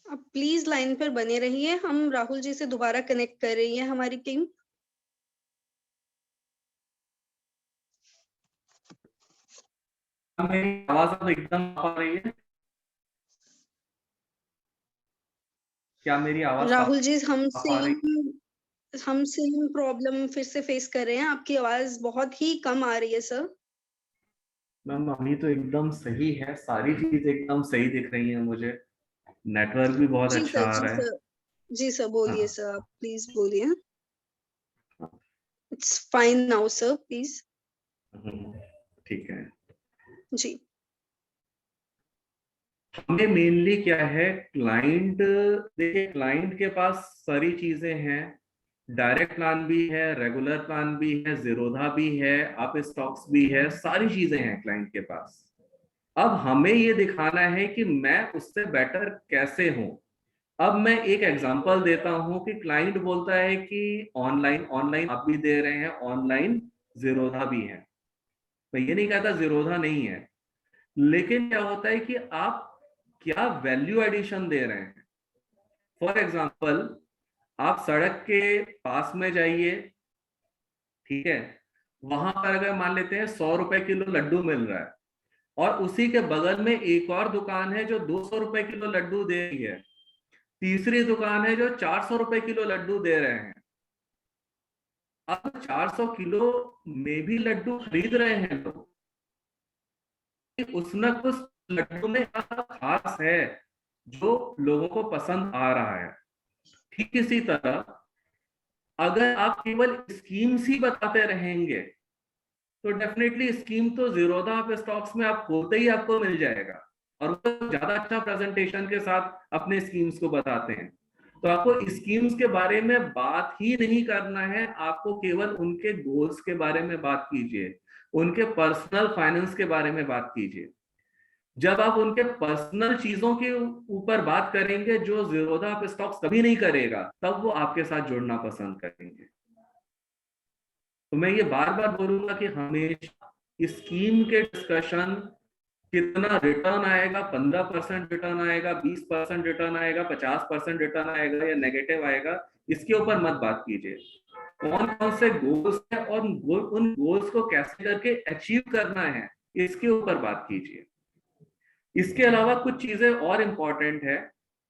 आप प्लीज लाइन पर बने रहिए, हम राहुल जी से दोबारा कनेक्ट कर रही है हमारी टीम। मेरी आवाज अब एकदम आ रही है? क्या मेरी आवाज साफ राहुल जी, आ रही है? हम सेम प्रॉब्लम फिर से फेस कर रहे हैं, आपकी आवाज बहुत ही कम आ रही है सर। मैम अभी तो एकदम सही है, सारी चीज एकदम सही दिख रही है मुझे, नेटवर्क भी बहुत जी अच्छा सर, आ जी रहा है। सर, जी सर, बोलिए हाँ सर, आप प्लीज बोलिए। हाँ, it's fine now sir, please. ठीक है। जी। हमें मेनली क्या है, क्लाइंट, देखिए क्लाइंट के पास सारी चीजें हैं, डायरेक्ट प्लान भी है, रेगुलर प्लान भी है, जीरोधा भी है, अप स्टॉक्स भी है, सारी चीजें हैं क्लाइंट के पास। अब हमें ये दिखाना है कि मैं उससे बेटर कैसे हूं। अब मैं एक एग्जांपल देता हूं कि क्लाइंट बोलता है कि ऑनलाइन, ऑनलाइन आप भी दे रहे हैं, ऑनलाइन जीरोधा भी है। मैं ये नहीं कहता जीरोधा नहीं है, लेकिन क्या होता है कि आप क्या वैल्यू एडिशन दे रहे हैं। फॉर एग्जाम्पल, आप सड़क के पास में जाइए, ठीक है, वहां पर अगर मान लेते हैं 100 रुपए किलो लड्डू मिल रहा है, और उसी के बगल में एक और दुकान है जो 200 रुपए किलो लड्डू दे रही है, तीसरी दुकान है जो 400 रुपए किलो लड्डू दे रहे हैं। अब 400 किलो में भी लड्डू खरीद रहे हैं लोग, उसमें कुछ लड्डू में खास है जो लोगों को पसंद आ रहा है। ठीक इसी तरह अगर आप केवल स्कीम्स ही बताते रहेंगे तो डेफिनेटली स्कीम तो जीरोधा ऑफ स्टॉक्स में आप खोलते ही आपको मिल जाएगा, और वो ज्यादा अच्छा प्रेजेंटेशन के साथ अपने स्कीम्स को बताते हैं। तो आपको स्कीम्स के बारे में बात ही नहीं करना है, आपको केवल उनके गोल्स के बारे में बात कीजिए, उनके पर्सनल फाइनेंस के बारे में बात कीजिए। जब आप उनके पर्सनल चीजों के ऊपर बात करेंगे जो जीरोधा ऑफ स्टॉक्स कभी नहीं करेगा, तब वो आपके साथ जुड़ना पसंद करेंगे। तो मैं ये बार बार बोलूंगा कि हमेशा स्कीम के डिस्कशन, कितना रिटर्न आएगा, 15% रिटर्न आएगा, 20% रिटर्न आएगा, 50% रिटर्न आएगा या नेगेटिव आएगा, इसके ऊपर मत बात कीजिए। कौन कौन से गोल्स है और उन गोल्स को कैसे करके अचीव करना है, इसके ऊपर बात कीजिए। इसके अलावा कुछ चीजें और इंपॉर्टेंट है।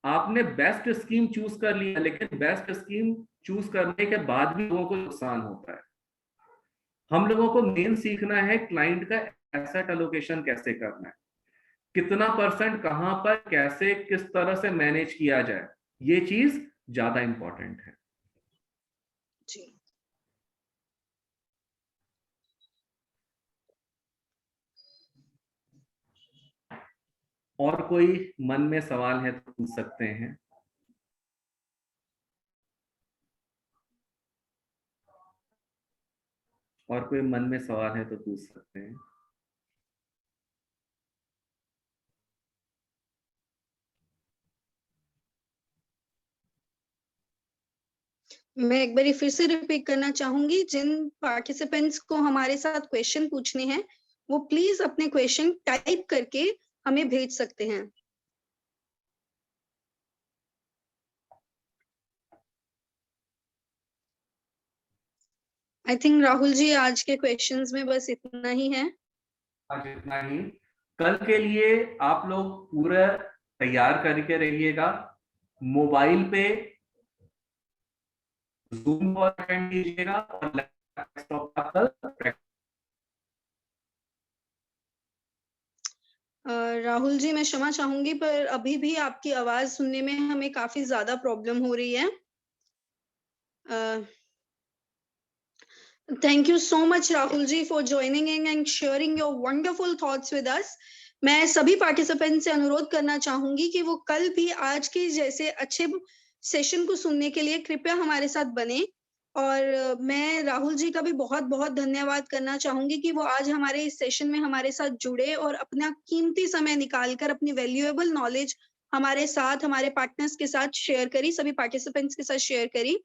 आपने बेस्ट स्कीम चूज कर लिया, लेकिन बेस्ट स्कीम चूज करने के बाद भी लोगों को नुकसान होता है। हम लोगों को मेन सीखना है क्लाइंट का एसेट एलोकेशन कैसे करना है, कितना परसेंट कहां पर कैसे किस तरह से मैनेज किया जाए, ये चीज ज्यादा इंपॉर्टेंट है। जी। और कोई मन में सवाल है तो पूछ सकते हैं। और कोई मन में सवाल है तो पूछ सकते हैं। मैं एक बार फिर से रिपीट करना चाहूंगी, जिन पार्टिसिपेंट्स को हमारे साथ क्वेश्चन पूछने हैं वो प्लीज अपने क्वेश्चन टाइप करके हमें भेज सकते हैं। आई थिंक राहुल जी आज के क्वेश्चंस में बस इतना ही है। आज इतना ही। कल के लिए आप लोग पूरा तैयार करके रहिएगा। मोबाइल पे जूम कॉल अटेंड कीजिएगा और लैपटॉप पर कल। राहुल जी मैं क्षमा चाहूंगी पर अभी भी आपकी आवाज सुनने में हमें काफी ज्यादा प्रॉब्लम हो रही है। Thank you so much Rahul ji for joining in and sharing your wonderful thoughts with us. मैं सभी पार्टिसिपेंट से अनुरोध करना चाहूंगी कि वो कल भी आज के जैसे अच्छे सेशन को सुनने के लिए कृपया हमारे साथ बने। और मैं राहुल जी का भी बहुत बहुत धन्यवाद करना चाहूंगी कि वो आज हमारे इस सेशन में हमारे साथ जुड़े और अपना कीमती समय निकालकर अपनी वैल्यूएबल नॉलेज हमारे साथ, हमारे पार्टनर्स के साथ शेयर करी, सभी पार्टिसिपेंट्स के साथ शेयर करी।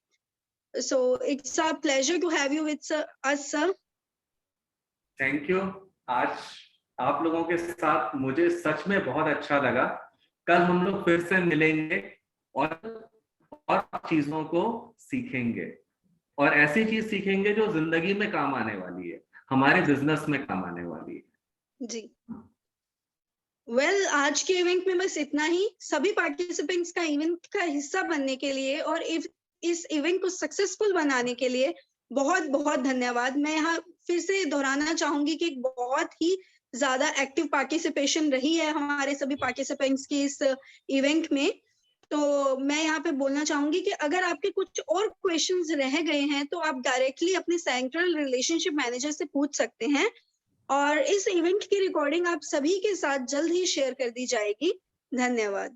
So it's a pleasure to have you with us, sir. Thank you. आज आप लोगों के साथ मुझे सच में बहुत अच्छा लगा। कल हम लोग फिर से मिलेंगे और चीजों को सीखेंगे, और ऐसी चीज सीखेंगे जो जिंदगी में काम आने वाली है, हमारे बिजनेस में काम आने वाली है। जी। आज के इवेंट में बस इतना ही। सभी पार्टिसिपेंट्स का इवेंट का हिस्सा बनने के लिए और इस इवेंट को सक्सेसफुल बनाने के लिए बहुत बहुत धन्यवाद। मैं यहाँ फिर से दोहराना चाहूंगी कि बहुत ही ज्यादा एक्टिव पार्टिसिपेशन रही है हमारे सभी पार्टिसिपेंट्स की इस इवेंट में। तो मैं यहाँ पे बोलना चाहूंगी कि अगर आपके कुछ और क्वेश्चंस रह गए हैं तो आप डायरेक्टली अपने सेंट्रल रिलेशनशिप मैनेजर से पूछ सकते हैं, और इस इवेंट की रिकॉर्डिंग आप सभी के साथ जल्द ही शेयर कर दी जाएगी। धन्यवाद।